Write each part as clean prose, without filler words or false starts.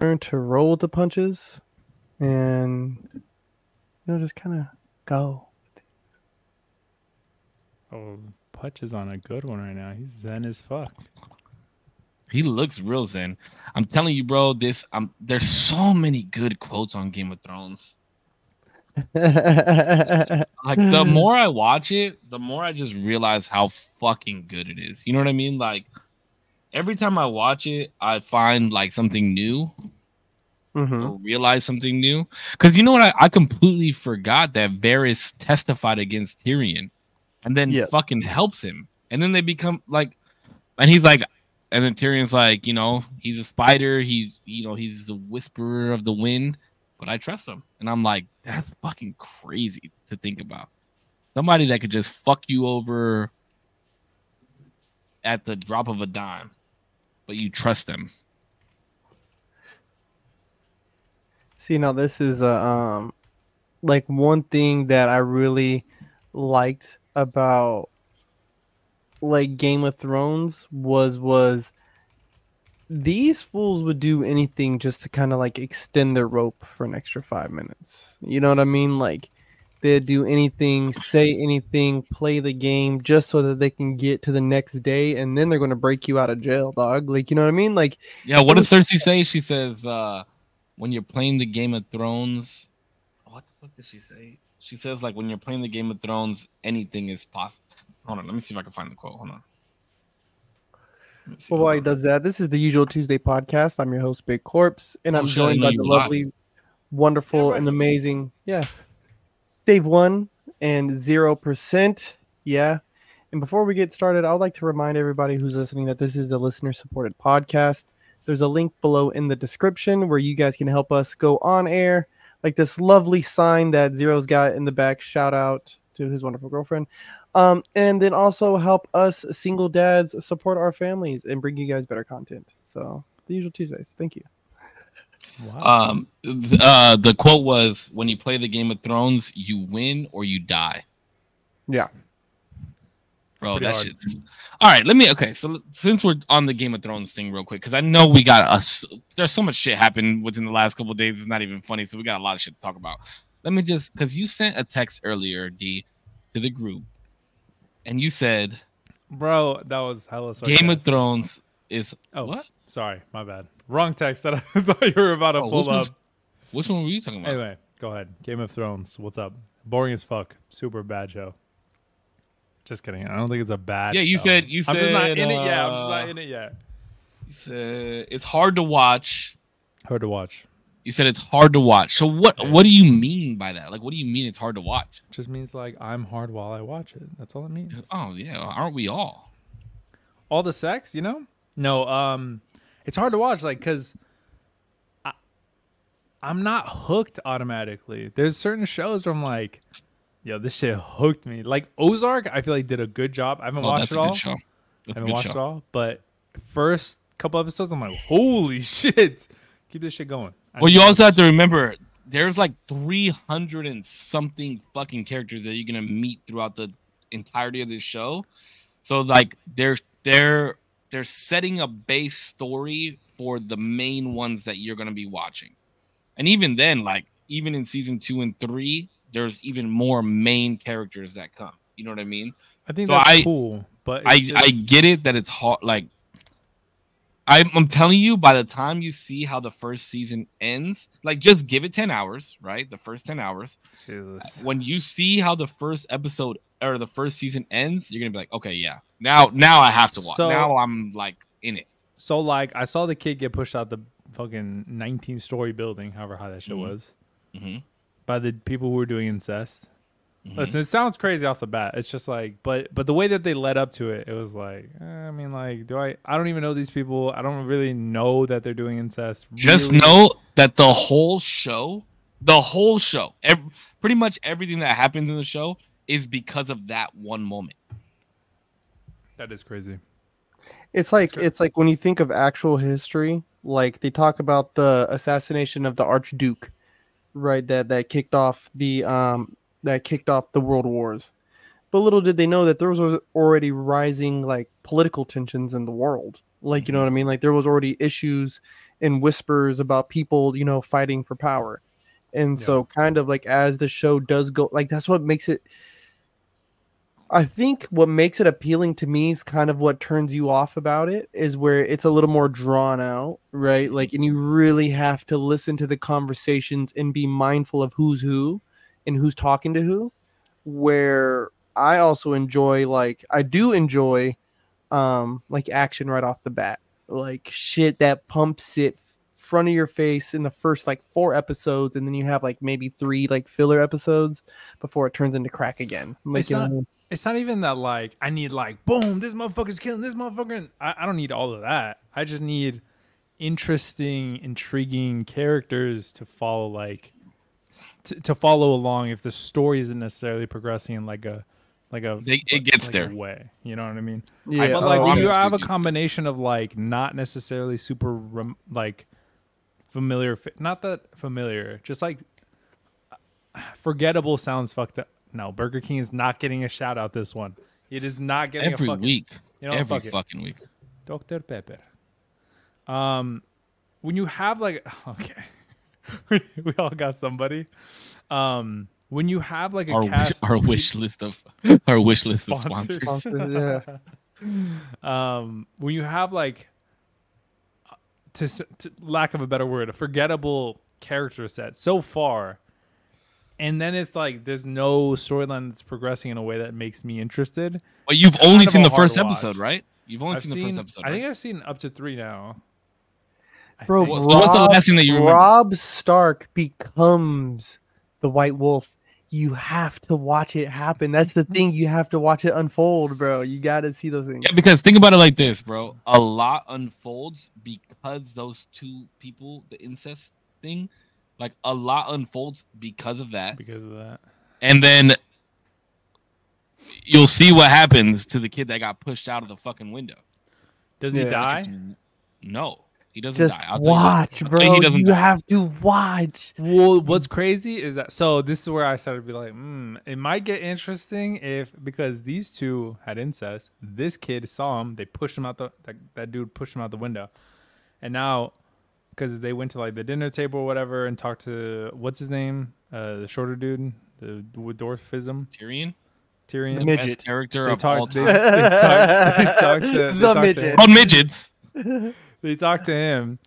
learn to roll with the punches and just kind of go. Oh, Putch is on a good one right now. He's zen as fuck. He looks real zen. I'm telling you, bro. There's so many good quotes on Game of Thrones. Like the more I watch it, the more I just realize how fucking good it is. You know what I mean? Like every time I watch it, I find like something new or realize something new. Because you know what? I completely forgot that Varys testified against Tyrion and then fucking helps him. And then they become like, and he's like, and then Tyrion's like, he's a spider. He's the whisperer of the wind, but I trust him. And I'm like, that's fucking crazy to think about. Somebody that could just fuck you over at the drop of a dime, but you trust them. See, now this is like one thing that I really liked about like Game of Thrones was these fools would do anything just to kind of like extend their rope for an extra 5 minutes. You know what I mean? Like they'd do anything, say anything, play the game just so that they can get to the next day, and then they're going to break you out of jail, dog. Like, you know what I mean? Like, yeah. What does Cersei say? She says, when you're playing the Game of Thrones, what the fuck does she say? She says, like, when you're playing the Game of Thrones, anything is possible. Hold on, let me see if I can find the quote. Hold on. Well, while he does that, this is the Usual Tuesday podcast. I'm your host, Big Corpse, and I'm joined by the lovely, wonderful, and amazing, Dave 1 and 0%. Yeah. And before we get started, I would like to remind everybody who's listening that this is a listener-supported podcast. There's a link below in the description where you guys can help us go on air, like this lovely sign that Zero's got in the back. Shout out to his wonderful girlfriend. And then also help us single dads support our families and bring you guys better content. So the Usual Tuesdays. Thank you. Wow. The quote was, when you play the Game of Thrones, you win or you die. Yeah. Bro, that shit's... All right, so since we're on the Game of Thrones thing real quick, because I know we got us, there's so much shit happened within the last couple of days, it's not even funny, so we got a lot of shit to talk about. Let me just, because you sent a text earlier, D, to the group, and you said, bro, that was hella sarcastic. Game of Thrones is... Oh, what? Sorry, my bad. Wrong text that I thought you were about to pull up. Which one were you talking about? Anyway, go ahead. Game of Thrones, what's up? Boring as fuck. Super bad show. Just kidding. I don't think it's a bad show. You said I'm just not in it yet. I'm just not in it yet. You said it's hard to watch. Hard to watch. You said it's hard to watch. So what do you mean by that? Like, what do you mean it's hard to watch? It just means like I'm hard while I watch it. That's all it means. Oh yeah, aren't we all? All the sex, No, it's hard to watch, like, because I'm not hooked automatically. There's certain shows where I'm like, yo, this shit hooked me. Like Ozark, I feel like did a good job. I haven't watched it all. That's a good show. I haven't watched it all, but first couple episodes, I'm like, holy shit, keep this shit going. Well, you also have to remember, there's like 300 and something fucking characters that you're gonna meet throughout the entirety of this show. So like, they're setting a base story for the main ones that you're gonna be watching, and even then, like even in season 2 and 3. There's even more main characters that come. You know what I mean? I think that's cool, but I get it that it's hard. Like I'm telling you, by the time you see how the first season ends, like just give it 10 hours, right? The first 10 hours. Jesus. When you see how the first episode or the first season ends, you're gonna be like, okay, yeah, now I have to watch. So, now I'm like in it. So like I saw the kid get pushed out the fucking 19-story building, however high that shit was. Mm-hmm. By the people who were doing incest. Listen, it sounds crazy off the bat. It's just like, but the way that they led up to it, it was like, I mean, like, I don't even know these people. I don't really know that they're doing incest. Just know that the whole show, pretty much everything that happens in the show is because of that one moment. That is crazy. It's like when you think of actual history, like they talk about the assassination of the Archduke. Right, that kicked off the world wars, but little did they know that there was already rising like political tensions in the world. Like, you know what I mean? Like there was already issues and whispers about people, you know, fighting for power. And so kind of like as the show does go, like that's what makes it, I think what makes it appealing to me is kind of what turns you off about it is where it's a little more drawn out, right? Like, and you really have to listen to the conversations and be mindful of who's who and who's talking to who. Where I also enjoy, like, I do enjoy, like action right off the bat, like shit that pumps it front of your face in the first like 4 episodes, and then you have like maybe 3 like filler episodes before it turns into crack again. Like, it's not even that like I need like boom, this motherfucker's killing this motherfucker. I don't need all of that. I just need interesting, intriguing characters to follow, like to follow along if the story isn't necessarily progressing in it gets like there way. You know what I mean? Yeah. But like when you have a combination of like not necessarily super like familiar, not that familiar, just like forgettable sounds fucked up. No, Burger King is not getting a shout out this one. It is not getting every week. You know, every fucking week. Dr. Pepper. When you have like okay, we all got somebody. When you have like our wish list of sponsors. Yeah. When you have like to lack of a better word, a forgettable character set so far. And then it's like there's no storyline that's progressing in a way that makes me interested. But you've only seen the first episode, right? You've only seen the first episode. I think I've seen up to 3 now. Bro, what's the last thing that you remember? Robb Stark becomes the White Wolf. You have to watch it happen. That's the thing. You have to watch it unfold, bro. You got to see those things. Yeah, because think about it like this, bro. A lot unfolds because those 2 people, the incest thing. Like, a lot unfolds because of that. And then you'll see what happens to the kid that got pushed out of the fucking window. Does he die? No, he doesn't Just die. watch, bro. You have to watch. Well, what's crazy is that, so this is where I started to be like, it might get interesting because these 2 had incest. This kid saw him. They pushed him out that dude pushed him out the window. And now, because they went to like the dinner table or whatever and talked to what's his name, the shorter dude, with dwarfism, Tyrion, the midget character of all time. They talked to the midget. Called midgets. They talked to him,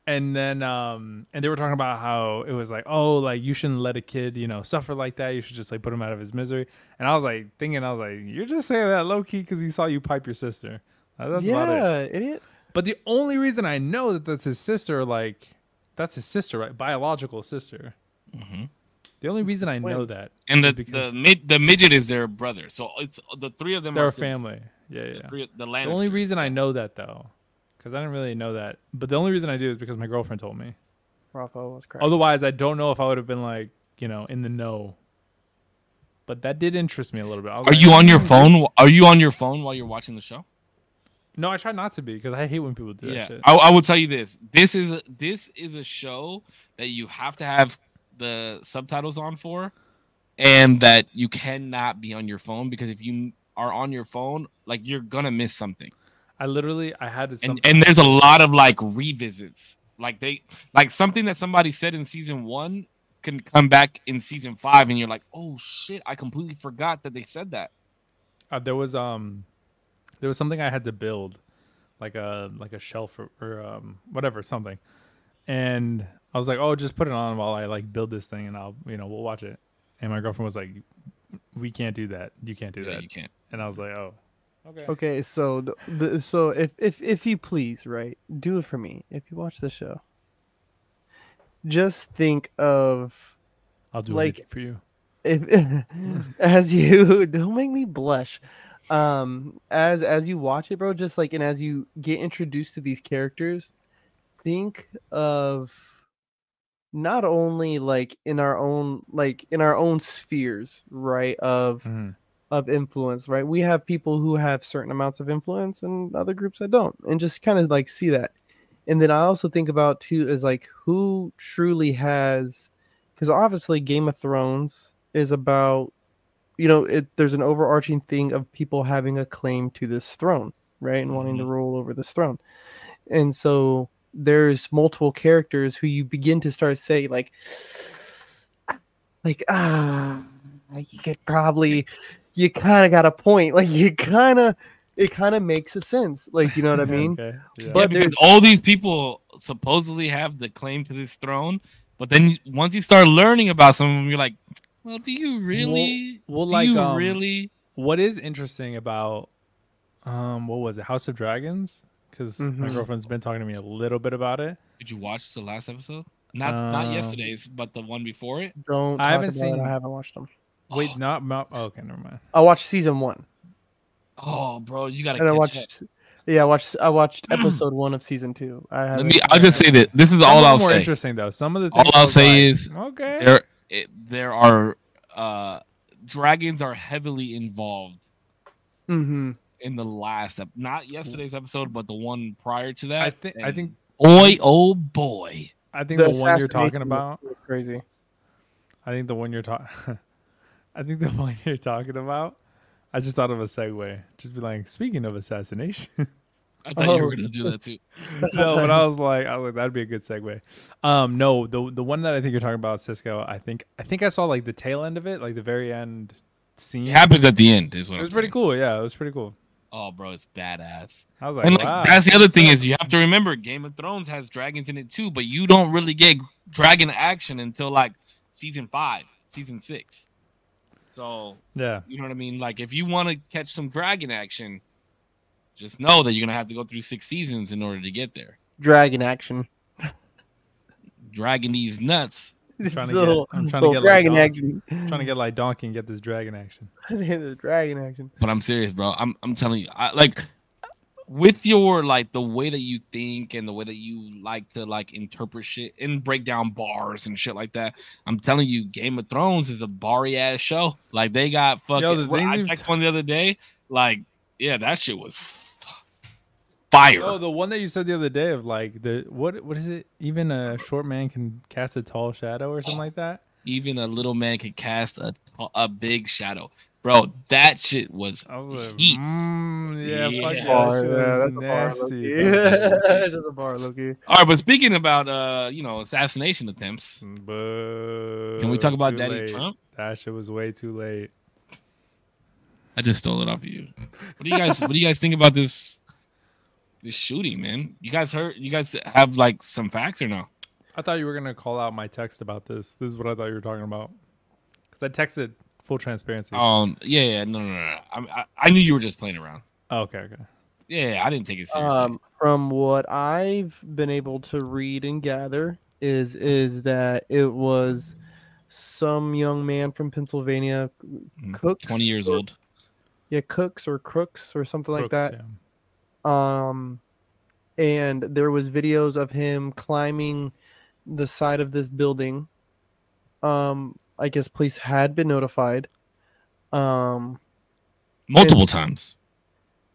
and then and they were talking about how it was like, oh, like you shouldn't let a kid, you know, suffer like that. You should just like put him out of his misery. And I was like thinking, you're just saying that low key because he saw you pipe your sister. That's about it. Idiot. But the only reason I know that that's his sister, like, that's his sister, right? Biological sister. Mm-hmm. The only reason I know that, and the midget is their brother, so it's the 3 of them. They're a family. Yeah. The only reason I know that though, because I didn't really know that, but the only reason I do is because my girlfriend told me. Rafa was crazy. Otherwise, I don't know if I would have been like, you know, in the know. But that did interest me a little bit. Are you on your phone? Are you on your phone while you're watching the show? No, I try not to be because I hate when people do that shit. I will tell you this. This is a show that you have to have the subtitles on for, and that you cannot be on your phone, because if you are on your phone, like, you're gonna miss something. I had to. And there's a lot of like revisits. Like something that somebody said in season 1 can come back in season 5, and you're like, oh shit, I completely forgot that they said that. There was something I had to build, like a shelf or whatever, something, and I was like, oh, just put it on while I like build this thing, and we'll watch it. And my girlfriend was like, we can't do that. You can't do that. You can't. And I was like, oh, okay. Okay, so so if you please, right, do it for me. If you watch the show, just think of. I'll do it for you. If as you don't make me blush. As you watch it, bro, just like, and as you get introduced to these characters, think of not only like in our own spheres, right, of influence, right? We have people who have certain amounts of influence and other groups that don't, and just kind of like see that. And then I also think about too is like who truly has, because obviously Game of Thrones is about, there's an overarching thing of people having a claim to this throne, right? And wanting to rule over this throne. And so there's multiple characters who you begin to start saying like you could probably, you kind of got a point. Like it kind of makes a sense. Like, you know what I mean? Okay. Yeah. But because all these people supposedly have the claim to this throne, but then once you start learning about some of them, you're like, well, do you really? Really? What is interesting about what was it, House of Dragons? Because my girlfriend's been talking to me a little bit about it. Did you watch the last episode? Not yesterday's, but the one before it. I haven't watched them. Wait, not okay, never mind. I watched season 1. Oh, bro, you gotta. And I watched episode 1 of season 2. I'll just say that this is all I'll say. Interesting though. Some of the things all I'll say is okay. There are dragons are heavily involved. Mm-hmm. In the last not yesterday's episode, but the one prior to that. I think. Oh boy. I think the one you're talking about. Crazy. I think the one you're talking. I think the one you're talking about. I just thought of a segue. Just be like, speaking of assassination. I thought you were gonna do that too. No, but I was like, that'd be a good segue. No, the one that I think you're talking about, Cisco. I think I saw like the tail end of it, like the very end scene. It happens at the end. Is what it was pretty cool. Yeah, it was pretty cool. Oh, bro, it's badass. I was like, and wow. That's the other thing is you have to remember Game of Thrones has dragons in it too, but you don't really get dragon action until like season 5, season 6. So yeah, you know what I mean. Like if you want to catch some dragon action, just know that you're gonna have to go through 6 seasons in order to get there. Dragon action. Dragging these nuts. I'm trying to get like Donkey and get this dragon action. The dragon action. But I'm serious, bro. I'm telling you, like with your like the way that you think and the way that you like to like interpret shit and break down bars and shit like that. I'm telling you, Game of Thrones is a barry ass show. Like they got fucking. I texted one the other day. Like, yeah, that shit was fire. Oh, the one that you said the other day of like the what is it? Even a short man can cast a tall shadow or something like that. Even a little man can cast a big shadow, bro. That shit was heat. That's a bar, Loki. That's just a bar, Loki. All right, but speaking about assassination attempts, can we talk about Daddy Trump? That shit was way too late. I just stole it off of you. What do you guys think about this shooting, man? You guys have like some facts or no? I thought you were gonna call out my text about this. This is what I thought you were talking about. Because I texted full transparency. Yeah, no. I knew you were just playing around. Oh, okay. Yeah, I didn't take it seriously. From what I've been able to read and gather is that it was some young man from Pennsylvania, Cooks, 20 years old. Yeah, Cooks or Crooks or something like that. Yeah. And there was videos of him climbing the side of this building. I guess police had been notified. Multiple times.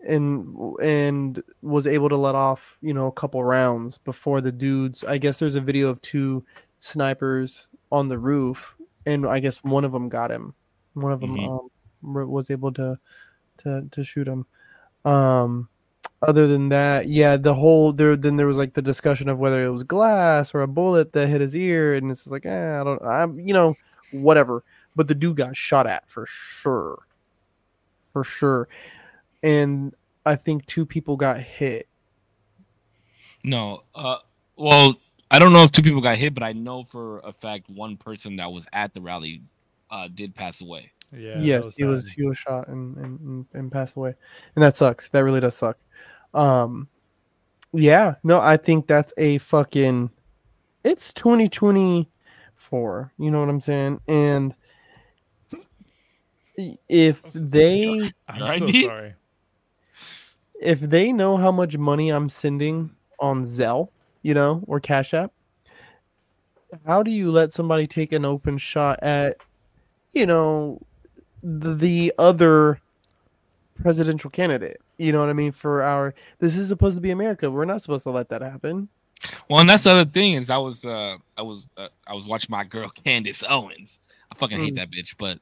And was able to let off, a couple rounds before the dudes. I guess there's a video of 2 snipers on the roof, and I guess one of them got him. One of them was able to shoot him. Other than that, yeah, there was like the discussion of whether it was glass or a bullet that hit his ear, and it's like, whatever. But the dude got shot at for sure. And I think 2 people got hit. No, well, I don't know if 2 people got hit, but I know for a fact one person that was at the rally did pass away. Yeah. Yes, he was shot and passed away, and that sucks. That really does suck. Yeah, no, I think that's a fucking. It's 2024. You know what I'm saying? And if they, I'm so sorry. If they know how much money I'm sending on Zelle, or Cash App, how do you let somebody take an open shot at, the other presidential candidate? You know what I mean? This is supposed to be America. We're not supposed to let that happen. Well, and that's the other thing is I was watching my girl Candace Owens. I fucking hate that bitch, but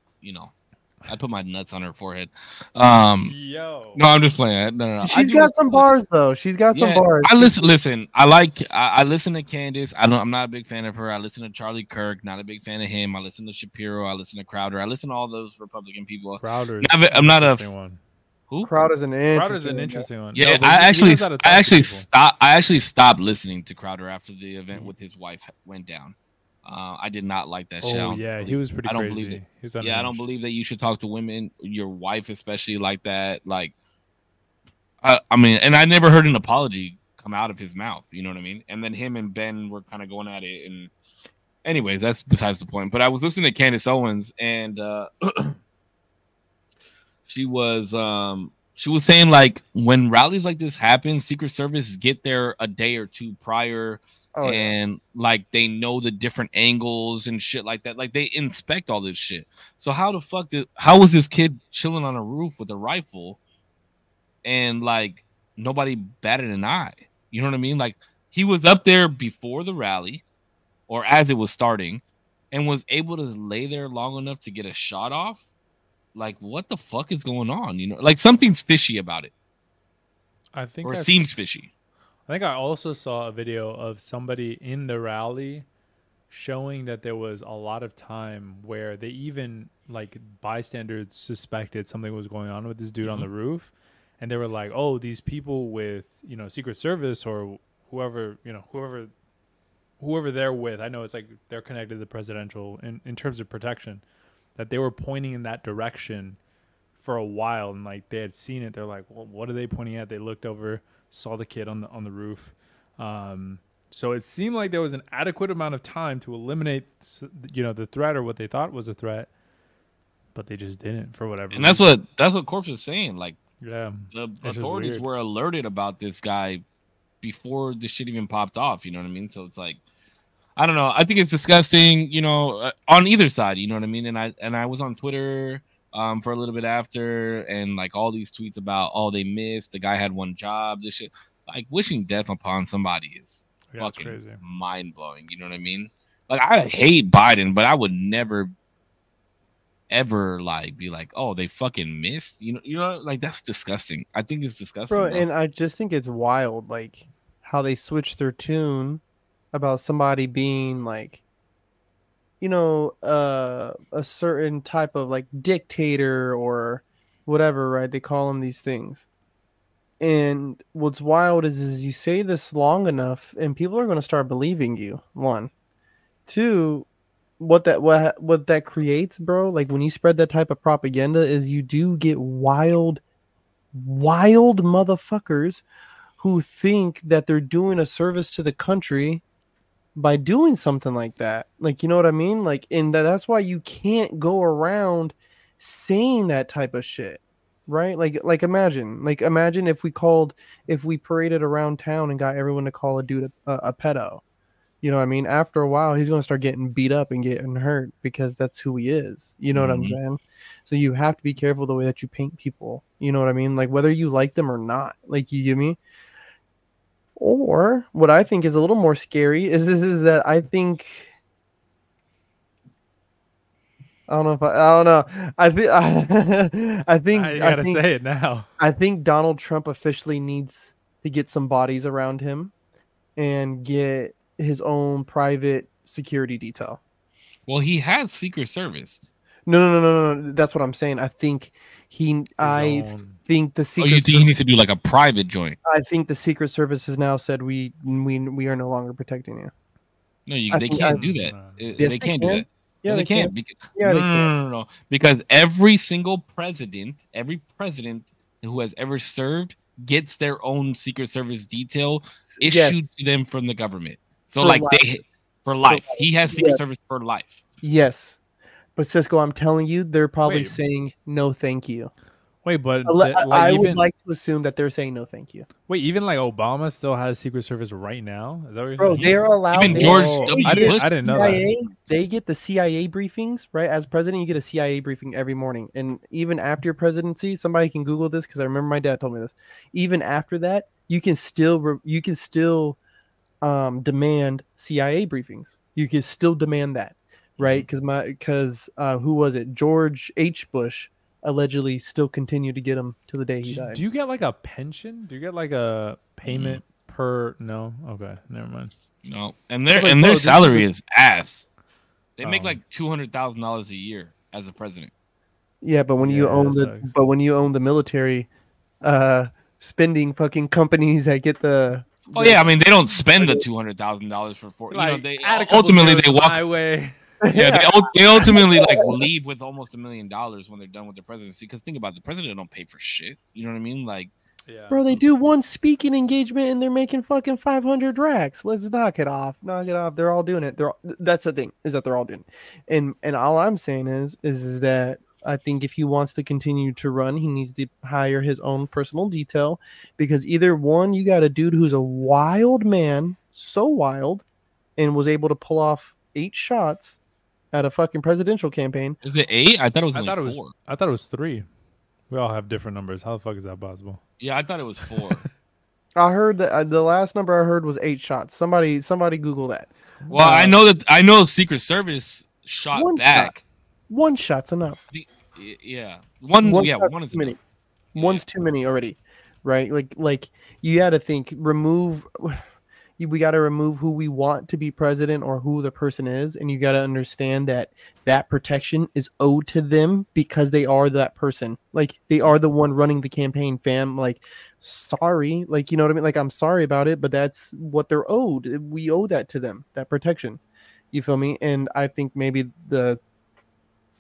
I'd put my nuts on her forehead. Yo. No, I'm just playing. No. She's got some bars though. She's got some bars. I listen. I listen to Candace. I'm not a big fan of her. I listen to Charlie Kirk. Not a big fan of him. I listen to Shapiro. I listen to Crowder. I listen to all those Republican people. Crowder. I'm not a one. Who? Crowder's an interesting one. Yeah, no, I actually stopped listening to Crowder after the event with his wife went down. I did not like that show. Yeah, he was pretty crazy. Believe that. I don't believe that you should talk to women, your wife especially, like that. Like, I mean, and I never heard an apology come out of his mouth. You know what I mean? And then him and Ben were kind of going at it. And anyways, that's besides the point. But I was listening to Candace Owens, and she was saying, like, when rallies like this happen, Secret Service get there a day or two prior. Like they know the different angles and shit like that. Like they inspect all this shit. So how the fuck how was this kid chilling on a roof with a rifle and like nobody batted an eye? You know what I mean? Like he was up there before the rally or as it was starting and was able to lay there long enough to get a shot off. Like what the fuck is going on? You know, like something's fishy about it. I think it seems fishy. I think I also saw a video of somebody in the rally showing that there was a lot of time where they even like bystanders suspected something was going on with this dude on the roof. And they were like, oh, these people with, you know, Secret Service or whoever they're with. I know it's like they're connected to the presidential in terms of protection, that they were pointing in that direction for a while. And like they had seen it. They're like, well, what are they pointing at? They looked over, saw the kid on the roof. So it seemed like there was an adequate amount of time to eliminate, you know, the threat or what they thought was a threat, but they just didn't for whatever reason. And that's what Corpse was saying. Like, yeah, the authorities were alerted about this guy before the shit even popped off. You know what I mean? So it's like, I don't know. I think it's disgusting, you know, on either side. You know what I mean? And I was on Twitter for a little bit after, and like all these tweets about they missed. The guy had one job. This shit, like wishing death upon somebody is fucking mind blowing. You know what I mean? Like I hate Biden, but I would never, ever like be like, oh, they fucking missed. You know, like that's disgusting. I think it's disgusting, bro. And I just think it's wild, like how they switched their tune about somebody being like, you know, a certain type of like dictator or whatever, right? They call them these things. And what's wild is you say this long enough and people are going to start believing you. One. Two, what that creates, bro, like when you spread that type of propaganda is you do get wild motherfuckers who think that they're doing a service to the country by doing something like that. Like, you know what I mean? Like, and that's why you can't go around saying that type of shit, right? Like imagine if we paraded around town and got everyone to call a dude a pedo. You know what I mean? After a while, he's going to start getting beat up and getting hurt because that's who he is. You know what I'm saying? So you have to be careful the way that you paint people. You know what I mean? Like whether you like them or not, like you get me? Or what I think is a little more scary is that I think, I don't know. I think you gotta say it now. I think Donald Trump officially needs to get some bodies around him and get his own private security detail. Well, he has Secret Service. No. That's what I'm saying. I think think the Secret. Oh, you think he needs to do like a private joint? I think the Secret Service has now said we are no longer protecting you. No, they can't do that. They can't do that. Yeah, they can't. No. Because every single president, who has ever served gets their own Secret Service detail issued to them from the government. So for life. He has Secret Service for life. Yes. But Cisco, I'm telling you, they're probably saying no thank you. Wait, but I would like to assume that they're saying no thank you. Wait, even like Obama still has Secret Service right now? Is that what you're saying? Bro, they're allowed. Even George W. I didn't know that. They get the CIA briefings, right? As president, you get a CIA briefing every morning. And even after your presidency, somebody can Google this because I remember my dad told me this. Even after that, you can still demand CIA briefings. You can still demand that, right? Because who was it? George H. Bush allegedly still continue to get him to the day he died. Do you get like a pension? Do you get like a payment per? No. Okay, never mind. No, and their salary is ass. They make like $200,000 a year as a president. Yeah, but when you own the military, spending fucking companies that get the. Oh yeah, I mean they don't spend the $200,000 for like, they ultimately they walk away. Yeah, they ultimately like leave with almost $1 million when they're done with the presidency. Because think about it, the president don't pay for shit. You know what I mean? Like, yeah, bro, they do one speaking engagement and they're making fucking 500 racks. Let's knock it off. They're all doing it. That's the thing, is that they're all doing it. And all I'm saying is that I think if he wants to continue to run, he needs to hire his own personal detail, because either one, you got a dude who's a wild man, so wild, and was able to pull off 8 shots at a fucking presidential campaign. Is it 8? I thought it was 4. I thought it was 3. We all have different numbers. How the fuck is that possible? Yeah, I thought it was 4. I heard that the last number I heard was 8 shots. Somebody Google that. Well, I know Secret Service shot back. 1 shot's enough. One is too many. One's too many already, right? Like you got to think. We got to remove who we want to be president or who the person is, and you got to understand that protection is owed to them because they are that person. Like, they are the one running the campaign, fam. Like, sorry, like, you know what I mean? Like, I'm sorry about it, but that's what they're owed. We owe that to them, that protection. You feel me? And I think maybe the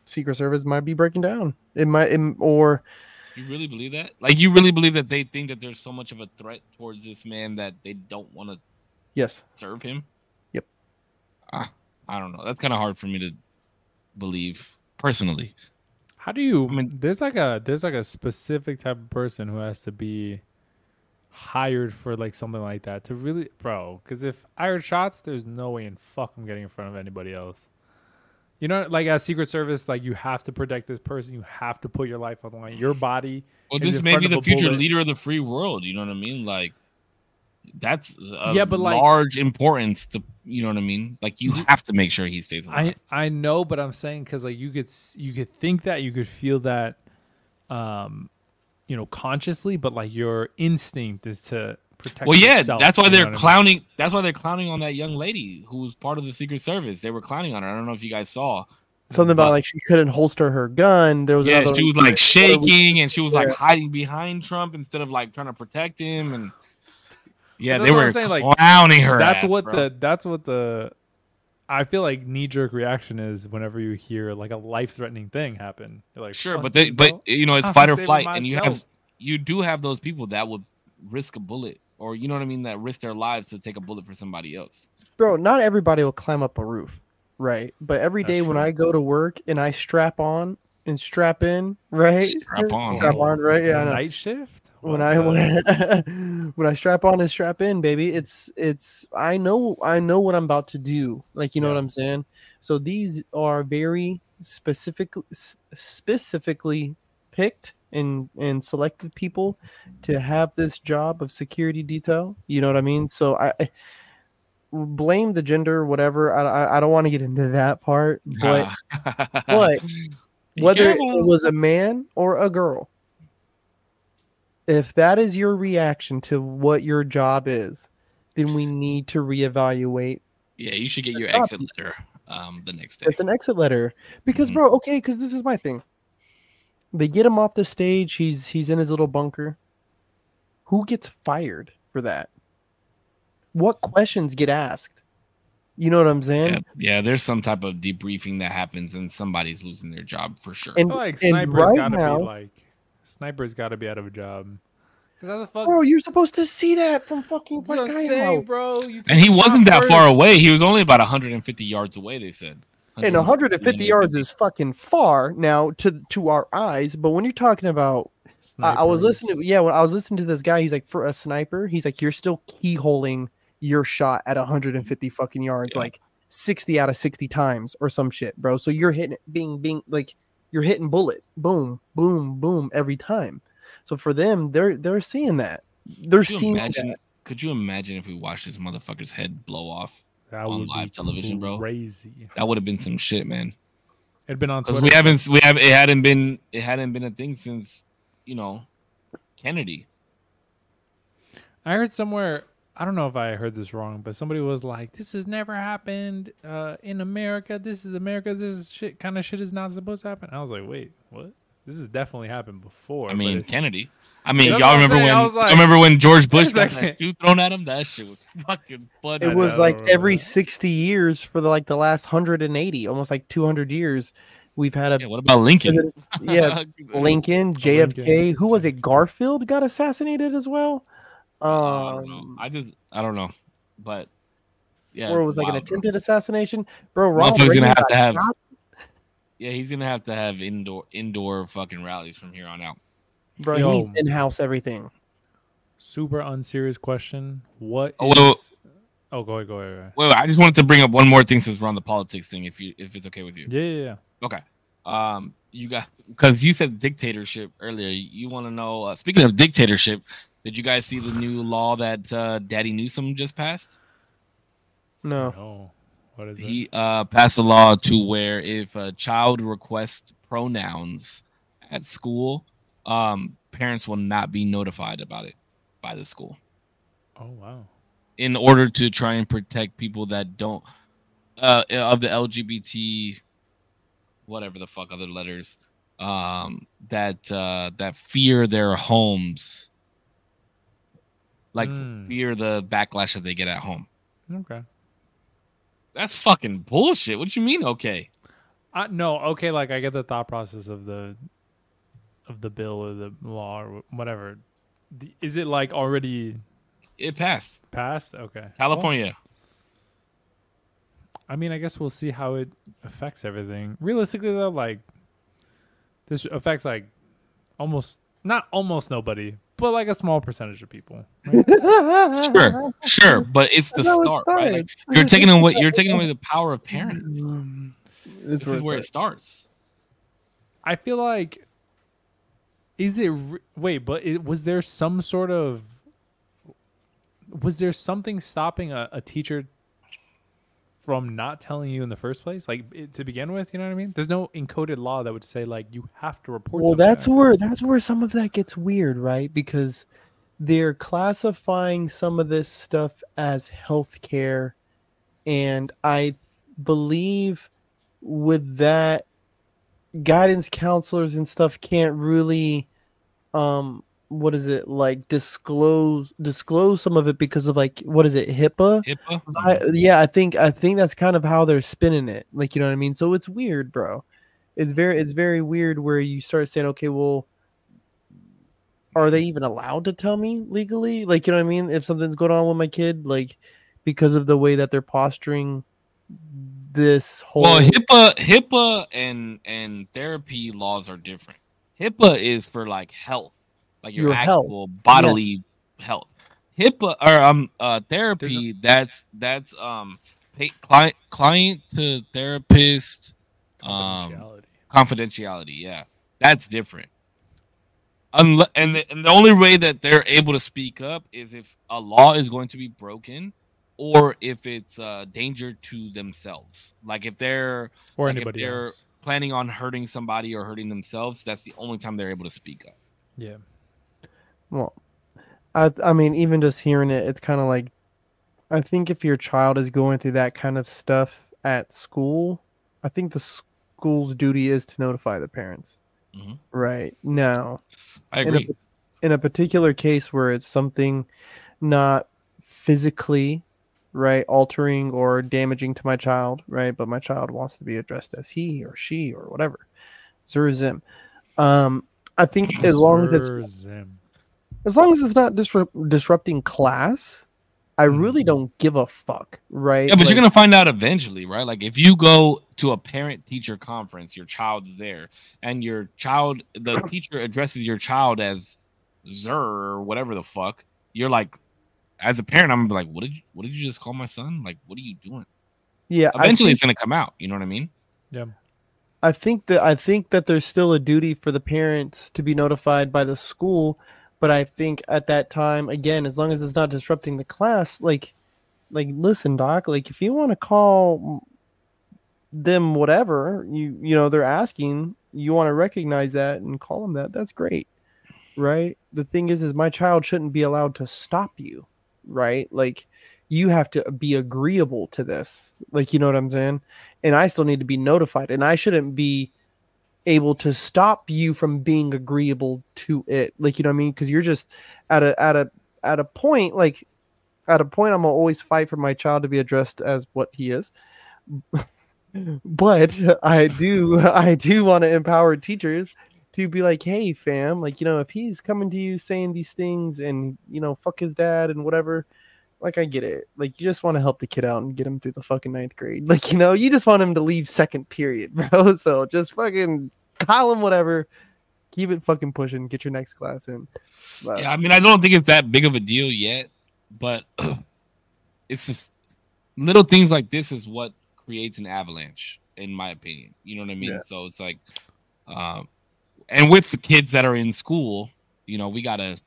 Secret Service might be breaking down. Or you really believe that? Like, you really believe that they think that there's so much of a threat towards this man that they don't want to serve him? Yep. I don't know. That's kind of hard for me to believe personally. How do you? I mean, there's like a specific type of person who has to be hired for like something like that to really, bro. Because if I heard shots, there's no way in fuck I'm getting in front of anybody else. You know, like as Secret Service, like you have to protect this person. You have to put your life on the line. Your body. Well, this may be the future leader of the free world. You know what I mean? Like, that's large importance to, you know what I mean? Like, you have to make sure he stays alive. I know, but I'm saying because like you could think that, you could feel that, consciously, but like your instinct is to protect. Well, yeah, yourself, that's why they're clowning. I mean? That's why they're clowning on that young lady who was part of the Secret Service. They were clowning on her. I don't know if you guys saw something about like she couldn't holster her gun. There was she was like shaking and she was like hiding behind Trump instead of like trying to protect him and. Yeah, they were clowning her. That's what the I feel like knee-jerk reaction is whenever you hear like a life-threatening thing happen. You're like, sure, but it's fight or flight, and you do have those people that would risk a bullet, or you know what I mean, that risk their lives to take a bullet for somebody else. Bro, not everybody will climb up a roof, right? But every day when I go to work and I strap on and strap in, right? Strap on, right? Yeah, night shift. When I strap on and strap in, baby, it's I know what I'm about to do. Like, you know what I'm saying? So these are very specifically picked and selected people to have this job of security detail. You know what I mean? So I blame the gender, whatever. I don't want to get into that part, but whether it was a man or a girl, if that is your reaction to what your job is, then we need to reevaluate. Yeah, you should get your exit letter the next day. It's an exit letter. Because, bro, because this is my thing. They get him off the stage. He's in his little bunker. Who gets fired for that? What questions get asked? You know what I'm saying? Yeah, there's some type of debriefing that happens and somebody's losing their job for sure. And, I feel like Sniper's got to be out of a job. Bro, you're supposed to see that from fucking bro. And he wasn't that far away. He was only about 150 yards away, they said. And 150 yards is fucking far now to our eyes. But when you're talking about, I was listening to this guy. He's like, for a sniper, he's like, you're still keyholing your shot at 150 fucking yards, like 60 out of 60 times or some shit, bro. So you're hitting being like. You're hitting bullet, boom, boom, boom every time. So for them, they're seeing that. They're seeing that. Could you imagine if we watched this motherfucker's head blow off that on live television, bro? Crazy. That would have been some shit, man. It'd been on Twitter. Because it hadn't been a thing since, Kennedy. I heard somewhere, I don't know if I heard this wrong, but somebody was like, "This has never happened in America. This is America. This is shit. Kind of shit is not supposed to happen." I was like, "Wait, what? This has definitely happened before." I mean, Kennedy. I mean, y'all remember when George Bush got that shoe thrown at him? That shit was fucking funny. It was like every 60 years for the last 180, almost like 200 years. We've had what about Lincoln? Lincoln, JFK. Who was it? Garfield got assassinated as well. I don't know. I don't know, but yeah, or it was like an attempted assassination, bro. Ronald Reagan gonna have to have. Yeah, he's gonna have to have indoor fucking rallies from here on out. Bro, he's in-house everything. Super unserious question. What is? Go ahead. Wait, I just wanted to bring up one more thing since we're on the politics thing. If it's okay with you. Yeah. Okay. You got, because you said dictatorship earlier. You want to know? Speaking of dictatorship, did you guys see the new law that Daddy Newsom just passed? No. What is it? He passed a law to where if a child requests pronouns at school, parents will not be notified about it by the school. Oh wow! In order to try and protect people that don't of the LGBT, whatever the fuck other letters, that fear their homes, fear the backlash that they get at home. Okay, that's fucking bullshit. What you mean? Okay, no, okay. Like I get the thought process of the bill or the law or whatever. Is it like already? It passed. Passed? Okay. California. Well, I mean, I guess we'll see how it affects everything. Realistically, though, like this affects like not almost nobody, but like a small percentage of people. Right? Sure, but it's the start, right? Like, you're taking away the power of parents. This is where it starts. I feel like. Was there something stopping a teacher from not telling you in the first place, like to begin with? You know what I mean? There's no encoded law that would say like you have to report. Well, that's where some of that gets weird, right? Because they're classifying some of this stuff as healthcare, and I believe with that, guidance counselors and stuff can't really disclose some of it because of HIPAA? Yeah, I think that's kind of how they're spinning it. Like, you know what I mean? So it's weird, bro. It's very weird where you start saying, okay, well, are they even allowed to tell me legally? Like, you know what I mean? If something's going on with my kid, like because of the way that they're posturing this whole HIPAA and therapy laws are different. HIPAA is for like health, like your actual bodily health. HIPAA or therapy, that's client to therapist confidentiality. Yeah, that's different. And the only way that they're able to speak up is if a law is going to be broken, or if it's danger to themselves. Like if they're anybody else planning on hurting somebody or hurting themselves, that's the only time they're able to speak up. Yeah. Well, I mean, even just hearing it, it's kind of like, I think if your child is going through that kind of stuff at school, I think the school's duty is to notify the parents. Mm-hmm. Right now, I agree. In a particular case where it's something not physically, right, altering or damaging to my child, right, but my child wants to be addressed as he or she or whatever, Zurzim. I think as long as it's not disrupting class, I really don't give a fuck, right? Yeah, but you're gonna find out eventually, right? Like if you go to a parent-teacher conference, your child's there, and the teacher addresses your child as Zer or whatever the fuck. You're like, as a parent, I'm gonna be like, what did you just call my son? Like, what are you doing? Yeah, eventually it's gonna come out. You know what I mean? Yeah. I think that there's still a duty for the parents to be notified by the school. But I think at that time, again, as long as it's not disrupting the class, like listen, doc, like if you want to call them whatever you know they're asking, you want to recognize that and call them that. That's great, right? The thing is my child shouldn't be allowed to stop you, right? Like you have to be agreeable to this, like, you know what I'm saying? And I still need to be notified, and I shouldn't be able to stop you from being agreeable to it, like, you know what I mean? Because you're just at a point, like at a point I'm gonna always fight for my child to be addressed as what he is. But I do want to empower teachers to be like, hey fam, like, you know, if he's coming to you saying these things and, you know, fuck his dad and whatever, like, I get it. Like, you just want to help the kid out and get him through the fucking 9th grade. Like, you know, you just want him to leave second period, bro. So just fucking call him whatever. Keep it fucking pushing. Get your next class in. But, yeah, I mean, I don't think it's that big of a deal yet, but it's just little things like this is what creates an avalanche, in my opinion. You know what I mean? Yeah. So it's like, and with the kids that are in school, you know, we gotta.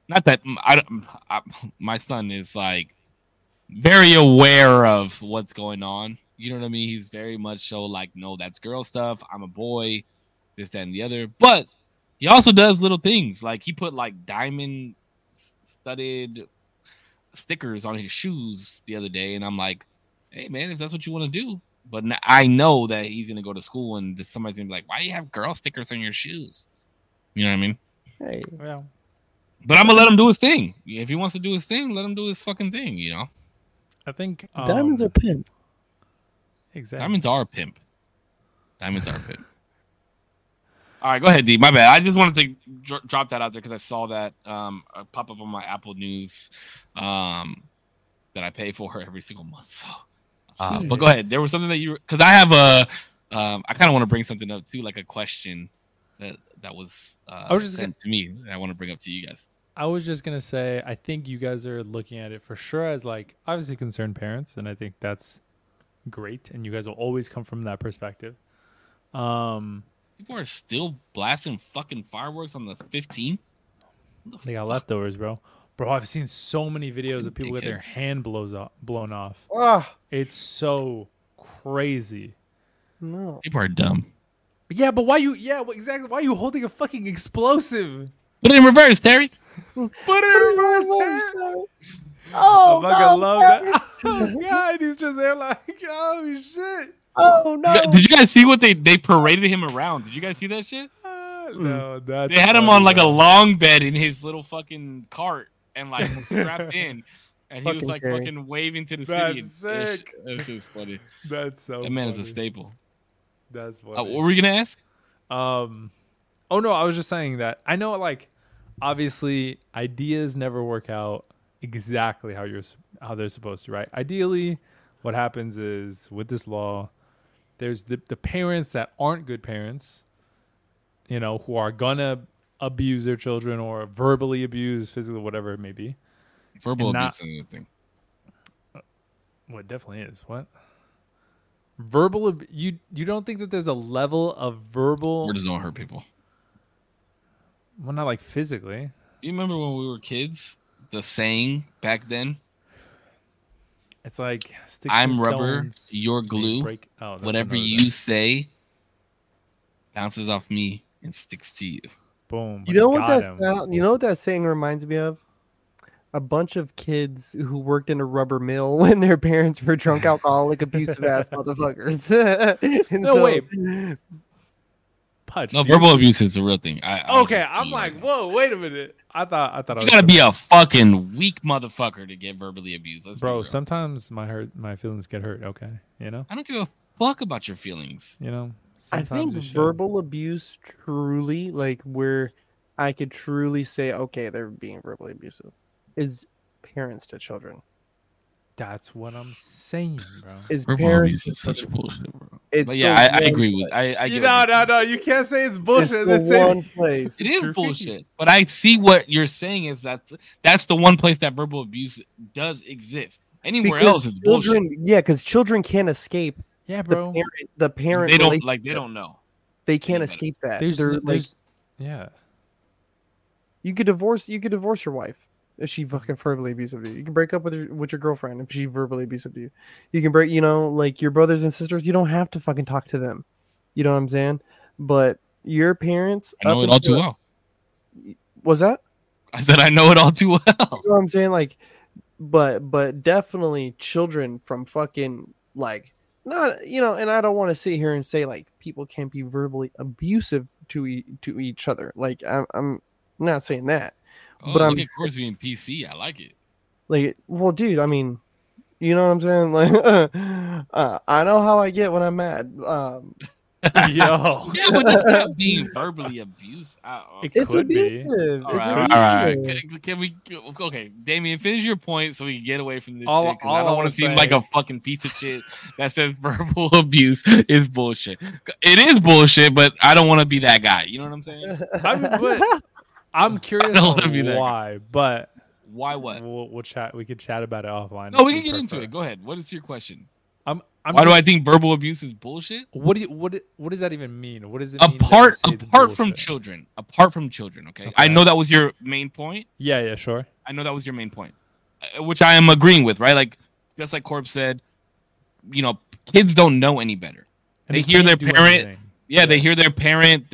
Not that my son is like very aware of what's going on. You know what I mean? He's very much so like, no, that's girl stuff. I'm a boy, this, that, and the other. But he also does little things. Like he put like diamond studded stickers on his shoes the other day. And I'm like, hey, man, if that's what you want to do. But I know that he's going to go to school and somebody's going to be like, why do you have girl stickers on your shoes? You know what I mean? Hey, well. But I'm gonna let him do his thing. If he wants to do his thing, let him do his fucking thing. You know. I think diamonds are pimp. Exactly. Diamonds are pimp. Diamonds are pimp. All right, go ahead, D. My bad. I just wanted to drop that out there because I saw that pop up on my Apple News that I pay for every single month. So, but go ahead. There was something that because I have I kind of want to bring something up too, like a question that was sent to me that I want to bring up to you guys. I was just going to say, I think you guys are looking at it for sure as like obviously concerned parents. And I think that's great. And you guys will always come from that perspective. People are still blasting fucking fireworks on the 15th. They got leftovers, bro. Bro, I've seen so many videos of people get their hand blown off. It's so crazy. No. People are dumb. Yeah, but why you? Yeah, exactly. Why are you holding a fucking explosive? Put it in reverse, Terry. Put it in reverse, Terry. Oh, I fucking love that. Oh God, he's just there like, oh shit. Oh no! Did you guys see what they paraded him around? Did you guys see that shit? No, that's they had him on like a long bed in his little fucking cart and like strapped in, and he was like fucking waving to the city. That's sick. That's just funny. That's so. That man funny. is a staple. That's funny. What were you gonna ask? Oh no, I was just saying that I know, like, obviously ideas never work out exactly how they're supposed to, right? Ideally, what happens is with this law, there's the parents that aren't good parents, you know, who are gonna abuse their children or verbally abuse, physically, whatever it may be. Verbal abuse is a thing. What definitely is what. Verbal, you don't think that there's a level of verbal? Words don't hurt people. Well, not like physically. Do you remember when we were kids? The saying back then. It's like I'm rubber, you're glue. Whatever you say bounces off me and sticks to you. Boom. You know what that saying reminds me of? A bunch of kids who worked in a rubber mill when their parents were drunk, alcoholic, abusive ass motherfuckers. Wait. Pudge, verbal abuse is a real thing. I'm like, whoa, wait a minute. I thought you gotta be a fucking weak motherfucker to get verbally abused. Bro, sometimes my feelings get hurt. Okay, you know. I don't give a fuck about your feelings. You know. I think verbal abuse truly, like where I could truly say, okay, they're being verbally abusive, is parents to children. That's what I'm saying, bro. Is verbal abuse is such bullshit, bro. It's I agree with. I no. You can't say it's bullshit. It's the one place. It is bullshit. But I see what you're saying is that's the one place that verbal abuse does exist. Anywhere else is bullshit. Yeah, because children can't escape. Yeah, bro. The parent. They don't know. They can't escape that. Yeah. You could divorce your wife. if she fucking verbally abusive to you. You can break up with your girlfriend if she verbally abusive to you. You can break, like your brothers and sisters. You don't have to fucking talk to them. You know what I'm saying? But your parents, I know it all too well. Was that? I said I know it all too well. You know what I'm saying? Like, but definitely children from fucking like not and I don't want to sit here and say like people can't be verbally abusive to each other. Like I'm not saying that. Oh, but I'm of course being PC. I like it. Like, well, dude, I mean, you know what I'm saying? Like, I know how I get when I'm mad. Yo, yeah, but that's not being verbally abused. It's abusive. All right. Can we? Okay, Damien, finish your point so we can get away from this shit. Because I don't want to seem like a fucking piece of shit that says verbal abuse is bullshit. It is bullshit, but I don't want to be that guy. You know what I'm saying? I'm curious why, but why what? We'll chat. We could chat about it offline. No, we can get into it. Go ahead. What is your question? Why do I think verbal abuse is bullshit? What does that even mean? What does it mean? Apart from children. Okay, I know that was your main point. Yeah, sure. I know that was your main point, which I am agreeing with. Right, like just like Corp said, kids don't know any better. And they hear their parent. Yeah, they hear their parent.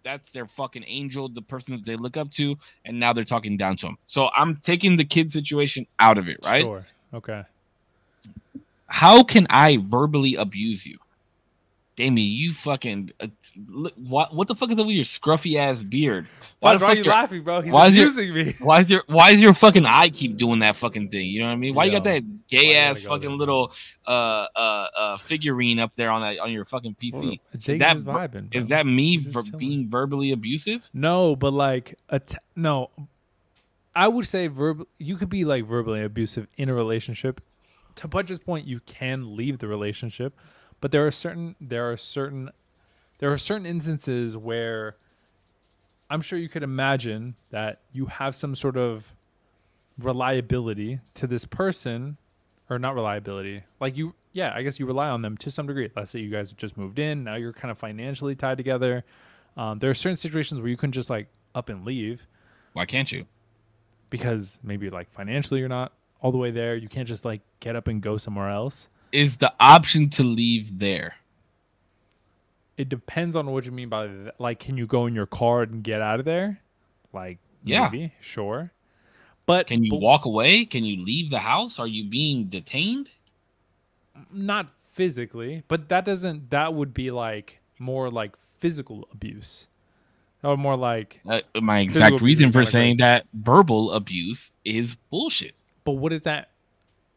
That's their fucking angel, the person that they look up to, and now they're talking down to them. So I'm taking the kid situation out of it, right? Sure. Okay. How can I verbally abuse you? Damien, you fucking... what the fuck is up with your scruffy ass beard? Why are you laughing, bro? He's abusing me. Why is your fucking eye keep doing that fucking thing? You know what I mean? Why you got that gay ass fucking little figurine up there on your fucking PC? Is that me being verbally abusive? No, but like no. I would say you could be like verbally abusive in a relationship. To Punch's point, you can leave the relationship, but there are certain instances where I'm sure you could imagine that you have some sort of reliability to this person, or not reliability. Like I guess you rely on them to some degree. Let's say you guys just moved in, now you're kind of financially tied together. There are certain situations where you can just like up and leave. Why can't you? Because maybe like financially you're not all the way there. You can't just like get up and go somewhere else. Is the option to leave there? It depends on what you mean by that. Like, can you go in your car and get out of there? Like, maybe, sure. But can you walk away? Can you leave the house? Are you being detained? Not physically, but that would be like more like physical abuse. Or more like my exact reason for saying that verbal abuse is bullshit. But what is that?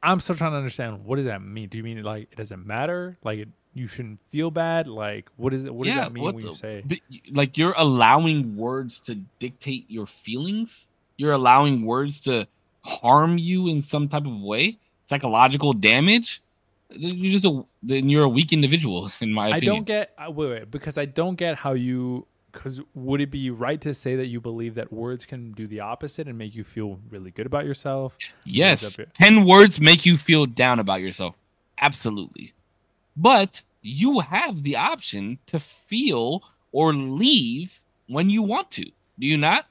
I'm still trying to understand. What does that mean? Do you mean like it doesn't matter? Like you shouldn't feel bad? Like what is it? What does that mean when you say? Like you're allowing words to dictate your feelings. You're allowing words to harm you in some type of way. Psychological damage. You're a weak individual, in my opinion. I don't get because I don't get how you. Because would it be right to say that you believe that words can do the opposite and make you feel really good about yourself? Yes. 10 words make you feel down about yourself. Absolutely. But you have the option to feel or leave when you want to. Do you not?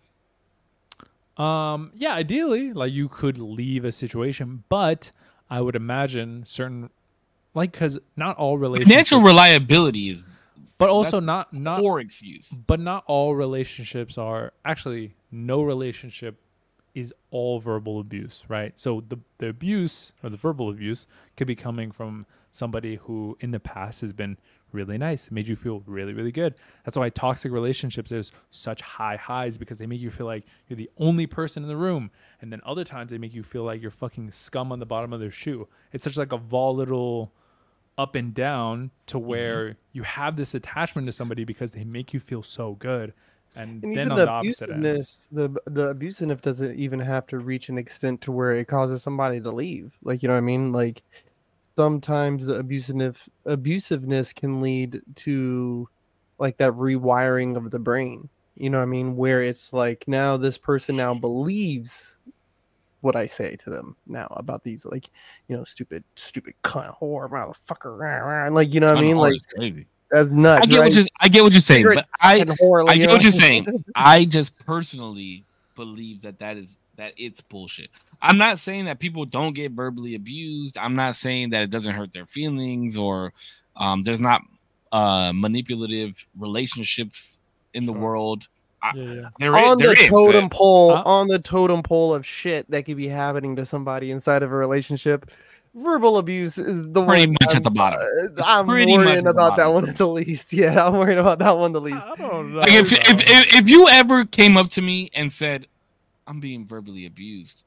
Yeah, ideally, like you could leave a situation, but I would imagine certain, like, because not all relationships. Financial reliability is. But also not poor excuse. But not all relationships are actually. No relationship is all verbal abuse, right? So the abuse or the verbal abuse could be coming from somebody who in the past has been really nice, made you feel really, really good. That's why toxic relationships there's such high highs, because they make you feel like you're the only person in the room, and then other times they make you feel like you're fucking scum on the bottom of their shoe. It's such like a volatile up and down to where you have this attachment to somebody because they make you feel so good, and then on the opposite end, the abusiveness doesn't even have to reach an extent to where it causes somebody to leave. Like, you know what I mean? Like sometimes the abusiveness can lead to like that rewiring of the brain. You know what I mean? Where it's like now this person now believes what I say to them now about these, like, you know, stupid cunt whore motherfucker, like, you know what I mean? Like crazy. That's nuts. I get what you're saying, but I get what you're saying. I just personally believe that is that it's bullshit. I'm not saying that people don't get verbally abused. I'm not saying that it doesn't hurt their feelings or there's not manipulative relationships in the world. On the totem pole of shit that could be happening to somebody inside of a relationship, verbal abuse is the pretty much at the bottom. I'm worrying about that one at the least. Yeah, I'm worried about that one the least. I don't know. Like if you ever came up to me and said, "I'm being verbally abused,"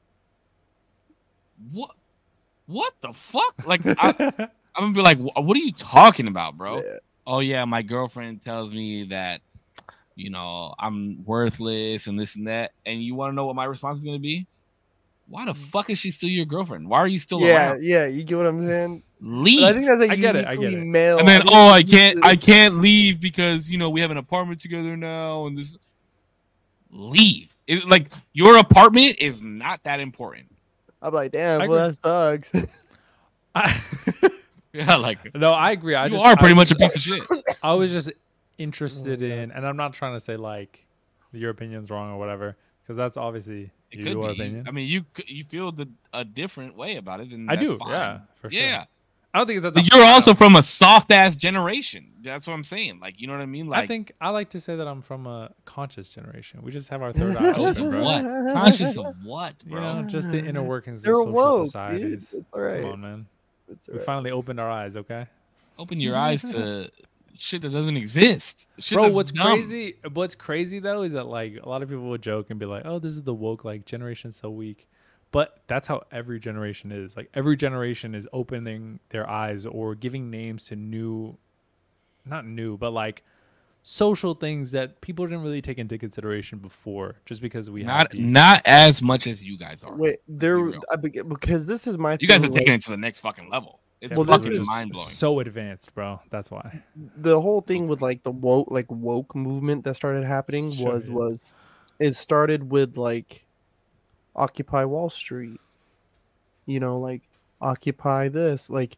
what the fuck? Like I'm gonna be like, "What are you talking about, bro?" Yeah. Oh yeah, my girlfriend tells me that, you know, I'm worthless and this and that. And you want to know what my response is going to be? Why the fuck is she still your girlfriend? Why are you still around? Yeah, you get what I'm saying? Leave. But I think that's I get it. Male. And then, I can't leave because, you know, we have an apartment together now and this. Leave. Like, your apartment is not that important. I'm like, damn, well, that sucks. Yeah, like, no, I agree. You are pretty much a piece of shit. I was just interested in, and I'm not trying to say like your opinion's wrong or whatever, because that's obviously your opinion. I mean, you feel a different way about it, and I that's do. fine. Yeah, for sure. Yeah, I don't think it's that. You're also from a soft ass generation. That's what I'm saying. Like, you know what I mean? Like, I think I like to say that I'm from a conscious generation. We just have our third eye open, bro. What? Conscious of what, bro? You know, just the inner workings of social societies. Dude. It's all right. Come on, man. We finally opened our eyes, okay? Open your eyes to shit that doesn't exist. Shit bro, that's what's dumb. crazy? What's crazy though is that like a lot of people would joke and be like, "Oh, this is the woke like generation so weak," but that's how every generation is. Like every generation is opening their eyes or giving names to not new, but like social things that people didn't really take into consideration before, just because we not as much as you guys are. Wait, because this is my. You guys are taking it to the next fucking level. It's fucking mind blowing. So advanced, bro. That's why. The whole thing with like the woke movement that started happening was it started with like Occupy Wall Street. You know, like Occupy this. Like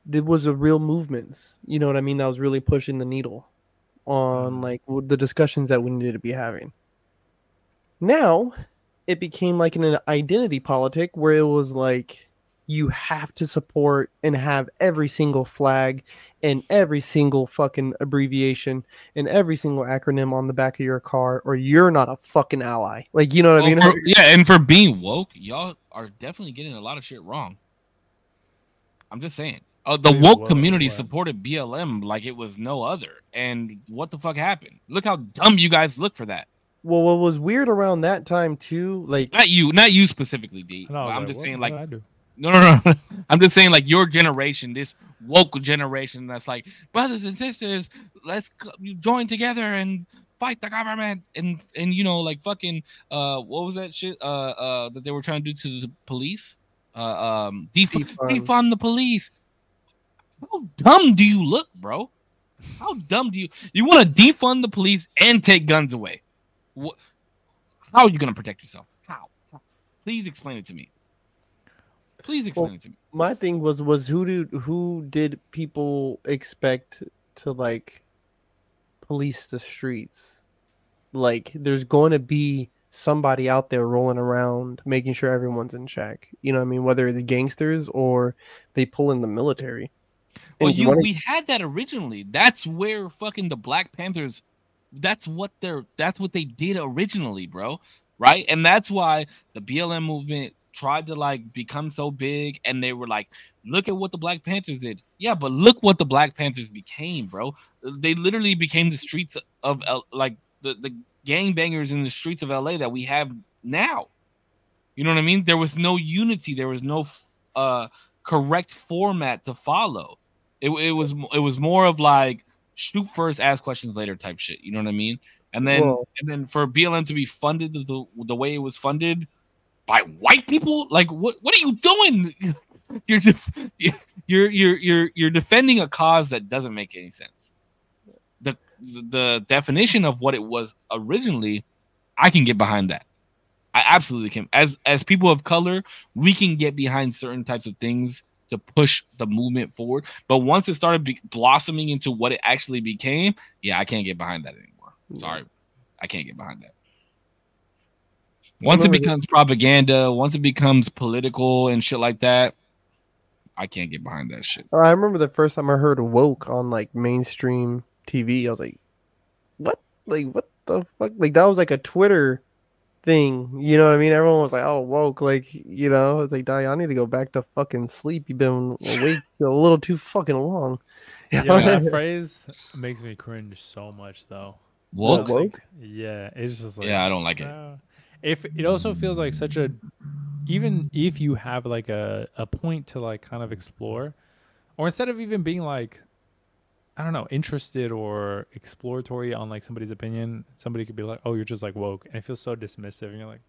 there was a real movement. You know what I mean? That was really pushing the needle on like the discussions that we needed to be having. Now it became like an identity politic where it was like you have to support and have every single flag and every single fucking abbreviation and every single acronym on the back of your car, or you're not a fucking ally. Like, you know what I mean? And for being woke, y'all are definitely getting a lot of shit wrong. I'm just saying. The woke community supported BLM like it was no other. And what the fuck happened? Look how dumb you guys look for that. Well, what was weird around that time too, like not you specifically, D. No, I'm just saying, like, I do. No. I'm just saying, like, your generation, this woke generation, that's like, brothers and sisters, let's join together and fight the government, and you know, like fucking what was that shit that they were trying to do to the police? Defund the police. How dumb do you look, bro? How dumb do you want to defund the police and take guns away? How are you gonna protect yourself? How? Please explain it to me. Please explain it to me. My thing was who did people expect to like police the streets? Like there's going to be somebody out there rolling around making sure everyone's in check. You know what I mean? Whether it's gangsters or they pull in the military. Well, we had that originally. That's where fucking the Black Panthers. That's what they did originally, bro. Right? And that's why the BLM movement tried to like become so big, and they were like, look at what the Black Panthers did. Yeah, but look what the Black Panthers became, bro. They literally became the streets of like the gangbangers in the streets of LA that we have now. You know what I mean? There was no unity. There was no correct format to follow. It was more of like shoot first, ask questions later type shit. You know what I mean? And then for BLM to be funded the way it was funded by white people, like what are you doing? You're defending a cause that doesn't make any sense. The definition of what it was originally, I can get behind that. I absolutely can. As people of color, we can get behind certain types of things to push the movement forward. But once it started blossoming into what it actually became, yeah, I can't get behind that anymore. Sorry, I can't get behind that. Once it becomes propaganda, once it becomes political and shit like that, I can't get behind that shit. I remember the first time I heard woke on like mainstream TV. I was like, what? Like, what the fuck? Like, that was like a Twitter thing. You know what I mean? Everyone was like, oh, woke. Like, you know, it's like, I need to go back to fucking sleep. You've been awake a little too fucking long. Yeah, that phrase makes me cringe so much, though. Woke? Woke? Yeah, it's just like... Yeah, I don't like it. If it also feels like such a... Even if you have like a point to like kind of explore, or instead of even being like, I don't know, interested or exploratory on like somebody's opinion, somebody could be like, oh, you're just like woke. And it feels so dismissive. And you're like,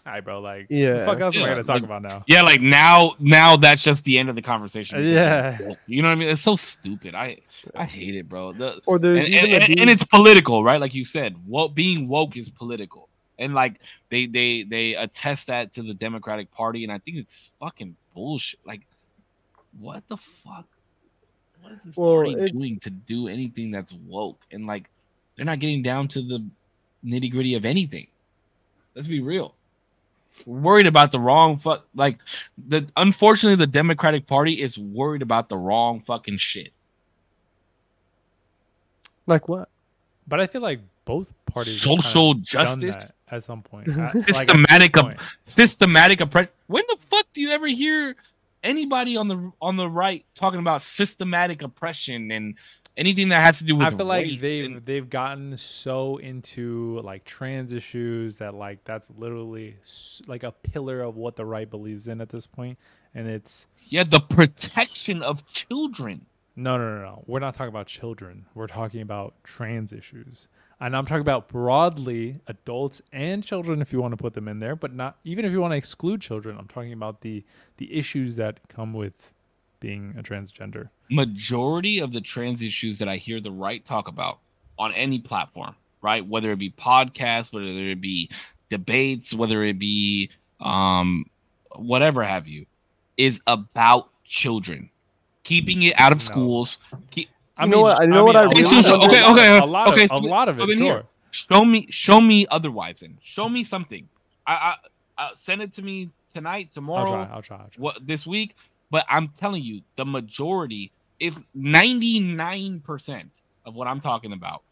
all right, bro, like, what the fuck else am I going to talk about now? Yeah, like now that's just the end of the conversation. Yeah. You know what I mean? It's so stupid. I hate it, bro. Or there's and it's political, right? Like you said, being woke is political. And like they attest that to the Democratic Party, and I think it's fucking bullshit. Like, what the fuck? What is this party doing to do anything that's woke? And like, they're not getting down to the nitty gritty of anything. Let's be real. We're worried about the wrong unfortunately, the Democratic Party is worried about the wrong fucking shit. Like what? But I feel like both parties social justice at some point. Systematic oppression. When the fuck do you ever hear anybody on the right talking about systematic oppression and anything that has to do with I feel race? Like they've gotten so into like trans issues that like that's literally like a pillar of what the right believes in at this point, and it's the protection of children. No. We're not talking about children. We're talking about trans issues. And I'm talking about broadly adults and children if you want to put them in there, but not even if you want to exclude children. I'm talking about the issues that come with being a transgender. Majority of the trans issues that I hear the right talk about on any platform, right? Whether it be podcasts, whether it be debates, whether it be whatever have you, is about children. Keeping it out of schools. A lot of it. Sure. Show me otherwise. Then show me something. I send it to me tonight, tomorrow. I'll try. This week. But I'm telling you, the majority, if 99% of what I'm talking about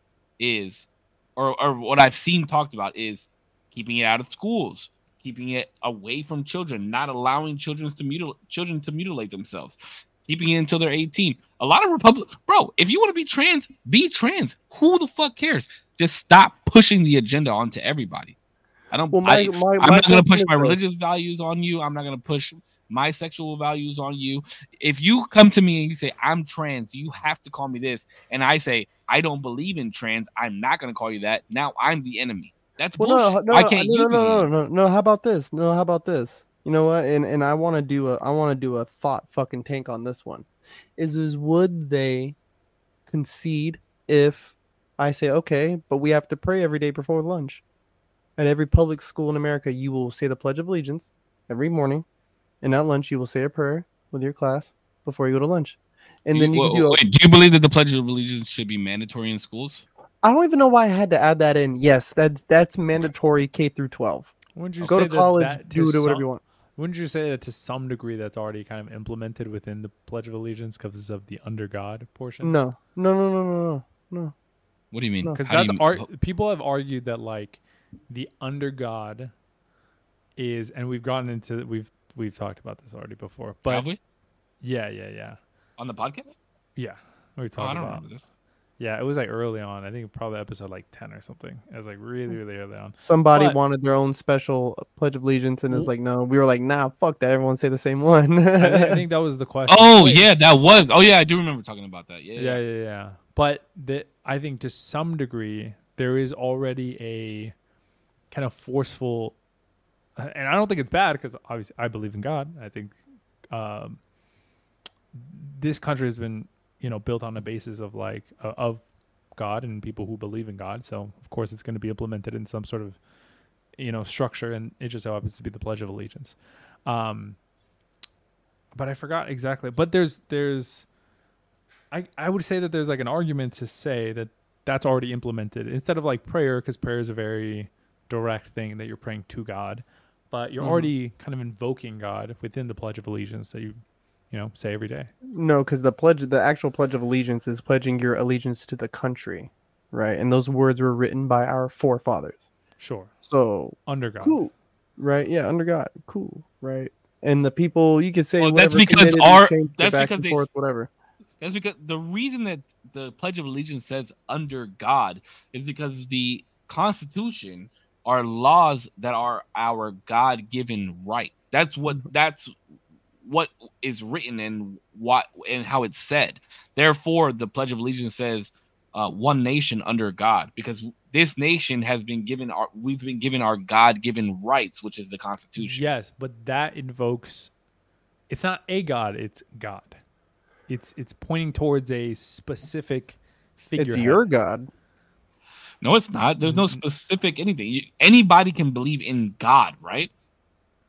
is, or what I've seen talked about is keeping it out of schools, keeping it away from children, not allowing children to mutilate themselves. Keeping it until they're 18. A lot of bro, if you want to be trans, be trans. Who the fuck cares? Just stop pushing the agenda onto everybody. I'm not going to push my religious values on you. I'm not going to push my sexual values on you. If you come to me and you say, I'm trans, you have to call me this. And I say, I don't believe in trans. I'm not going to call you that. Now I'm the enemy. That's bullshit. No. How about this? You know what? And I want to do a thought fucking tank on this one. Is would they concede if I say, okay, but we have to pray every day before lunch? At every public school in America, you will say the Pledge of Allegiance every morning, and at lunch you will say a prayer with your class before you go to lunch. And then do you believe that the Pledge of Allegiance should be mandatory in schools? I don't even know why I had to add that in. Yes, that's mandatory K through 12. Wouldn't you go to college, do whatever you want. Wouldn't you say that to some degree that's already kind of implemented within the Pledge of Allegiance because of the under God portion? No. What do you mean? Because people have argued that like the under God is, and we've talked about this already before. But have we? Yeah. On the podcast? Yeah, we talked I don't about remember this. Yeah, it was like early on. I think probably episode like 10 or something. It was like really, really early on. Somebody wanted their own special Pledge of Allegiance, and it's like, no. We were like, nah, fuck that. Everyone say the same one. I think that was the question. Oh, yeah, that was. Oh, yeah, I do remember talking about that. Yeah. But I think to some degree, there is already a kind of forceful, and I don't think it's bad because obviously I believe in God. I think this country has been, built on the basis of like of God and people who believe in God. So of course it's going to be implemented in some sort of, structure, and it just so happens to be the Pledge of Allegiance. But I forgot exactly. But there's I would say that there's like an argument to say that that's already implemented instead of like prayer, because prayer is a very direct thing that you're praying to God, but you're already kind of invoking God within the Pledge of Allegiance that you say every day. No, because the actual Pledge of Allegiance is pledging your allegiance to the country, right? And those words were written by our forefathers. Sure. So under God. Cool. Right? Yeah, under God. Cool. Right. And the people, you could say, well, whatever, that's because whatever. That's because the reason that the Pledge of Allegiance says under God is because the Constitution are laws that are our God-given right. That's what is written and how it's said. Therefore, the Pledge of Allegiance says one nation under God, because this nation has been given we've been given our God-given rights, which is the Constitution. Yes, but that invokes, it's not a God, it's God. It's pointing towards a specific figure. It's your God. No, it's not. There's no specific anything. Anybody can believe in God, right?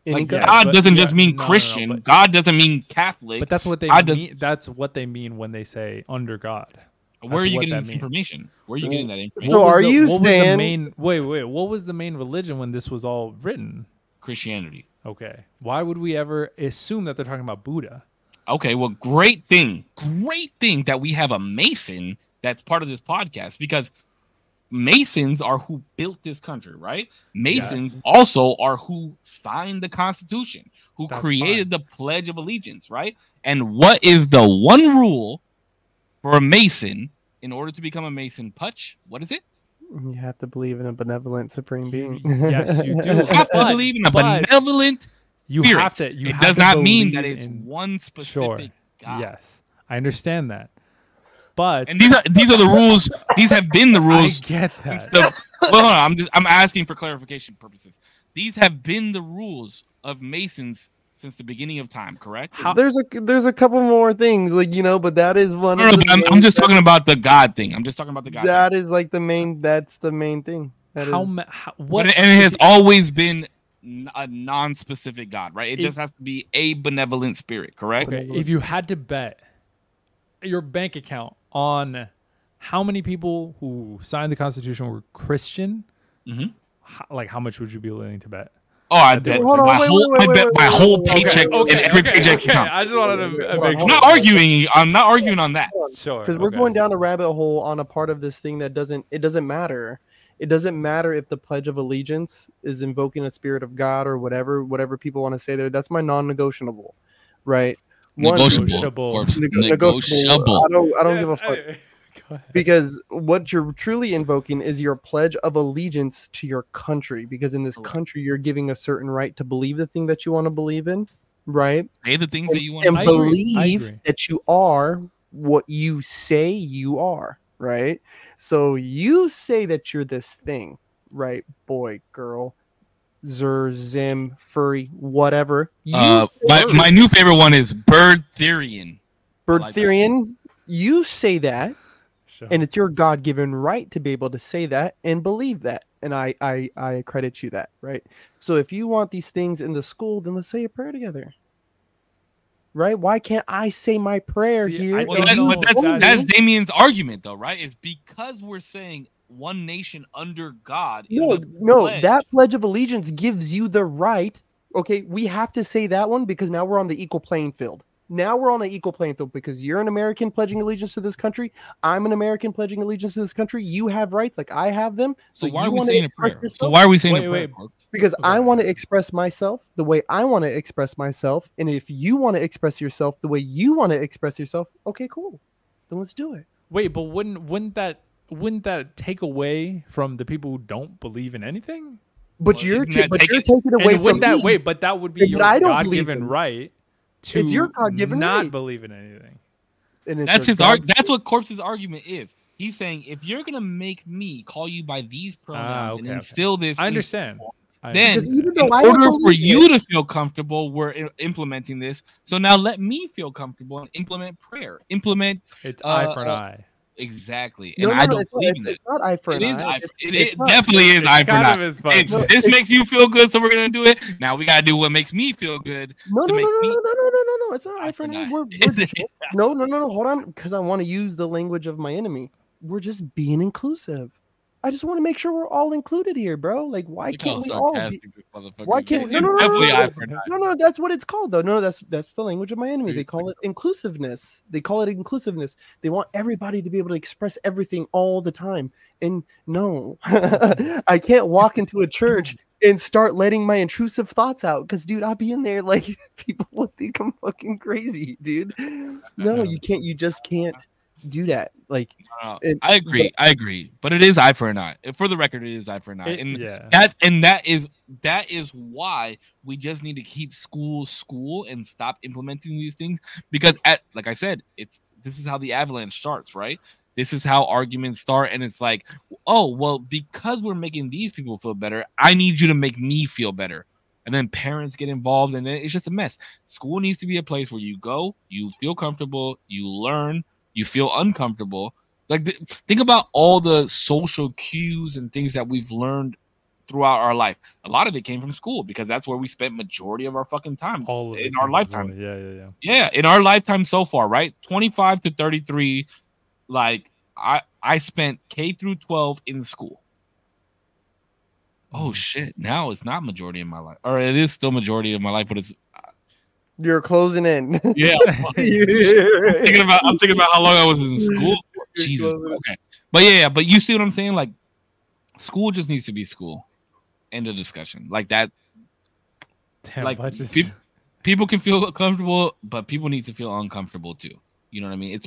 Like God doesn't just mean Christian. No, God doesn't mean Catholic. But that's what they mean. That's what they mean when they say under God. Where are you getting this information? Where are you getting that information? So are you saying? Wait. What was the main religion when this was all written? Christianity. Okay. Why would we ever assume that they're talking about Buddha? Okay. Well, great thing that we have a Mason that's part of this podcast, because Masons are who built this country, right? Masons also are who signed the Constitution, who created the Pledge of Allegiance, right? And what is the one rule for a Mason in order to become a Mason? Putch, what is it? You have to believe in a benevolent supreme being. Yes, you do. You have to believe in a benevolent spirit. Have to. It does not mean that it's one specific God. Yes, I understand that. But and these are the rules. These have been the rules. I get that. Hold on, I'm asking for clarification purposes. These have been the rules of Masons since the beginning of time, correct? There's a couple more things, but that is one. I'm just talking about the God thing. I'm just talking about the God. That is like the main. That's the main thing. What? And it has always been a non-specific God, right? It just has to be a benevolent spirit, correct? Okay. If you had to bet your bank account on how many people who signed the Constitution were Christian, how much would you be willing to bet? Oh, I bet my whole paycheck and every paycheck account. I just wanted to make sure. I'm not arguing on that. Sure. Because we're going down a rabbit hole on a part of this thing that doesn't matter. It doesn't matter if the Pledge of Allegiance is invoking a spirit of God or whatever people want to say there. That's my non-negotiable, right? Negotiable. I don't give a fuck. Because what you're truly invoking is your pledge of allegiance to your country. Because in this country, you're giving a certain right to believe the thing that you want to believe in, right? Say the things that you want to believe that you are what you say you are, right? So you say that you're this thing, right? Boy, girl, Zer, Zim, furry, whatever. My new favorite one is Birdtherian. Birdtherian, you say that. Sure. And it's your God-given right to be able to say that and believe that. And I credit you that, right? So if you want these things in the school, then let's say a prayer together. Right? Why can't I say my prayer here? That's Damien's argument, though, right? It's because we're saying one nation under God. No, that Pledge of Allegiance gives you the right. Okay, we have to say that one because now we're on the equal playing field. Now we're on an equal playing field because you're an American pledging allegiance to this country. I'm an American pledging allegiance to this country. You have rights like I have them. So why are we saying a prayer? So why are we saying a prayer? Because I want to express myself the way I want to express myself. And if you want to express yourself the way you want to express yourself, okay, cool. Then let's do it. Wait, but wouldn't that take away from the people who don't believe in anything? But you're taking away from that. Me. Wait, but that would be your God-given right. It's your God-given right. Not believe in anything. That's what Corpse's argument is. He's saying if you're gonna make me call you by these pronouns and instill this, I understand. Then, in order for you to feel comfortable, we're implementing this. So now let me feel comfortable and implement prayer. It's eye for an eye. Exactly. And I don't believe in it. It's not eye for an eye. It definitely is eye for an eye. This makes you feel good, so we're going to do it. Now we got to do what makes me feel good. No. It's not eye for an eye. No. Hold on, because I want to use the language of my enemy. We're just being inclusive. I just want to make sure we're all included here, bro. Like, why can't we all? Why can't? No, no. That's what it's called, though. No, that's the language of my enemy. They call it inclusiveness. They call it inclusiveness. They want everybody to be able to express everything all the time. And no, I can't walk into a church and start letting my intrusive thoughts out because, dude, I'll be in there like people will think I'm fucking crazy, dude. No, you can't. You just can't do that. Like, I agree, but it is eye for an eye. For the record, it is eye for an eye, and that is why we just need to keep school and stop implementing these things, because like I said, this is how the avalanche starts, right? This is how arguments start, and it's like, oh well, because we're making these people feel better, I need you to make me feel better. And then parents get involved, and it's just a mess. School needs to be a place where you go, you feel comfortable, you learn, you feel uncomfortable. Like, think about all the social cues and things that we've learned throughout our life. A lot of it came from school because that's where we spent majority of our fucking time in our lifetime. Yeah, in our lifetime so far, right? 25 to 33. Like, I spent K through 12 in school. Oh shit! Now it's not majority of my life, or it is still majority of my life, but it's. You're closing in. Yeah. I'm thinking about how long I was in school. Jesus. Okay. But you see what I'm saying? Like, school just needs to be school. End of discussion. Like that. Damn, like people can feel comfortable, but people need to feel uncomfortable too. You know what I mean?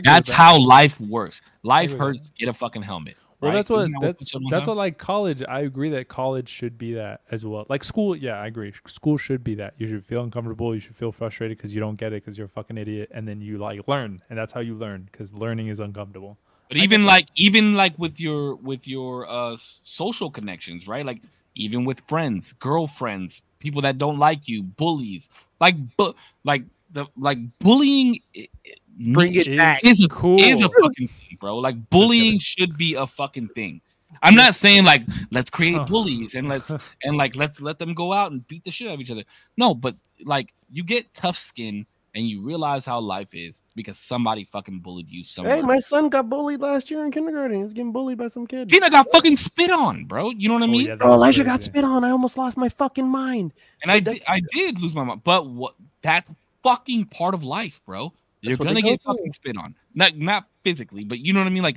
That's how life works. Life hurts. Get a fucking helmet. Well, right? that's what like college. I agree that college should be that as well. Like school, yeah, I agree. School should be that. You should feel uncomfortable. You should feel frustrated because you don't get it because you're a fucking idiot, and then you like learn, and that's how you learn because learning is uncomfortable. But even like with your social connections, right? Like even with friends, girlfriends, people that don't like you, bullies, bullying. Bring it back. Is a fucking thing, bro. Like bullying should be a fucking thing. I'm not saying like let's create bullies and let's let them go out and beat the shit out of each other. No, but like you get tough skin and you realize how life is because somebody fucking bullied you somewhere. Hey, my son got bullied last year in kindergarten. He was getting bullied by some kid. Tina got fucking spit on, bro. You know what I mean? Yeah, bro, Elijah got spit on. I almost lost my fucking mind. And I did lose my mind. But that's fucking part of life, bro. You're gonna get fucking spit on, not physically, but you know what I mean. Like,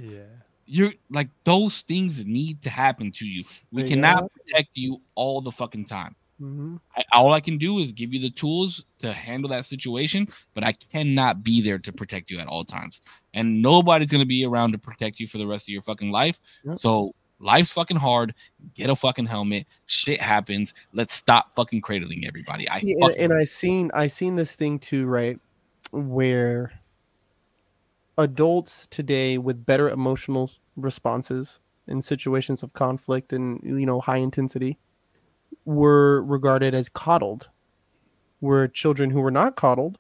you're like those things need to happen to you. We cannot protect you all the fucking time. Mm-hmm. All I can do is give you the tools to handle that situation, but I cannot be there to protect you at all times. And nobody's gonna be around to protect you for the rest of your fucking life. Yep. So life's fucking hard. Get a fucking helmet. Shit happens. Let's stop fucking cradling everybody. I seen this thing too, right? Where adults today with better emotional responses in situations of conflict and high intensity were regarded as coddled, where children who were not coddled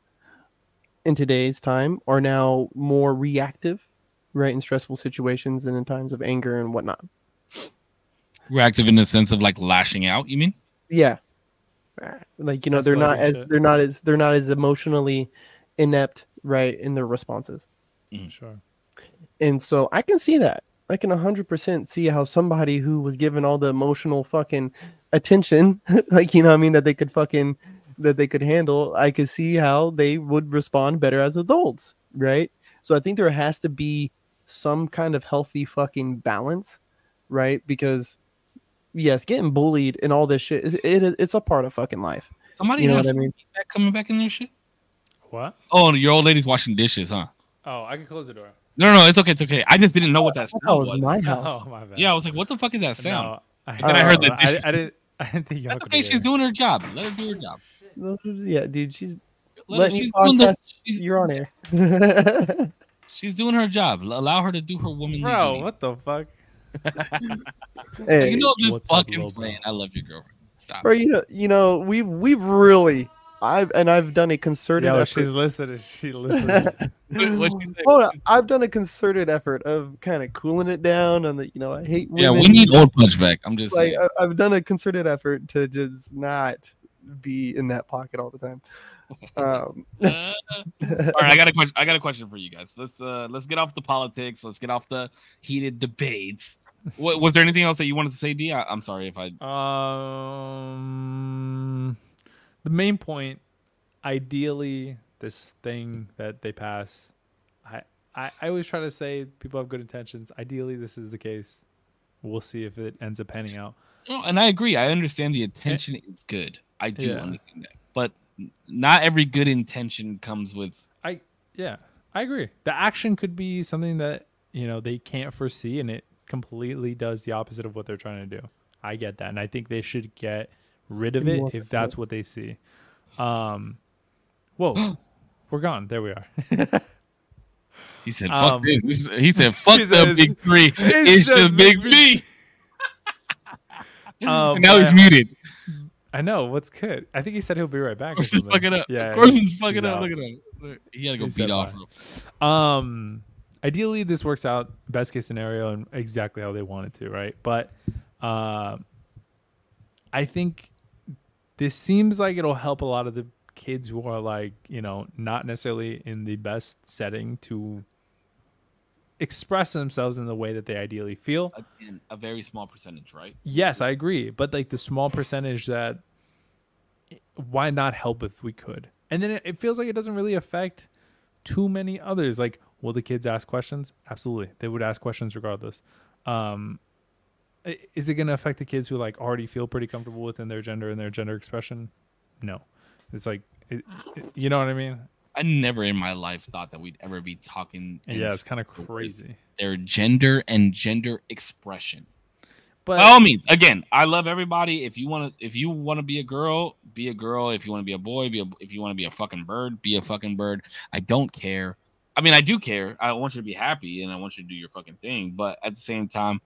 in today's time are now more reactive, right, in stressful situations and in times of anger and whatnot. Reactive in the sense of like lashing out, you mean? Yeah, like they're not as emotionally inept, right, in their responses. Sure. And so I can see that. I can 100% see how somebody who was given all the emotional fucking attention, like, that they could handle, I could see how they would respond better as adults, right? So I think there has to be some kind of healthy fucking balance, right? Because yes, getting bullied and all this shit, it's a part of fucking life. Somebody has feedback coming back in their shit. What? Oh, your old lady's washing dishes, huh? Oh, I can close the door. No, it's okay. It's okay. I just didn't know what that sound was. That was my house. Oh, my bad. Yeah, I was like, what the fuck is that sound? No, then I heard the dishes. I didn't think you. That's okay. She's doing her job. Let her do her job. Yeah, dude. She's letting you're on air. She's doing her job. Allow her to do her womanly duty. What the fuck? Hey, I'm just fucking playing. I love your girlfriend. Stop. Bro, we've really I've done a concerted effort. She's listening. She listened. I've done a concerted effort of kind of cooling it down on the I hate women. Yeah, we need old punchback. I'm just like I've done a concerted effort to just not be in that pocket all the time. All right, I got a question for you guys. Let's get off the politics. Let's get off the heated debates. Was there anything else that you wanted to say, D? I'm sorry if I. The main point, ideally, this thing that they pass, I always try to say people have good intentions. Ideally, this is the case. We'll see if it ends up panning out. No, and I agree. I understand the intention is good. I do understand that, but not every good intention comes with. I agree. The action could be something that they can't foresee, and it completely does the opposite of what they're trying to do. I get that, and I think they should get rid of it if that's what they see. Whoa, we're gone. There we are. He said, "Fuck this." He said, "Fuck the big three. It's just Big B." And now he's muted. I know. What's good? I think he said he'll be right back. Of course he's fucking up. Yeah, of course he's fucking up. Look at him. He gotta go beat off. Ideally, this works out best case scenario and exactly how they want it to, right? But I think this seems like it'll help a lot of the kids who are like, not necessarily in the best setting to express themselves in the way that they ideally feel. Again, a very small percentage, right? Yes, I agree. But like the small percentage that, why not help if we could? And then it feels like it doesn't really affect too many others. Like, will the kids ask questions? Absolutely. They would ask questions regardless. Is it going to affect the kids who like already feel pretty comfortable within their gender and their gender expression? No. It's like, you know what I mean? I never in my life thought that we'd ever be talking. Yeah, it's kind of crazy. Their gender and gender expression. But by all means, again, I love everybody. If you want to be a girl, be a girl. If you want to be a boy, if you want to be a fucking bird, be a fucking bird. I don't care. I mean, I do care. I want you to be happy and I want you to do your fucking thing. But at the same time,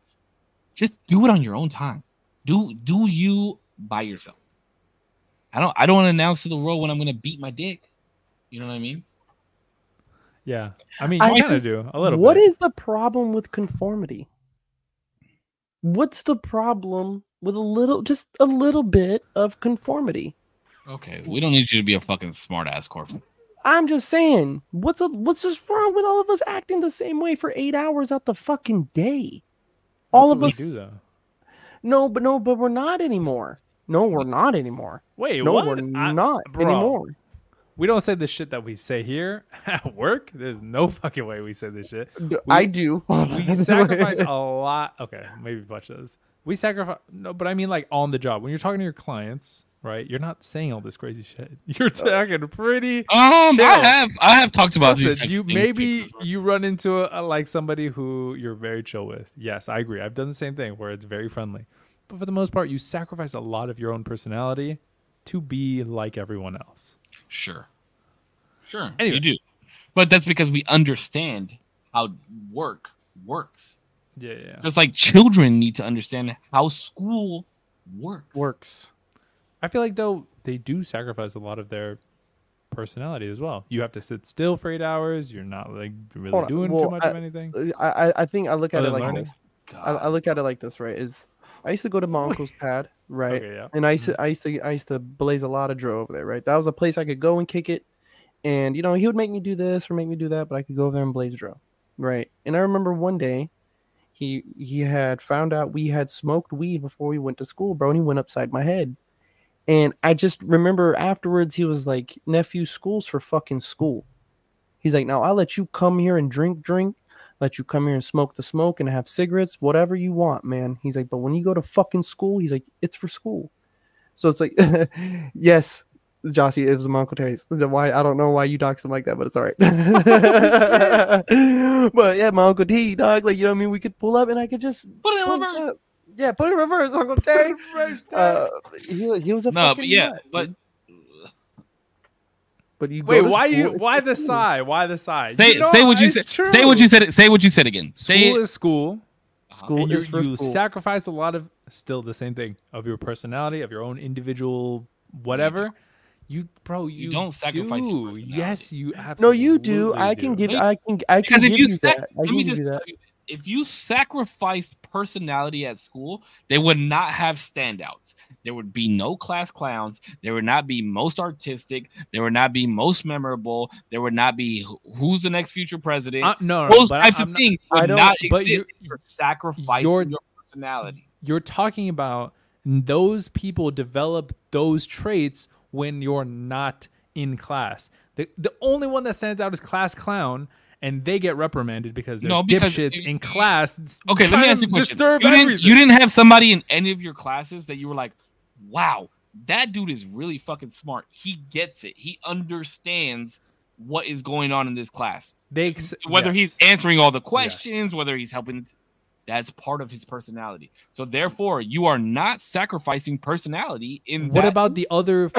just do it on your own time. Do you by yourself. I don't want to announce to the world when I'm going to beat my dick. You know what I mean? Yeah. I mean, you kind of do a little bit. What is the problem with conformity? What's the problem with just a little bit of conformity? Okay, we don't need you to be a fucking smart ass, Corp. I'm just saying, what's just wrong with all of us acting the same way for 8 hours out the fucking day? All of us do though. No, but we're not anymore. No, we're not anymore. Wait, no, what? we're not anymore. We don't say the shit that we say here at work. There's no fucking way we say this shit. I do. We sacrifice a lot. Okay, maybe Butch does. We sacrifice. No, but I mean like on the job. When you're talking to your clients, right? You're not saying all this crazy shit. You're talking pretty. Chill. I have talked about these. Maybe you run into like somebody who you're very chill with. Yes, I agree. I've done the same thing where it's very friendly. But for the most part, you sacrifice a lot of your own personality to be like everyone else. Sure. Anyway. You do. But that's because we understand how work works. Yeah. Just like children need to understand how school works. I feel like, though, they do sacrifice a lot of their personality as well. You have to sit still for 8 hours. You're not like really doing too much of anything. I think I look at it like this. I look at it like this, right? I used to go to my uncle's pad, right? Okay, yeah. And I used to blaze a lot of dro over there, right? That was a place I could go and kick it, and he would make me do this or make me do that, but I could go over there and blaze dro, right? And I remember one day, he had found out we had smoked weed before we went to school, bro, and he went upside my head, and I just remember afterwards he was like, "Nephew, school's for fucking school." He's like, "Now I'll let you come here and drink." Let you come here and smoke the smoke and have cigarettes, whatever you want, man. He's like, but when you go to fucking school, he's like, it's for school. So it's like, yes, Jossie, it was my Uncle Terry's. Why? I don't know why you doxed him like that, but it's all right. But yeah, my Uncle T, dog, like, you know what I mean? We could pull up and I could just put it in reverse. Yeah, put it in reverse, Uncle Terry. He was a fucking nut, But you wait, why the sigh? Why the sigh? Say what you said. Say what you said. Say what you said again. School is school. School is for you school. Sacrifice a lot of still the same thing of your personality, of your own individual whatever. You don't sacrifice your personality. Yes, you absolutely. No, you do. I can give you that. If you sacrificed personality at school, they would not have standouts. There would be no class clowns. There would not be most artistic. There would not be most memorable. There would not be who's the next future president. No, those types of things would not exist. You're sacrificing your personality. You're talking about those people develop those traits when you're not in class. The only one that stands out is class clown, and they get reprimanded because they're dipshits in class. Okay, let me ask you a question. You didn't have somebody in any of your classes that you were like, wow, that dude is really fucking smart. He gets it. He understands what is going on in this class. Whether he's answering all the questions, whether he's helping, that's part of his personality. So therefore, you are not sacrificing personality in what about the other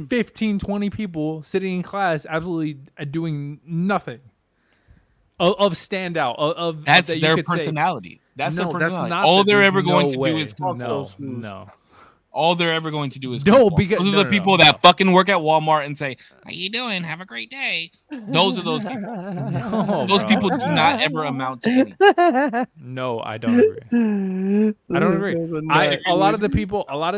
15, 20 people sitting in class absolutely doing nothing of standout that's their personality. That's their personality. That's not all they're ever going to do is no. All they're ever going to do is because those are the people that fucking work at Walmart and say, "How you doing? Have a great day." Those are those people. Those people do not ever amount to anything. No, I don't agree. I don't agree. A lot of the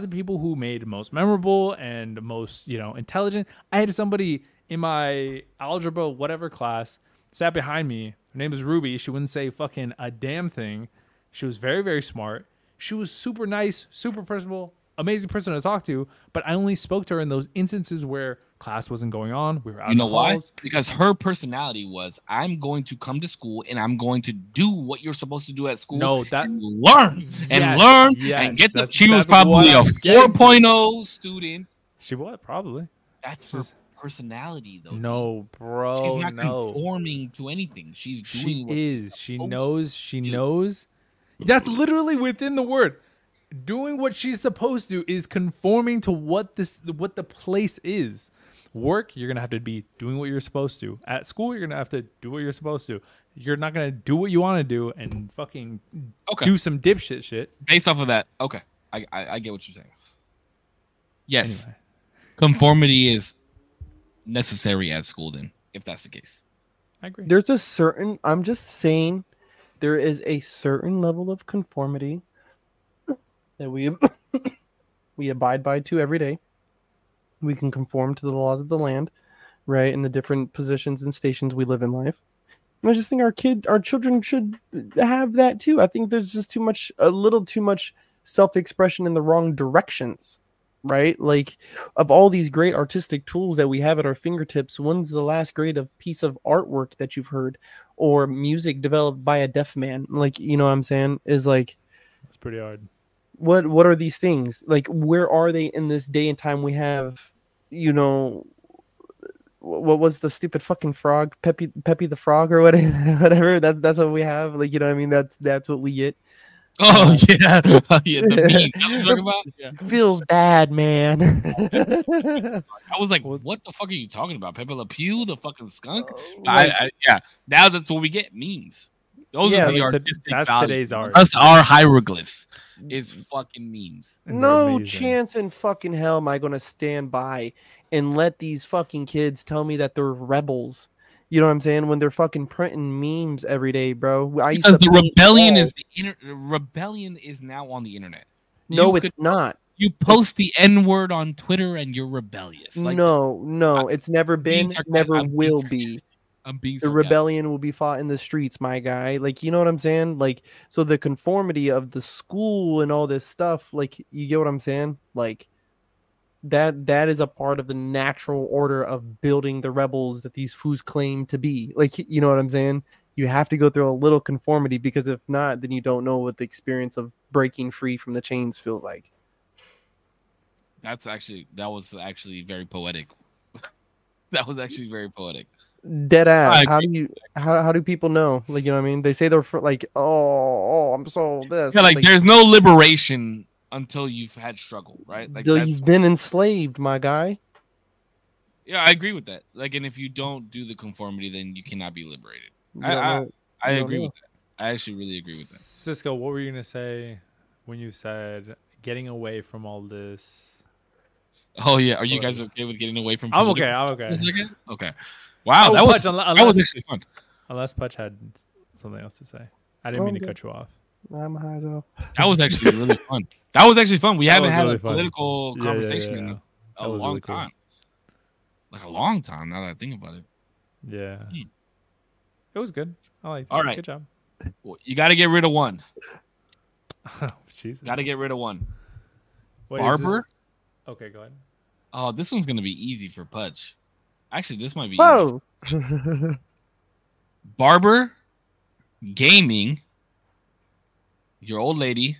people who made most memorable and most, intelligent. I had somebody in my algebra whatever class sat behind me. Her name was Ruby. She wouldn't say fucking a damn thing. She was very, very smart. She was super nice, super personable. Amazing person to talk to, but I only spoke to her in those instances where class wasn't going on. We were out. You know why? Because her personality was, I'm going to come to school and I'm going to do what you're supposed to do at school. No, that learn and get the. She was probably a 4.0 student. She was probably. That's her personality, though. No, bro. She's not conforming to anything. She's doing. She knows. She knows. That's literally within the word. Doing what she's supposed to is conforming to what the place is. Work, you're gonna have to be doing what you're supposed to. At school, you're gonna have to do what you're supposed to. You're not gonna do what you want to do and fucking do some dipshit shit. Based off of that, okay, I get what you're saying. Yes, anyway. Conformity is necessary at school. Then, if that's the case, I agree. I'm just saying, there is a certain level of conformity that we abide by to every day. We can conform to the laws of the land, right, and the different positions and stations we live in life. And I just think our children should have that too. I think there's just a little too much self-expression in the wrong directions, right? Like, of all these great artistic tools that we have at our fingertips, when's the last great piece of artwork that you've heard, or music developed by a deaf man? Like, you know what I'm saying? Is like, it's pretty hard. What are these things? Like, where are they in this day and time? We have, what was the stupid fucking frog? Peppy the Frog or whatever. That's what we have. Like, you know what I mean? That's what we get. Oh yeah, the meme. That's what you're talking about? Yeah. Feels bad, man. I was like, what the fuck are you talking about? Pepe Le Pew, the fucking skunk? Yeah, now that's what we get, memes. Those are the artistic that's value. Today's art. Us, our hieroglyphs is fucking memes. No chance in fucking hell am I going to stand by and let these fucking kids tell me that they're rebels. You know what I'm saying? When they're fucking printing memes every day, bro. Because the rebellion is rebellion is now on the internet. No, it's not. You post the N-word on Twitter and you're rebellious. Like, no, it's never been, never will be. The rebellion will be fought in the streets, my guy. Like, you know what I'm saying? Like, so the conformity of the school and all this stuff, like, you get what I'm saying? Like, that is a part of the natural order of building the rebels that these fools claim to be. Like, you know what I'm saying? You have to go through a little conformity, because if not, then you don't know what the experience of breaking free from the chains feels like. That was actually very poetic. That was actually very poetic. Dead ass. How do people know? Like, you know what I mean? They say they're like, oh, I'm so this. Yeah, like there's no liberation until you've had struggle, right? Like, until you've been enslaved, my guy. Yeah, I agree with that. Like, and if you don't do the conformity, then you cannot be liberated. I agree with that. I actually really agree with that. Cisco, what were you gonna say when you said getting away from all this? Oh yeah, are you guys okay with getting away from? I'm okay. Okay. Wow, that was actually fun. Unless Putch had something else to say. I didn't mean to cut you off. I'm high as well. That was actually really fun. That was actually fun. We haven't had a political conversation in a long time. Like a long time, now that I think about it. Yeah. It was good. I liked it. All right. Good job. Well, you got to get rid of one. Oh, Jesus. Gotta get rid of one. Wait, Barber. Okay, go ahead. Oh, this one's gonna be easy for Pudge. Actually, this might be Whoa. easy. Barber, gaming, your old lady.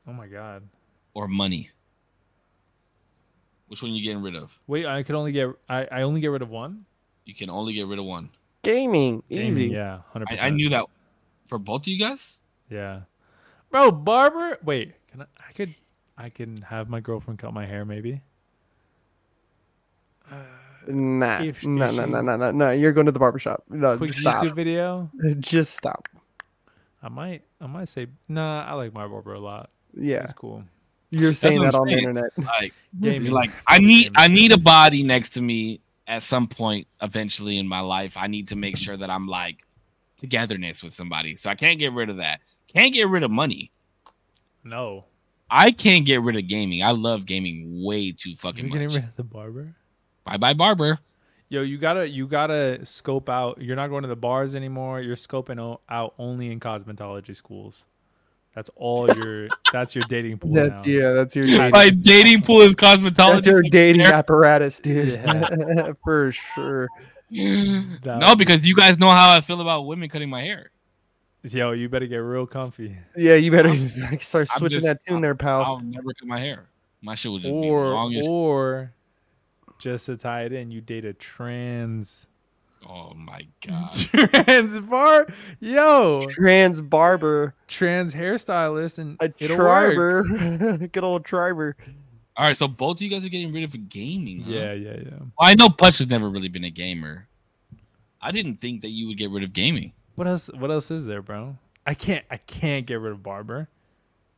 Oh my God. Or money. Which one are you getting rid of? Wait, I only get rid of one? You can only get rid of one. Gaming. Easy. Yeah, 100%. I knew that for both of you guys. Yeah, bro. Barber. Wait, I can have my girlfriend cut my hair, maybe. Nah. No. You're going to the barbershop. No, quick just stop. YouTube video. Just stop. I might say nah. I like my barber a lot. Yeah, it's cool. You're saying that on the internet. Like, gaming. Like I need a body next to me at some point eventually in my life. I need to make sure that I'm like togetherness with somebody. So I can't get rid of that. Can't get rid of money. No. I can't get rid of gaming. I love gaming way too fucking much. You're getting rid of the barber? Bye barber. Yo, you gotta scope out. You're not going to the bars anymore. You're scoping out only in cosmetology schools. That's all that's your dating pool. That's your dating. My dating pool is cosmetology. That's your dating apparatus, dude. Yeah. For sure. No, because you guys know how I feel about women cutting my hair. Yo, you better get real comfy. Yeah, you better start switching that tune there, pal. I'll never cut my hair. My shit will just be long as or just to tie it in, you date a trans. Oh my God. Trans barber, trans hairstylist, and a triber. Good old triber. All right, so both of you guys are getting rid of gaming. Huh? Yeah. Well, I know Putch has never really been a gamer. I didn't think that you would get rid of gaming. What else is there, bro? I can't get rid of barber.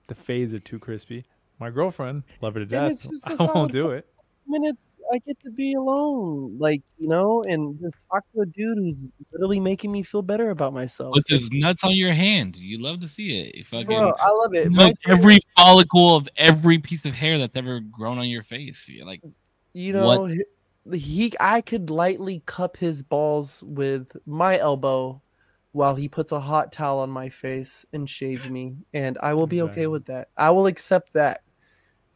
The fades are too crispy. My girlfriend, love her to death. I won't do it. Minutes I get to be alone, like, and just talk to a dude who's literally making me feel better about myself. With his nuts on your hand, you love to see it. Bro, I love it. Every follicle of every piece of hair that's ever grown on your face. You're like, I could lightly cup his balls with my elbow while he puts a hot towel on my face and shaves me, and I will be okay with that. I will accept that.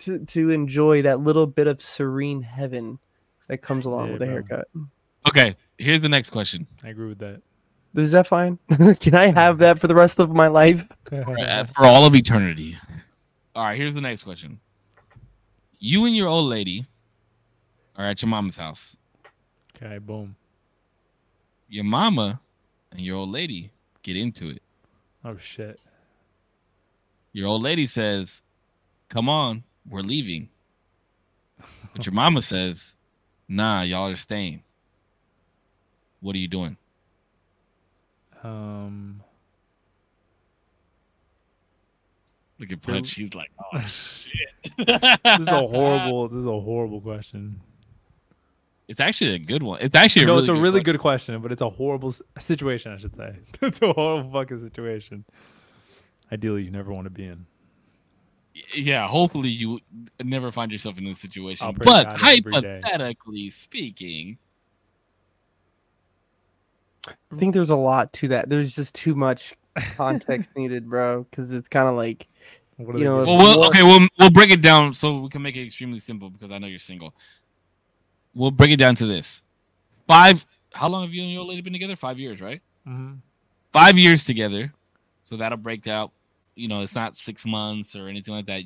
To enjoy that little bit of serene heaven that comes along with a haircut. Okay, here's the next question. I agree with that. Is that fine? Can I have that for the rest of my life? For all of eternity. All right, here's the next question. You and your old lady are at your mama's house. Okay, boom. Your mama and your old lady get into it. Oh, shit. Your old lady says, come on. We're leaving. But your mama says, nah, y'all are staying. What are you doing? Look at Pudge. She's like, oh shit. This is a horrible question. It's actually a good one. It's actually it's a really good question, but it's a horrible situation, I should say. It's a horrible fucking situation. Ideally, you never want to be in. Yeah, hopefully you never find yourself in this situation. But hypothetically speaking, I think there's a lot to that. There's just too much context needed, bro, because it's kind of like, we'll break it down so we can make it extremely simple because I know you're single. We'll break it down to this. How long have you and your old lady been together? 5 years, right? Mm-hmm. 5 years together. So that'll break out. It's not 6 months or anything like that.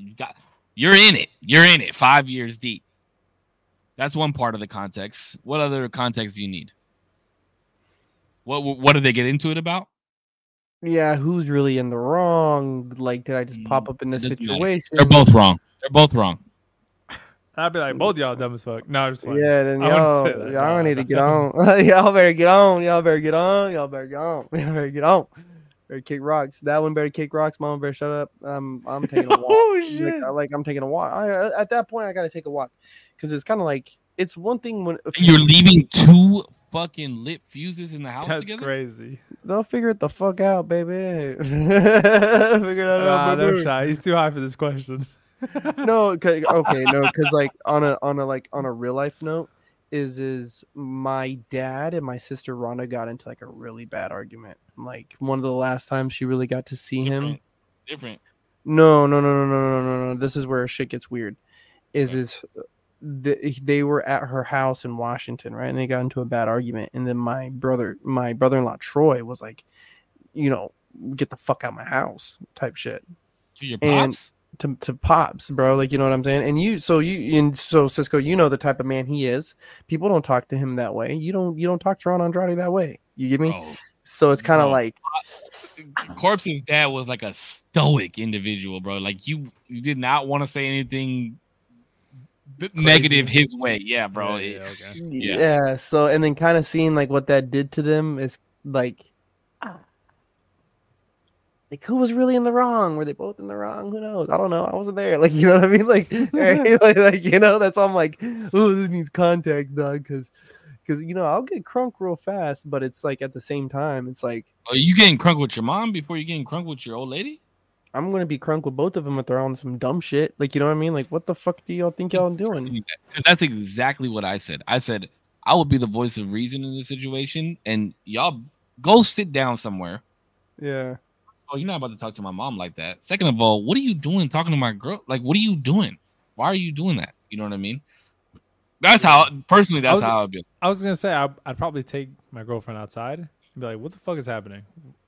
You're in it. You're in it 5 years deep. That's one part of the context. What other context do you need? What did they get into it about? Yeah, who's really in the wrong? Like, did I just pop up in this situation? They're both wrong. I'd be like, both y'all dumb as fuck. No, I'm just playing. Yeah, then y'all need to get on. Y'all better get on. Y'all better get on. Y'all better get on. Y'all better get on. Better kick rocks. That one better kick rocks. Mama better shut up. I'm taking a walk. Oh shit! I'm taking a walk. At that point, I gotta take a walk because it's kind of like it's one thing when you're leaving 2 fucking lit fuses in the house. That's together? Crazy. They'll figure it the fuck out, baby. Figure that out. No shy. He's too high for this question. because like on a real life note. Is my dad and my sister Rhonda got into like a really bad argument. Like one of the last times she really got to see him. Different. No. This is where shit gets weird. They were at her house in Washington, right? And they got into a bad argument. And then my brother-in-law Troy was like, get the fuck out of my house type shit. To your pops? And to pops, bro. Like, you know what I'm saying? And so Cisco, the type of man he is. People don't talk to him that way. You don't talk to Ron Andrade that way. You get me? Oh, so it's kind of like Corpse's dad was like a stoic individual, bro. Like you did not want to say anything negative his way. Yeah, bro. Yeah. So, and then kind of seeing like what that did to them is like who was really in the wrong? Were they both in the wrong? Who knows? I don't know. I wasn't there. Like, you know what I mean? Like, that's why I'm like, oh, this needs context, dog. Because I'll get crunk real fast, but it's like at the same time, it's like, are you getting crunk with your mom before you getting crunk with your old lady? I'm gonna be crunk with both of them if they're on some dumb shit. Like, you know what I mean? Like, what the fuck do y'all think y'all doing? Because that's exactly what I said. I said I would be the voice of reason in this situation, and y'all go sit down somewhere. Yeah. Oh, you're not about to talk to my mom like that. Second of all, what are you doing talking to my girl? Like, what are you doing? Why are you doing that? You know what I mean? That's how I'd be. I was gonna say I'd probably take my girlfriend outside and be like, "What the fuck is happening?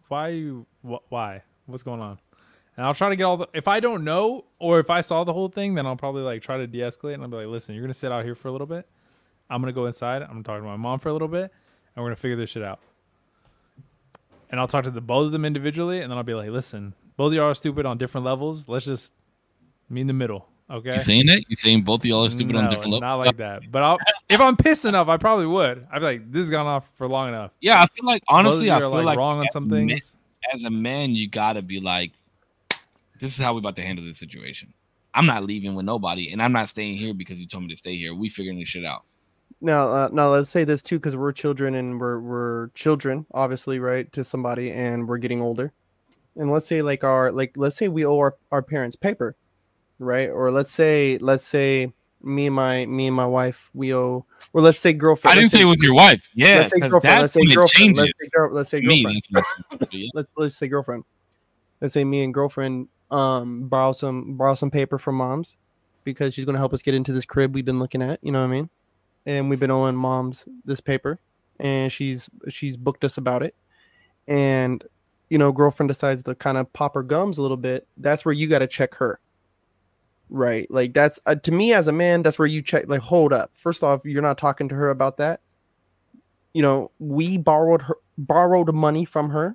Why? What's going on?" And I'll try to get if I don't know or if I saw the whole thing, then I'll probably like try to de-escalate and I'll be like, "Listen, you're gonna sit out here for a little bit. I'm gonna go inside. I'm gonna talk to my mom for a little bit, and we're gonna figure this shit out." And I'll talk to both of them individually, and then I'll be like, "Listen, both of y'all are stupid on different levels. Let's just meet in the middle." Okay. You saying that? You saying both of y'all are stupid on different levels? Not like that. But if I'm pissed enough, I probably would. I'd be like, "This has gone off for long enough." Yeah, I feel like honestly, I feel like wrong on some things. As a man, you gotta be like, "This is how we about to handle this situation. I'm not leaving with nobody, and I'm not staying here because you told me to stay here. We figuring this shit out." Now, let's say this too, because we're children and we're children, obviously, right, to somebody, and we're getting older. And let's say let's say we owe our parents paper, right? Or let's say me and my wife, we owe, or let's say girlfriend. I didn't say it was your wife. Yeah, let's say girlfriend. Let's say girlfriend. Let's say girlfriend. Let's say girlfriend. Let's say me and girlfriend borrow some paper from mom's because she's gonna help us get into this crib we've been looking at. You know what I mean? And we've been owing mom's this paper, and she's booked us about it. And girlfriend decides to kind of pop her gums a little bit. That's where you got to check her, right? Like that's to me as a man, that's where you check. Like, hold up. First off, you're not talking to her about that. We borrowed money from her.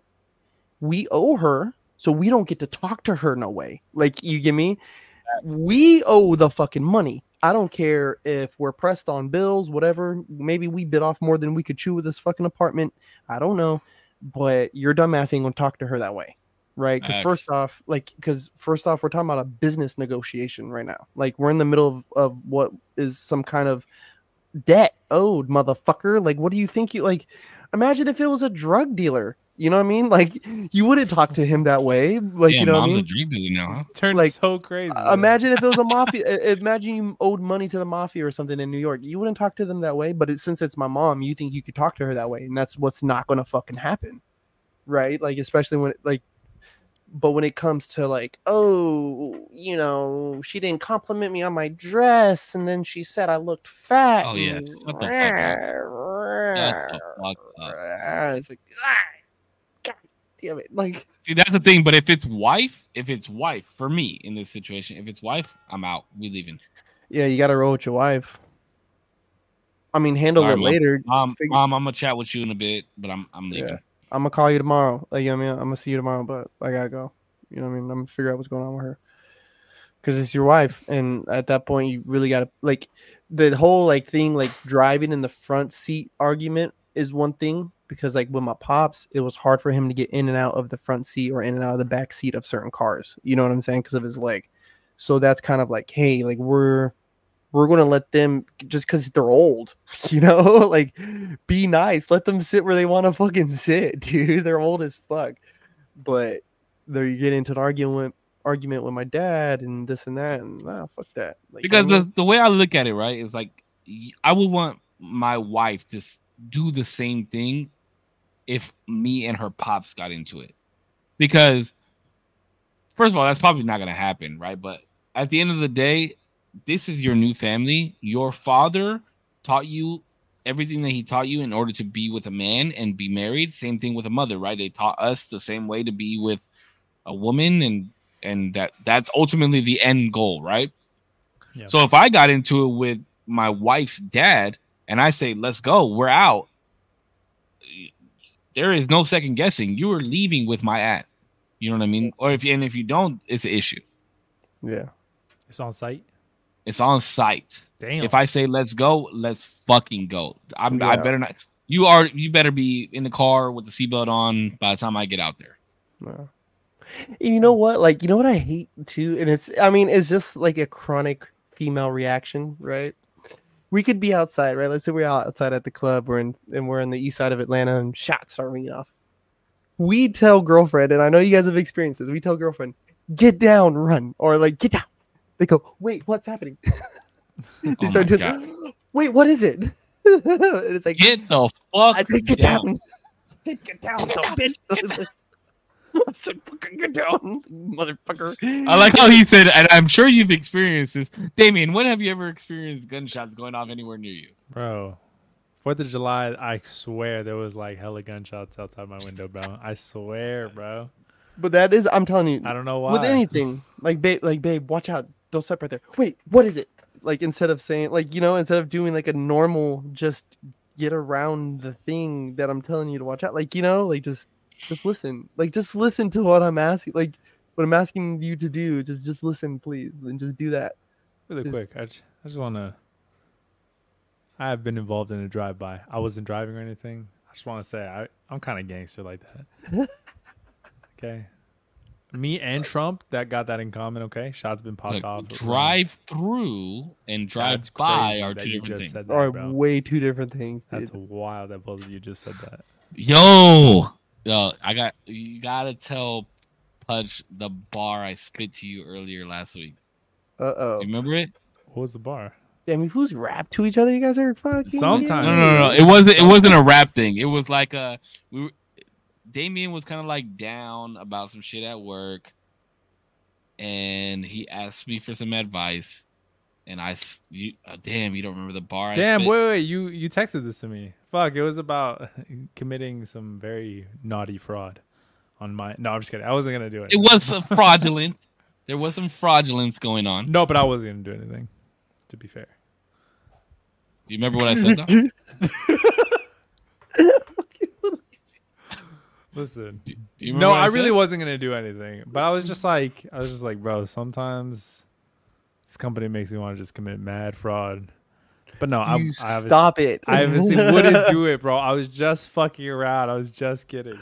We owe her, so we don't get to talk to her. No way. Like, you get me? We owe the fucking money. I don't care if we're pressed on bills, whatever. Maybe we bit off more than we could chew with this fucking apartment. I don't know. But your dumbass ain't gonna talk to her that way, right? Because first off, we're talking about a business negotiation right now. Like, we're in the middle of what is some kind of debt owed, motherfucker. Like, what do you think? Imagine if it was a drug dealer. You know what I mean? Like, you wouldn't talk to him that way. Like, you know what I mean? A drug dealer now, huh? Turned like so crazy. Imagine if it was a mafia. Imagine you owed money to the mafia or something in New York. You wouldn't talk to them that way. But since it's my mom, you think you could talk to her that way, and that's what's not going to fucking happen, right? Like, especially when but when it comes to like, oh, she didn't compliment me on my dress, and then she said I looked fat. Oh yeah, what the fuck? It's like, damn it. Like, see, that's the thing. But if it's wife for me in this situation, if it's wife, I'm out. We leaving. Yeah, you got to roll with your wife. I mean, handle it later. Mom, I'm gonna chat with you in a bit, but I'm leaving. Yeah. I'm gonna call you tomorrow. Like, I'm gonna see you tomorrow, but I gotta go. You know what I mean? I'm gonna figure out what's going on with her because it's your wife, and at that point, you really gotta like the whole thing, driving in the front seat argument is one thing. Because with my pops, it was hard for him to get in and out of the front seat or in and out of the back seat of certain cars. You know what I'm saying? Because of his leg. So that's kind of like, hey, we're going to let them, just because they're old, be nice. Let them sit where they want to fucking sit, dude. They're old as fuck. But there you get into an argument with my dad and this and that. And fuck that. Because the way I look at it, right, is like, I would want my wife to do the same thing if me and her pops got into it, because first of all, that's probably not gonna happen, right? But at the end of the day, this is your new family. Your father taught you everything that he taught you in order to be with a man and be married. Same thing with a mother, right? They taught us the same way to be with a woman, and that's ultimately the end goal, right? Yep. So if I got into it with my wife's dad and I say, let's go, we're out, there is no second guessing. You are leaving with my ass. You know what I mean? Or if you don't, it's an issue. Yeah. It's on site. It's on site. Damn. If I say let's go, let's fucking go. I better not. You better be in the car with the seatbelt on by the time I get out there. No. You know what? Like, you know what I hate too? And it's just like a chronic female reaction, right? We could be outside, right? Let's say we're outside at the club, we're in the east side of Atlanta, and shots start ringing off. We tell girlfriend, and I know you guys have experienced this, we tell girlfriend, get down, run, or like, get down. They go, wait, what's happening? They start wait, what is it? And it's like, get the fuck I said, get down. Get down, bitch. I said, fucking get down, motherfucker. I like how he said, and I'm sure you've experienced this. Damien, when have you ever experienced gunshots going off anywhere near you? Bro, 4th of July, I swear there was like hella gunshots outside my window, bro. I swear, bro. But that is, I'm telling you, I don't know why. With anything, like babe, watch out. Don't stop right there. Wait, what is it? Like, instead of saying, like, instead of doing like a normal, just get around the thing that I'm telling you to watch out. Like, like just listen. Like, just listen to what I'm asking. Like, what I'm asking you to do. Just listen, please, and just do that. Really quick, I just want to. I have been involved in a drive-by. I wasn't driving or anything. I just want to say I'm kind of gangster like that. Okay. Me and Trump, that got that in common, okay? Shots been popped off. Drive through and drive by are two different things. That, are way two different things. Dude. That's wild that both of you just said that. Yo, you gotta tell Pudge the bar I spit to you earlier last week. You remember it? What was the bar? Damn, you fools rap to each other. You guys are fucking. Sometimes. No. It wasn't a rap thing. It was like Damien was kind of like down about some shit at work, and he asked me for some advice, and damn, you don't remember the bar? Damn, wait, you texted this to me. Fuck, it was about committing some very naughty fraud on my. No, I'm just kidding. I wasn't gonna do it. It was fraudulent. There was some fraudulence going on. No, but I wasn't gonna do anything. To be fair. Do you remember what I said though? Listen, do you remember I really wasn't gonna do anything, but I was just like, bro, sometimes this company makes me want to just commit mad fraud. But no, I stop it. I obviously wouldn't do it, bro. I was just fucking around. I was just kidding.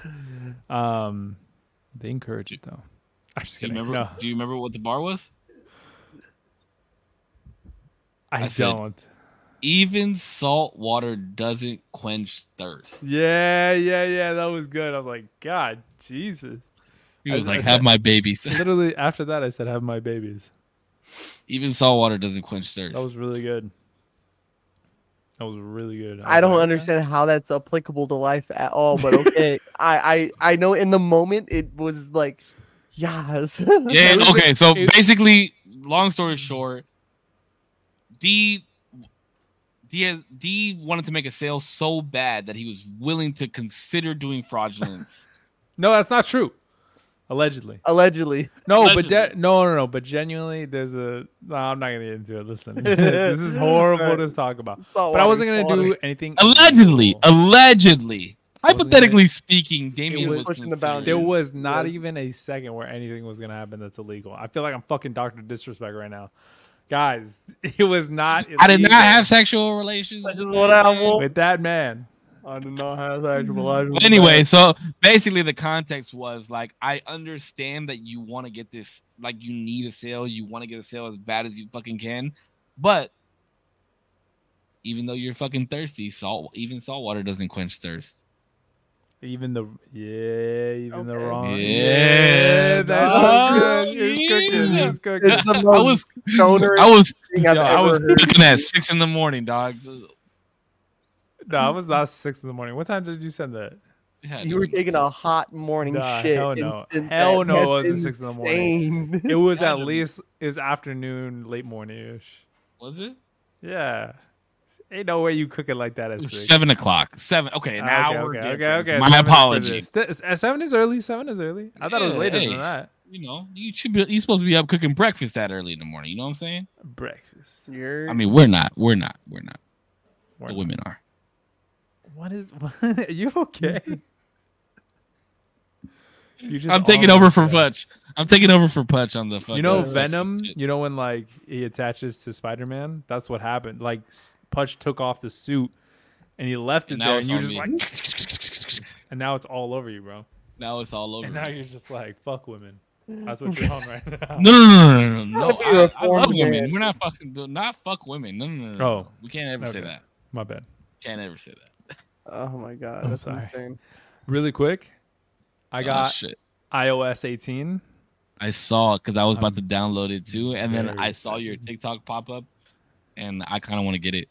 They encourage it though. I'm just kidding. Do you remember what the bar was? I don't. Even salt water doesn't quench thirst. Yeah. That was good. I was like, God, Jesus. He was have my babies. Literally, after that, I said, have my babies. Even salt water doesn't quench thirst. That was really good. I don't understand how that's applicable to life at all, but okay. I know in the moment it was like, yes. Yeah, okay. So basically, long story short, D wanted to make a sale so bad that he was willing to consider doing fraudulence. No, that's not true. Allegedly. No, but but genuinely, there's a. No, I'm not gonna get into it. Listen, this is horrible to talk about. But I wasn't gonna do anything. Allegedly, hypothetically speaking, Damien was pushing the boundary. There was not even a second where anything was gonna happen that's illegal. I feel like I'm fucking Dr. Disrespect right now. Guys, it was not illegal. I did not have sexual relations. That's just what I want. With that man. I did not have sexual relations. But anyway, so basically the context was like, I understand that you want to get this, like you need a sale. You want to get a sale as bad as you fucking can. But even though you're fucking thirsty, even salt water doesn't quench thirst. Even the wrong. Yeah, that's good. It's cooking. It's the most I was looking at 6 a.m, dog. No, it was not 6 a.m. What time did you send that? You were taking a hot morning shit. Hell no. Hell no, it wasn't 6 in the morning. It was at least, it was afternoon, late morning-ish. Was it? Yeah. Ain't no way you cook it like that at 6. 7 o'clock. 7. Okay, an hour. Okay. My apologies. 7 is early. 7 is early. I thought it was later than that. You know, you're supposed to be up cooking breakfast that early in the morning. You know what I'm saying? Breakfast. I mean, we're not. The women are. What? Are you okay? I'm taking over for Putch. I'm taking over for Putch on the fucking. You know Venom? You know when like he attaches to Spider-Man? That's what happened. Like Putch took off the suit and he left it there, and you just like, and now it's all over you, bro. Now it's all over. And now you're just like, fuck women. That's what you're on right now. No. I love women. We're not fuck women. No. Oh, we can't ever say that. My bad. Can't ever say that. Oh my god, that's insane. Really quick, I got iOS 18. I saw it because I was about to download it too, and then I saw your TikTok pop up, and I kind of want to get it.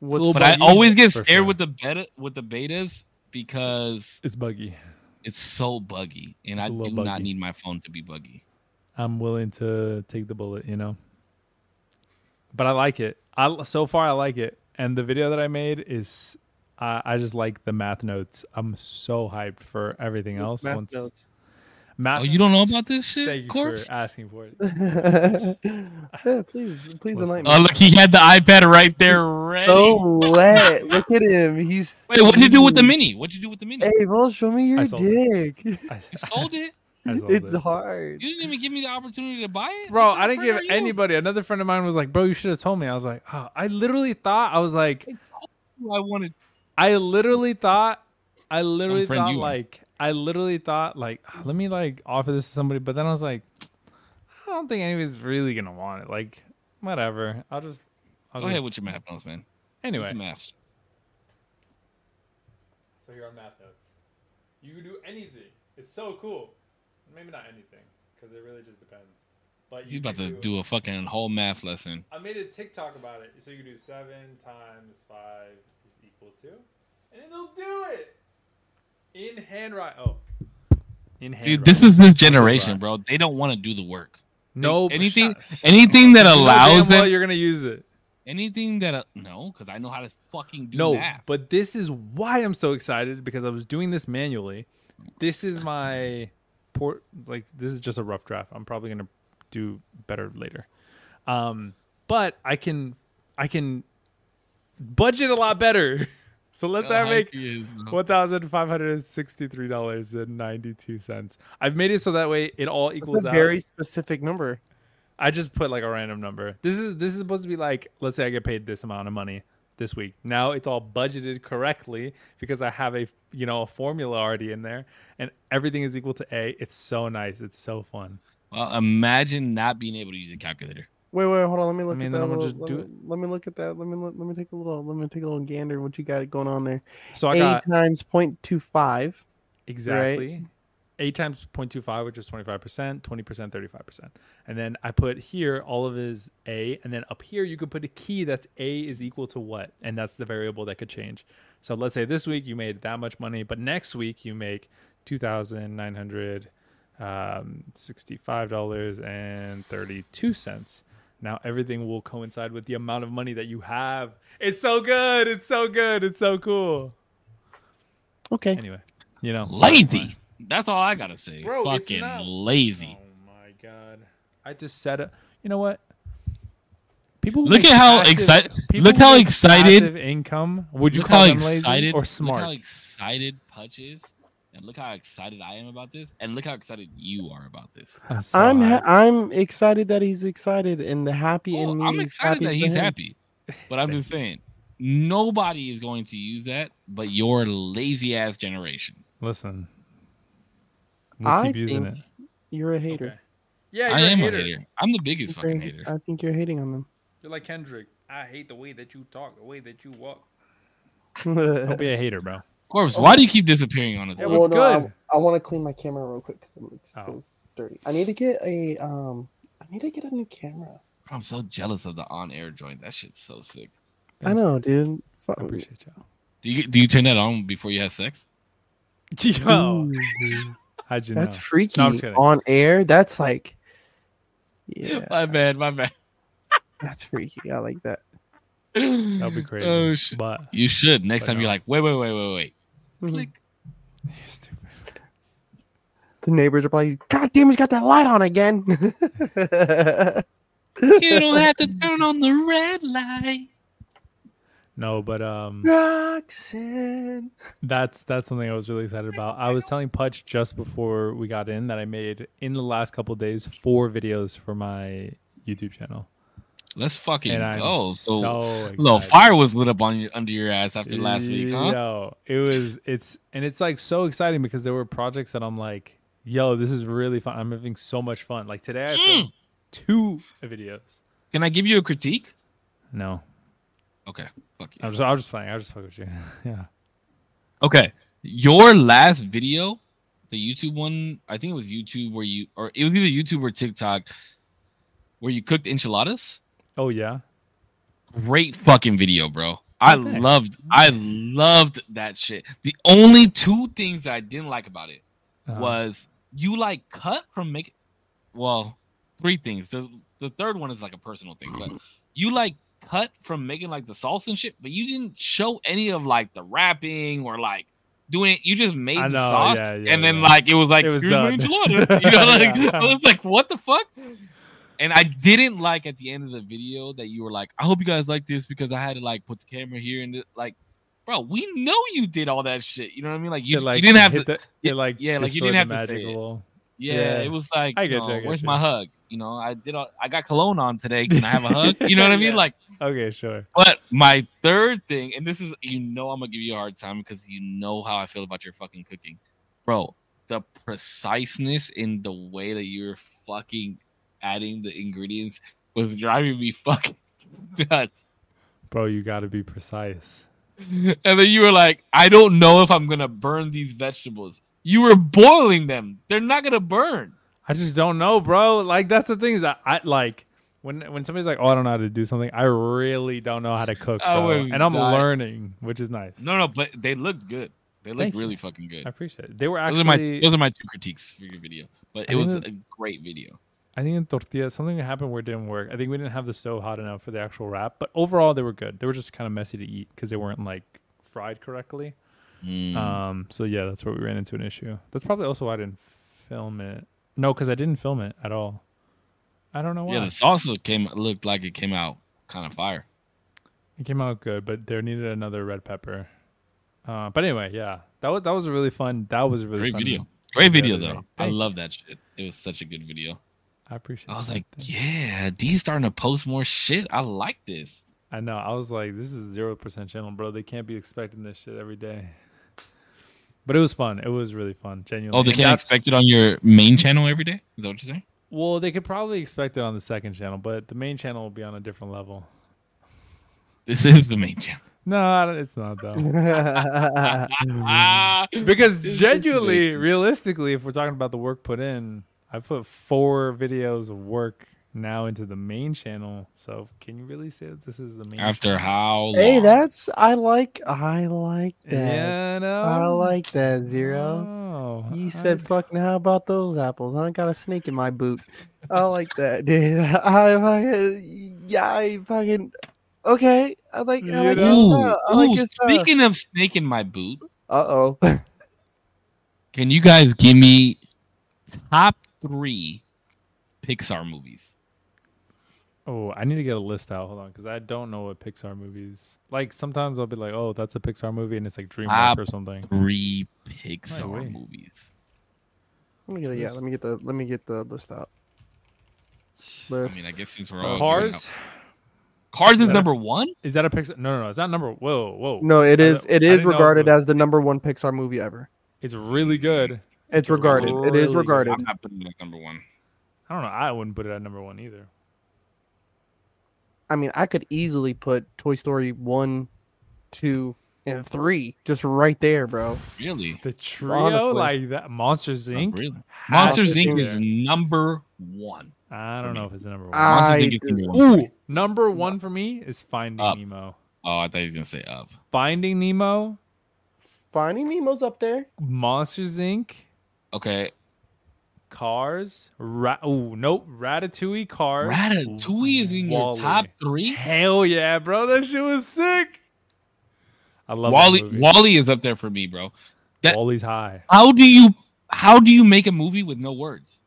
But I always get scared with the betas because it's buggy. It's so buggy, and I do not need my phone to be buggy. I'm willing to take the bullet, you know. But I like it. So far I like it, and the video that I made is. I just like the math notes. I'm so hyped for everything else. Math notes. You don't know about this shit? Thank you Corpse? for asking for it. Yeah, please enlighten me. Oh, look, he had the iPad right there ready. So wet. Look at him. Wait, what did you do with the mini? What'd you do with the mini? Hey, well, show me your dick. You sold it? It's hard. You didn't even give me the opportunity to buy it? Bro, I didn't give anybody. Another friend of mine was like, bro, you should have told me. I was like, oh, I literally thought, I literally thought like, let me like offer this to somebody, but then I was like, I don't think anybody's really gonna want it. Like, whatever. I'll go ahead with your math notes, man. Anyway, maths. So here are math notes. You can do anything. It's so cool. Maybe not anything, because it really just depends. But he's about to do a fucking whole math lesson. I made a TikTok about it, so you can do 7 times 5 is equal to, and it'll do it in handwriting. Dude, this is this generation, bro. They don't want to do the work. No, anything that allows them. You're gonna use it. Anything that no, because I know how to fucking do math. But this is why I'm so excited, because I was doing this manually. This is my this is just a rough draft. I'm probably gonna do better later. But I can budget a lot better. So let's make $1,563.92. I've made it so that way it all equals out. Very specific number. I just put like a random number. This is supposed to be like, let's say I get paid this amount of money this week. Now it's all budgeted correctly because I have a formula already in there, and everything is equal to A. It's so nice. It's so fun. Well, imagine not being able to use a calculator. Wait, hold on. Let me look at that. Let me look at that. Let me take a little gander. What you got going on there? So I got times 0.25. Exactly. Right? 8 times 0.25, which is 25%, 20%, 35%. And then I put here all of his A, and then up here you could put a key that's A is equal to what, and that's the variable that could change. So let's say this week you made that much money, but next week you make $2,965.32. Now everything will coincide with the amount of money that you have. It's so good. It's so good. It's so cool. Okay. Anyway, lazy. That's all I gotta say. Bro, fucking lazy. Oh my god. I just set up. You know what? People look at how excited. Look how excited. Income. Would you call them lazy or smart? Look how excited Putch is. And look how excited I am about this, and look how excited you are about this. I'm excited that he's excited, and the happy in me. I'm excited that he's happy, but I'm just saying, nobody is going to use that, but your lazy ass generation. Listen, we'll keep using it. You're a hater. Okay. Yeah, I am a hater. I'm the biggest fucking hater. I think you're hating on them. You're like Kendrick. I hate the way that you talk, the way that you walk. Don't be a hater, bro. Corpse, why do you keep disappearing on us? Yeah, what's good? I want to clean my camera real quick because it feels dirty. I need to get a new camera. I'm so jealous of the on-air joint. That shit's so sick. I know, dude. I appreciate y'all. Do you turn that on before you have sex? Yo, how'd you know? That's freaky. No, I'm just kidding. On air. That's like, yeah, My bad. that's freaky. I like that. That'd be crazy. Oh shit! But You should next time. no. You're like, wait. Mhm. Click. you're stupid. The neighbors are probably, God damn, he's got that light on again. You don't have to turn on the red light. No, but Roxanne. that's something I was really excited about. I was telling Putch just before we got in that I made in the last couple of days 4 videos for my YouTube channel. Let's fucking And I'm go. so little excited. fire was lit up on under your ass after last week, huh? Yo, it's like so exciting because there were projects that I'm like, yo, this is really fun. I'm having so much fun. Like today I filmed 2 videos. Can I give you a critique? No. Okay. Fuck you. I'll just playing. I'll just fuck with you. Yeah. Okay. Your last video, the YouTube one, I think it was YouTube or it was either YouTube or TikTok where you cooked enchiladas. Oh yeah. Great fucking video, bro. I thanks. loved that shit. The only 2 things that I didn't like about it was you like cut from making, well, 3 things. The third one is like a personal thing, but you like cut from making like the salsa and shit, but you didn't show any of like the wrapping or like doing it. You just made the sauce, and then like it was like it was here's my done. enchiladas. You know, like Yeah. I was like, what the fuck? And I didn't like at the end of the video that you were like, I hope you guys like this because I had to like put the camera here and like, bro, we know you did all that shit. You know what I mean? Like you didn't have to. Like you didn't have to say it. Yeah, it was like, I get you. Where's my hug? You know, I got cologne on today. Can I have a hug? You know what I mean? Like, okay, sure. But my third thing, and this is, I'm gonna give you a hard time because you know how I feel about your fucking cooking, bro. The preciseness in the way that you're fucking adding the ingredients was driving me fucking nuts. Bro, you got to be precise. And then you were like, I don't know if I'm gonna burn these vegetables. You were boiling them. They're not gonna burn. I just don't know, bro. Like that's the thing is that I like when somebody's like, "Oh, I don't know how to do something." I really don't know how to cook, bro. And I'm learning, which is nice. No, but they looked good. They looked really fucking good. I appreciate it. They were actually those are my 2 critiques for your video, but it was a great video. I think in tortilla something happened where it didn't work. I think we didn't have the stove hot enough for the actual wrap, but overall they were good. They were just kind of messy to eat because they weren't like fried correctly. So yeah, that's where we ran into an issue. That's probably also why I didn't film it. No, because I didn't film it at all. I don't know why. Yeah, the salsa looked like it came out kind of fire. It came out good, but there needed another red pepper. But anyway, yeah, that was a really fun. That was a really great fun video. Great video day. though. I love that shit. It was such a good video. I appreciate it. I was like, yeah, D's starting to post more shit. I like this. I know. I was like, this is 0% channel, bro. They can't be expecting this shit every day. But it was fun. It was really fun. Genuinely. Oh, they can't expect it on your main channel every day? Is that what you're saying? Well, they could probably expect it on the second channel, but the main channel will be on a different level. This is the main channel. No, it's not though. Because genuinely, realistically, if we're talking about the work put in, I put 4 videos of work now into the main channel. So can you really say that this is the main After channel? how long? Hey, I like that. Yeah, no. I like that, Zero. Oh, You said fucking how about those apples? I got a snake in my boot. I like that, dude. I fucking okay. I like Ooh, speaking of snake in my boot. Uh-oh. Can you guys give me top 3 Pixar movies? Oh, I need to get a list out. Hold on, because I don't know what Pixar movies. Like sometimes I'll be like, "Oh, that's a Pixar movie," and it's like DreamWorks or something. 3 Pixar movies. Let me get the list out. I mean, I guess since we're all Cars. Cars is number 1. Is that a Pixar? No. It's not number. Whoa. No, it is. It is regarded as the number 1 Pixar movie ever. It's really good. It's regarded. It is regarded. I'm not putting it as number 1. I don't know. I wouldn't put it at number 1 either. I mean, I could easily put Toy Story 1, 2, and 3 just right there, bro. Really? The trio Honestly. like that. Monsters Inc. Really? Monsters Inc. is number 1. I don't know if it's number 1. Monsters Inc. is number 1. Ooh, number 1 for me is Finding Nemo. Oh, I thought he was gonna say Up. Finding Nemo, Finding Nemo's up there. Monsters Inc. Okay. Cars. Nope. Ratatouille. Cars. Ratatouille is in your top 3? Hell yeah, bro. That shit was sick. I love Wall-E. that movie. Wall-E is up there for me, bro. Wall-E's high. How do you make a movie with no words?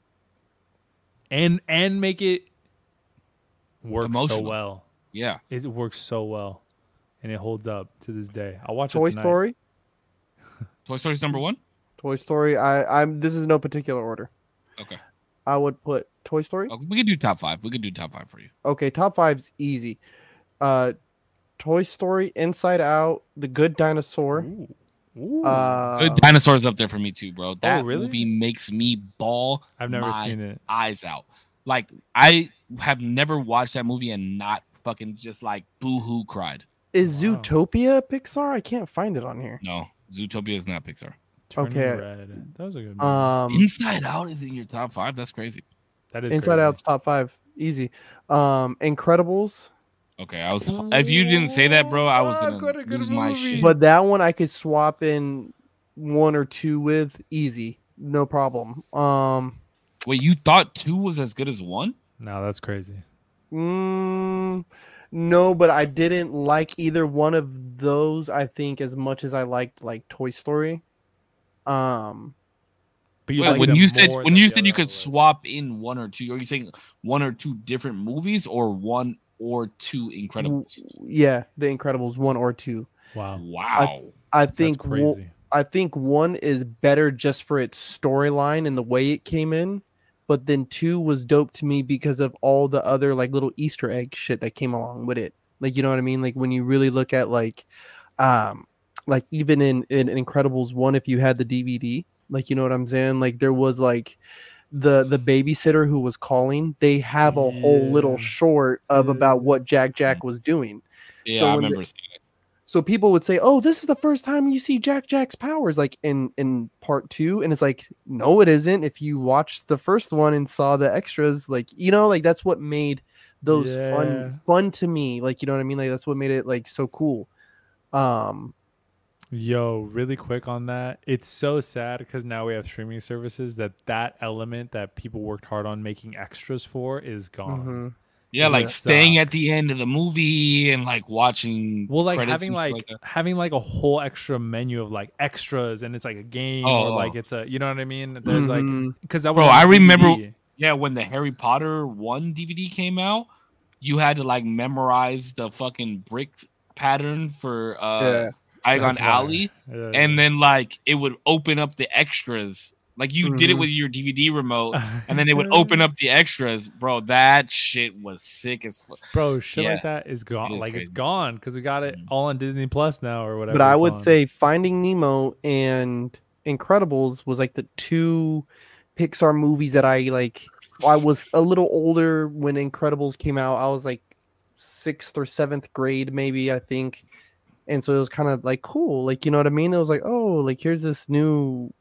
And make it work Emotional. so well. Yeah. It works so well. And it holds up to this day. I'll watch Toy it tonight. Story. Toy Story's number 1? Toy Story. This is no particular order. Okay. I would put Toy Story. Okay, we could do top 5. We could do top 5 for you. Okay, top 5's easy. Toy Story, Inside Out, The Good Dinosaur. Ooh. Good Dinosaur's up there for me too, bro. That really? movie makes me bawl. I've never seen it. Eyes out. Like I have never watched that movie and not fucking just like boo-hoo cried. Is Wow. Zootopia Pixar? I can't find it on here. No, Zootopia is not Pixar. Turning Okay. Red. That was a good movie. Inside Out is in your top 5. That's crazy. That is Inside crazy. Out's top 5, easy. Incredibles, Okay, if you didn't say that, bro, I was gonna what a good lose my movie. shit. but that one I could swap in 1 or 2 with easy, no problem. Wait, you thought 2 was as good as 1? No, that's crazy. No, but I didn't like either one of those. I think as much as I liked like Toy Story. But Wait, like when them you said more when than you the said you other could ones. swap in 1 or 2, are you saying 1 or 2 different movies or 1 or 2 Incredibles? Yeah, The Incredibles 1 or 2. Wow. Wow. I That's think crazy. I think 1 is better just for its storyline and the way it came in, but then 2 was dope to me because of all the other like little Easter egg shit that came along with it. Like, you know what I mean? Like when you really look at like even in Incredibles 1, if you had the DVD, like, you know what I'm saying? Like there was like the babysitter who was calling, they have a whole little Yeah. short of about what Jack was doing. Yeah, So I when remember seeing it. So people would say, "Oh, this is the first time you see Jack's powers," like in part 2, and it's like, no, it isn't. If you watched the first one and saw the extras, like, you know, like that's what made those Yeah. fun to me. Like, you know what I mean? Like that's what made it like so cool. Yo, really quick on that. It's so sad because now we have streaming services that element that people worked hard on making extras for is gone. mhm. Yeah, like That staying at sucks. the end of the movie and like watching. Well, like credits having and shit like that. having like a whole extra menu of like extras, and it's like a game Oh, or like oh. it's a, you know what I mean? There's like Mhm. because that was Bro, on I remember- DVD. Yeah, when the Harry Potter 1 DVD came out, you had to like memorize the fucking brick pattern for Yeah. Diagon That's right. Alley, Yeah. and then like it would open up the extras. Like you did it Mhm. with your DVD remote, and then they would open up the extras. Bro, that shit was sick as fuck. Bro, shit Yeah. like that is gone. It is Like it's crazy. gone because we got it Mhm. all on Disney Plus now or whatever. But I it's would on. say Finding Nemo and Incredibles was like the 2 Pixar movies that I like. I was a little older when Incredibles came out. I was like 6th or 7th grade, maybe, I think. And so it was kind of like cool. Like, you know what I mean? It was like, oh, like here's this new,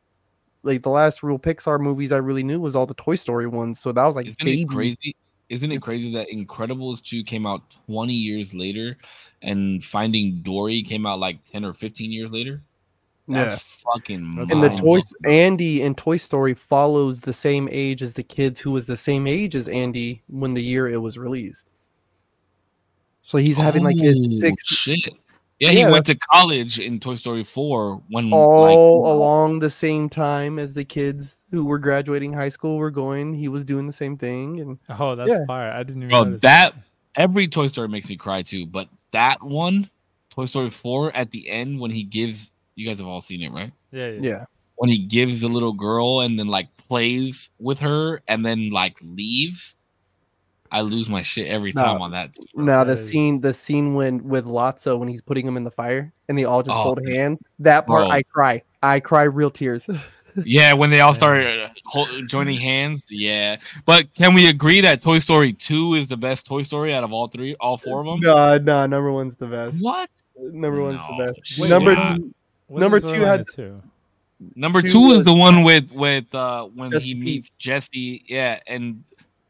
like the last real Pixar movies I really knew was all the Toy Story ones. So that was like Isn't baby. it crazy? Isn't it crazy that Incredibles 2 came out 20 years later and Finding Dory came out like 10 or 15 years later? That's fucking That's And the mind-blowing. Andy in Toy Story follows the same age as the kids who was the same age as Andy when the year it was released. So he's having like his Oh, 6th shit. Yeah, Yeah, he went to college in Toy Story 4 when all like, along the same time as the kids who were graduating high school were going. He was doing the same thing, and Oh, that's Yeah. fire. I didn't even bro, notice that every Toy Story makes me cry too, but that one, Toy Story 4 at the end when he gives, you guys have all seen it, right? Yeah. yeah, When he gives a little girl and then like plays with her and then like leaves, I lose my shit every No. time on that too, bro. now That the scene when with Lotso when he's putting him in the fire and they all just Oh, hold hands. That part, bro. I cry real tears. Yeah, when they all Yeah. start joining hands, yeah. But can we agree that Toy Story 2 is the best Toy Story out of all 4 of them? No, number one's the best. What? Number one's No. the best. Wait, number what? What's number the 2 storyline had to 2? Number 2 2 is was- the one with when Jesse he Pete. meets Jesse, yeah, and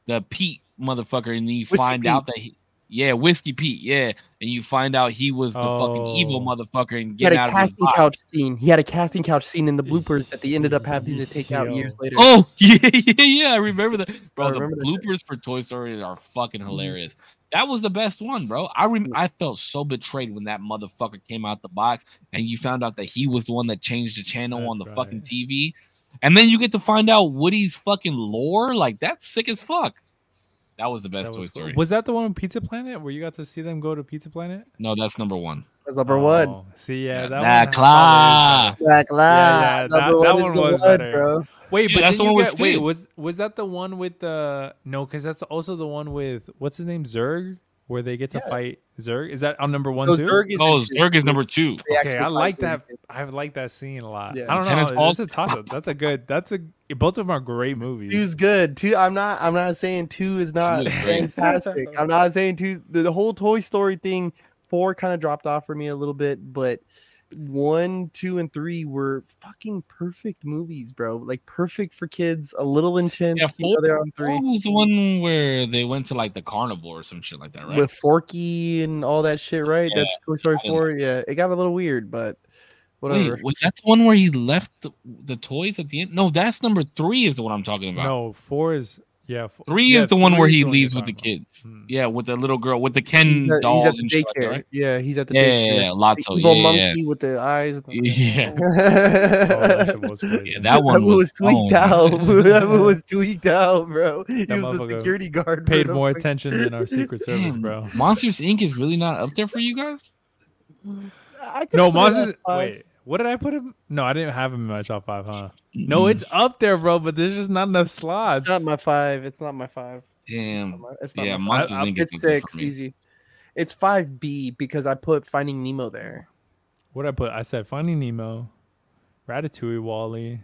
the Pete motherfucker, and you Mr. find Pete. out that he, Yeah, Whiskey Pete. Yeah, and you find out he was the fucking evil motherfucker and He had getting a out of his casting box. couch scene. He had a casting couch scene in the bloopers that they ended up having to take out years later. Oh yeah, I remember that, bro. I remember The bloopers for Toy Story are fucking hilarious. That was the best one, bro. I felt so betrayed when that motherfucker came out the box and you found out that he was the one that changed the channel on the fucking TV, and then you get to find out Woody's fucking lore. Like that's sick as fuck. That was the best Toy Story. Was that the one with Pizza Planet where you got to see them go to Pizza Planet? No, that's number one. That's number one. See, yeah, that one. Yeah, that one was better, bro. Wait, but that's the one with wait, was that the one with the no? Because that's also the one with what's his name, Zurg, where they get to fight Zurg. Is that on number one too? Zurg is number two. Okay, I like that. I like that scene a lot. Yeah. I don't know. That's a toss-up. That's a good. Both of them are great movies. Two's good. I'm not saying two is not fantastic. I'm not saying two. The whole Toy Story thing, 4 kind of dropped off for me a little bit, but 1, 2, and 3 were fucking perfect movies, bro. Like perfect for kids. A little intense. Yeah, 4 on 3 was the one where they went to like the carnivore or some shit like that, right? With Forky and all that shit, right? Yeah, That's Toy Story 4. Yeah, it got a little weird, but whatever. Wait, was that the one where he left the toys at the end? No, that's number 3 is the one I'm talking about. No, 4 is 3 is the one where he leaves with the kids. Yeah, with the little girl with the Ken dolls and shit like that, right? Yeah, he's at the daycare. Yeah, Lotso. The monkey with the eyes. Yeah. That one was tweaked out. That one was tweaked out, bro. He was the security guard. Paid more attention than our Secret Service, bro. Monsters Inc. is really not up there for you guys? No, Monsters. Wait. What did I put him? No, I didn't have him in my top 5, huh? No, it's up there, bro, but there's just not enough slots. It's not my 5. It's not my 5. Damn. It's not yeah, my Monsters Inc. It's 6, easy. It's 5B because I put Finding Nemo there. What did I put? I said Finding Nemo, Ratatouille, Wall-E.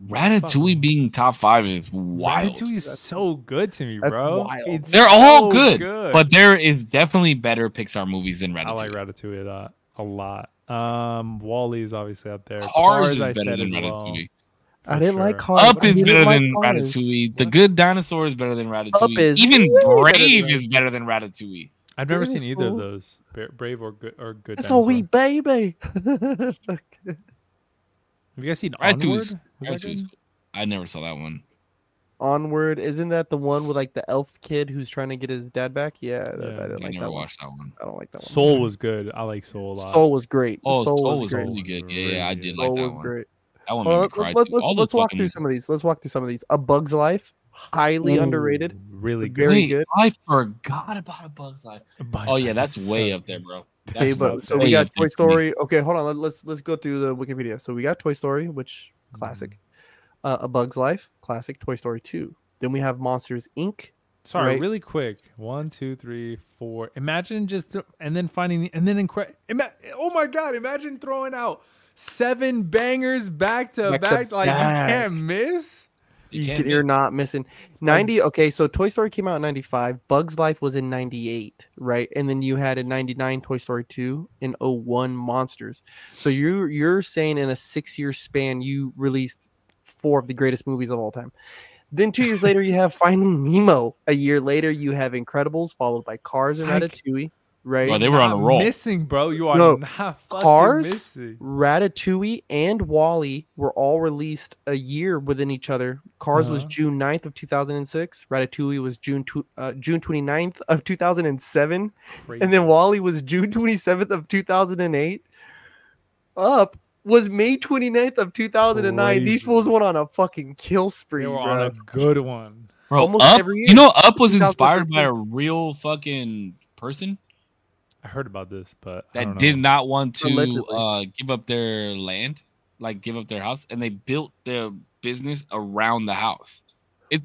Ratatouille being top 5 is wild. Ratatouille is so good to me, bro. They're all good, but there is definitely better Pixar movies than Ratatouille. I like Ratatouille a lot. Wall-E is obviously up there. Cars is better than Ratatouille. I didn't like Cars. Up is better than Ratatouille. The Good Dinosaur is better than Ratatouille. Even Brave is better than Ratatouille. I've never seen either of those. Brave or Good. That's a wee baby. Have you guys seen Onward? I never saw that one. Onward, isn't that the one with like the elf kid who's trying to get his dad back? Yeah, I didn't like never watched that one. I don't like that one. Soul was good. I like Soul a lot. Soul was great. Oh, Soul was really good. Yeah, I did like that one. Soul was great. That one made me cry. Let's walk through some of these. Let's walk through some of these. A Bug's Life, highly underrated. Really good. Very good. I forgot about A Bug's Life. Oh yeah, that's way up there, bro. Okay, so we got Toy Story. Okay, hold on. Let's go through the Wikipedia. So we got Toy Story, which classic. A Bug's Life, classic. Toy Story 2. Then we have Monsters Inc. Sorry, right? Really quick. 1, 2, 3, 4. Imagine and then finding oh my god! Imagine throwing out 7 bangers back to back. Like you can't miss. You're not missing 90. Okay, so Toy Story came out in 95. Bug's Life was in 98, right? And then you had in 99 Toy Story 2, in 01 Monsters. So you're saying in a 6-year span you released 4 of the greatest movies of all time. Then 2 years later, you have Finding Nemo. A year later, you have Incredibles, followed by Cars and Ratatouille. Right? Well, they were on a roll. Missing, bro. You are not fucking Cars, missing. Ratatouille, and Wall-E were all released a year within each other. Cars was June 9th of 2006. Ratatouille was June 29th of 2007. Crazy. And then Wall-E was June 27th of 2008. Up was May 29th of 2009. Crazy. These fools went on a fucking kill spree. They were on a good one. Bro, almost Up, every year. You know, Up was inspired by a real fucking person. I heard about this, but that did not want to give up their land, like give up their house, and they built their business around the house.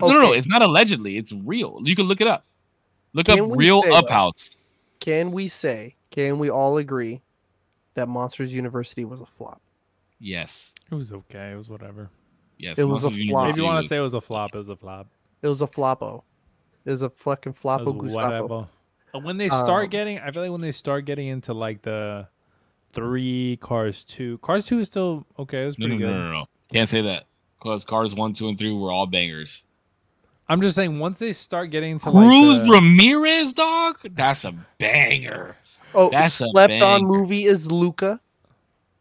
No, it's not allegedly. It's real. You can look it up. Look up real Up House. Can we all agree that Monsters University was a flop? Yes. It was okay. It was whatever. Yes. It was a flop. If you want to say it was a flop, it was a flop. It was a floppo. It was a fucking floppo Gustavo. When they start getting, I feel like when they start getting into like the 3, Cars 2. Cars 2 is still okay. It was pretty good. No. Can't say that because Cars 1, 2, and 3 were all bangers. I'm just saying once they start getting to Cruz Ramirez, dog, that's a banger. Oh, that's slept on movie is Luca.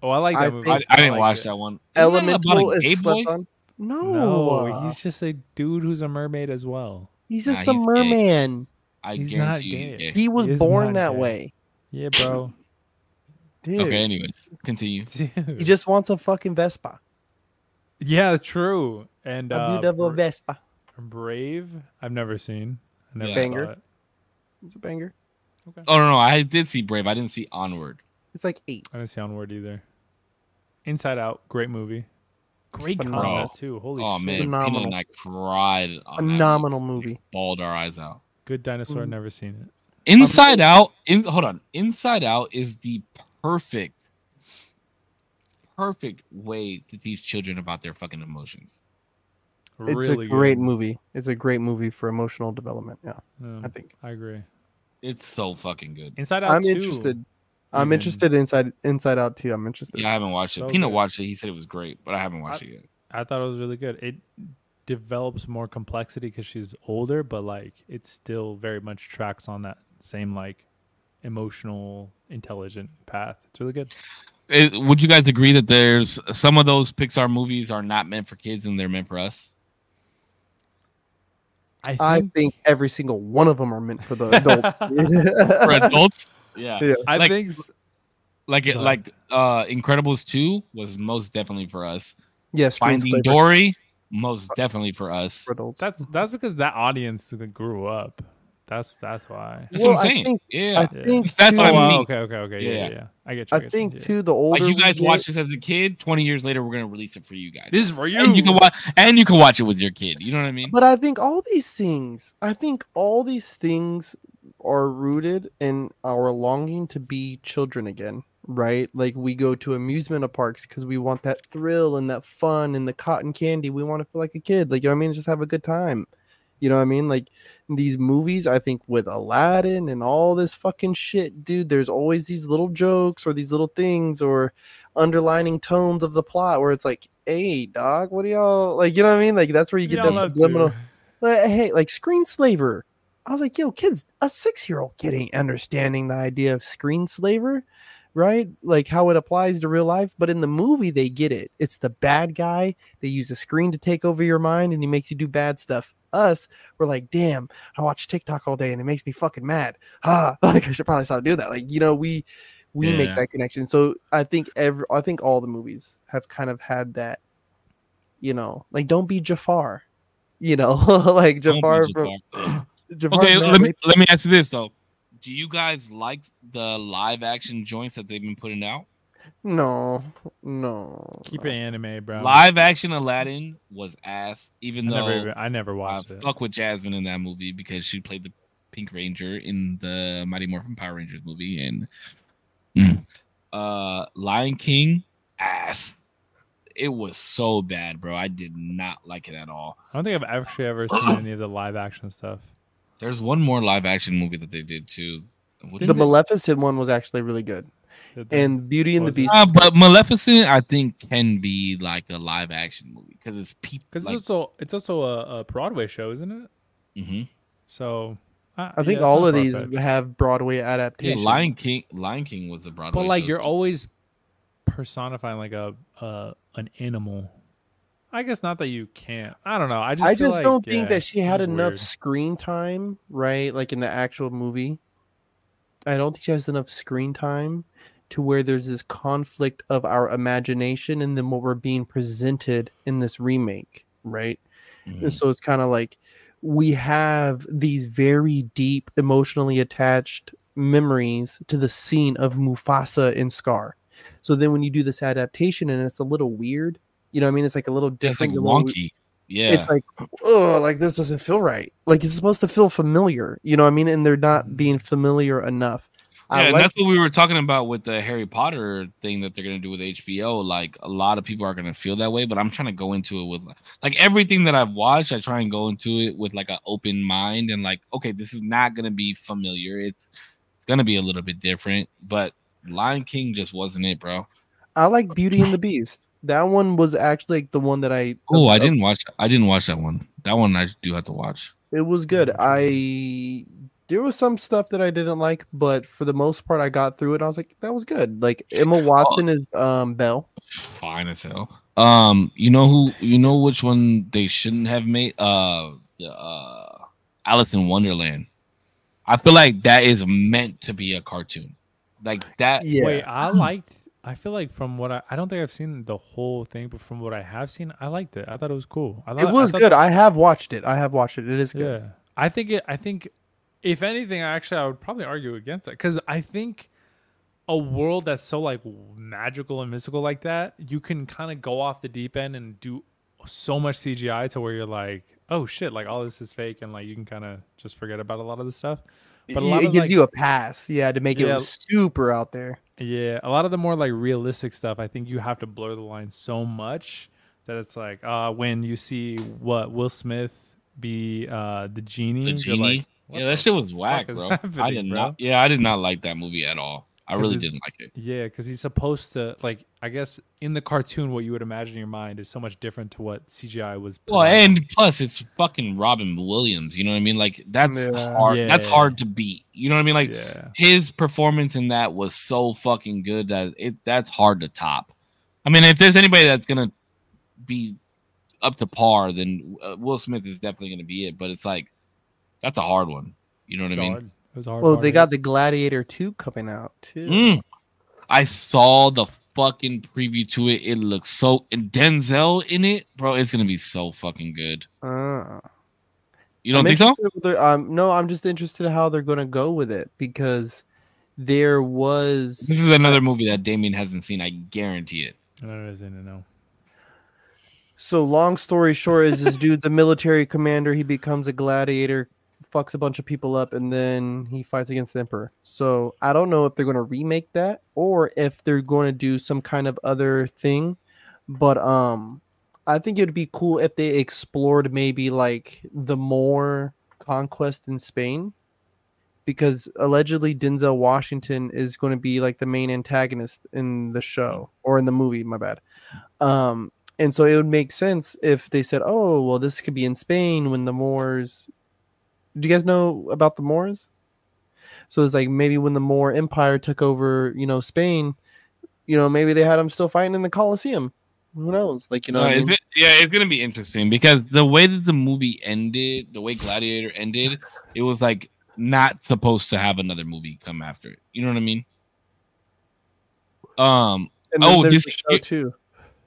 Oh, I like that movie. I didn't watch that one. Elemental is slept on. No, he's just a dude who's a mermaid as well. He's just a merman. He's not gay. He was born that way. Yeah, bro. Dude. Okay, anyways, continue. Dude. He just wants a fucking Vespa. Yeah, true. And a beautiful Vespa. Brave, I've never seen. I never banger. saw it. It's a banger. Okay. Oh no, I did see Brave. I didn't see Onward. It's like 8. I didn't see Onward either. Inside Out, great movie. Great concept too. Holy shit. Man, Phenomenal. And I cried on phenomenal movie. We bawled our eyes out. Good dinosaur, never seen it. Inside Out, hold on. Inside Out is the perfect way to teach children about their fucking emotions. It's really a great movie. It's a great movie for emotional development. Yeah, I think. I agree. It's so fucking good. Inside Out. I'm interested. I'm interested in Inside Out too. I'm interested. Yeah, I haven't watched it. Peanut watched it. He said it was great, but I haven't watched it yet. I thought it was really good. It develops more complexity because she's older, but like it still very much tracks on that same like emotional, intelligent path. It's really good. Would you guys agree that there's some of those Pixar movies are not meant for kids and they're meant for us? I think every single one of them are meant for the adults. For adults? Yeah. I think Incredibles 2 was most definitely for us. Yes, Finding Dory, most definitely for us. For adults. That's because that audience grew up. That's why. That's what I'm saying. I think that's what I mean. Okay. Yeah. I get you. I think too the older you guys watch this as a kid, 20 years later we're gonna release it for you guys. This is for you. And you can watch it with your kid. You know what I mean? But I think all these things are rooted in our longing to be children again, right? Like we go to amusement parks because we want that thrill and that fun and the cotton candy. We want to feel like a kid. Like, you know what I mean? Just have a good time. You know what I mean? Like these movies, I think with Aladdin and all this fucking shit, dude, there's always these little jokes or these little things or underlining tones of the plot where it's like, hey, dog, what do y'all like? You know what I mean? Like that's where you get that subliminal. Hey, like Screenslaver. I was like, yo, kids, a 6-year-old kid ain't understanding the idea of Screenslaver, right? Like how it applies to real life. But in the movie, they get it. It's the bad guy. They use a screen to take over your mind and he makes you do bad stuff. Us, we're like, damn, I watch TikTok all day and it makes me fucking mad. Like I should probably stop doing that. Like, you know, we make that connection. So I think all the movies have kind of had that, you know, like don't be Jafar, you know, like Jafar. Okay, let me ask you this though. Do you guys like the live action joints that they've been putting out? No. Keep it anime, bro. Live action Aladdin was ass. I never watched it. Fuck with Jasmine in that movie because she played the Pink Ranger in the Mighty Morphin Power Rangers movie, and Lion King ass. It was so bad, bro. I did not like it at all. I don't think I've actually ever seen any of the live action stuff. There's one more live action movie that they did too. The Maleficent one was actually really good. And Beauty and the Beast. But Maleficent, I think, can be like a live action movie because it's people. Because it's also a Broadway show, isn't it? Mm-hmm. So I think all of these have Broadway adaptations. Yeah, Lion King was a Broadway. But like show. you're always personifying like an animal. I guess not that you can't. I don't know. I just don't think that she had enough screen time, right? Like in the actual movie. I don't think she has enough screen time to where there's this conflict of our imagination and then what we're being presented in this remake, right? Mm-hmm. And so it's kind of like we have these very deep, emotionally attached memories to the scene of Mufasa in Scar. So then when you do this adaptation and it's a little weird, you know what I mean? It's like a little different. It's like wonky. Yeah. It's like, oh, like this doesn't feel right. Like it's supposed to feel familiar, you know what I mean? And they're not being familiar enough. Yeah, and that's what we were talking about with the Harry Potter thing that they're going to do with HBO. Like a lot of people are going to feel that way, but I'm trying to go into it with like everything that I've watched. I try and go into it with like an open mind and like, okay, this is not going to be familiar. It's going to be a little bit different, but Lion King just wasn't it, bro. I like Beauty and the Beast. That one was actually like the one that I didn't watch. I didn't watch that one. That one I do have to watch. It was good. There was some stuff that I didn't like, but for the most part, I got through it. I was like, that was good. Like Emma Watson is Belle. Fine as hell. You know which one they shouldn't have made? Alice in Wonderland. I feel like that is meant to be a cartoon. Like that. Yeah. Wait, I feel like from what I don't think I've seen the whole thing, but from what I have seen, I liked it. I thought it was cool. It was good. I have watched it. It is good. Yeah. I think if anything, I would probably argue against it, because I think a world that's so like magical and mystical like that, you can kind of go off the deep end and do so much CGI to where you're like, oh shit, like all this is fake, and like you can kind of just forget about a lot of the stuff. But it gives you a pass, to make it super out there. Yeah, a lot of the more like realistic stuff, I think you have to blur the line so much that it's like when you see Will Smith be the genie. The genie? Like, that shit was whack, bro. I did not like that movie at all. I really didn't like it. Yeah, because he's supposed to, like, I guess in the cartoon, what you would imagine in your mind is so much different to what CGI was. Well, and plus it's fucking Robin Williams. You know what I mean? Like that's hard. Yeah. That's hard to beat. You know what I mean? Like his performance in that was so fucking good that that's hard to top. I mean, if there's anybody that's gonna be up to par, then Will Smith is definitely gonna be it. But it's like that's a hard one. You know what I mean? It was hard. Well, they got the Gladiator 2 coming out too. I saw the fucking preview to it. It looks so, and Denzel in it, bro. It's gonna be so fucking good. You don't think so? No, I'm just interested in how they're gonna go with it, because there was. This is another movie that Damien hasn't seen. I guarantee it. No. So long story short, is this dude's a military commander. He becomes a gladiator, fucks a bunch of people up, and then he fights against the emperor. So I don't know if they're going to remake that or if they're going to do some kind of other thing, but I think it would be cool if they explored maybe like the more conquest in Spain, because allegedly Denzel Washington is going to be like the main antagonist in the show or in the movie, my bad. And so it would make sense if they said, oh, well, this could be in Spain when the Moors. Do you guys know about the Moors? So it's like maybe when the Moor Empire took over, Spain, maybe they had them still fighting in the Colosseum. Who knows? Like, it's gonna be interesting, because the way that the movie ended, the way Gladiator ended, it was like not supposed to have another movie come after it. You know what I mean? This show too.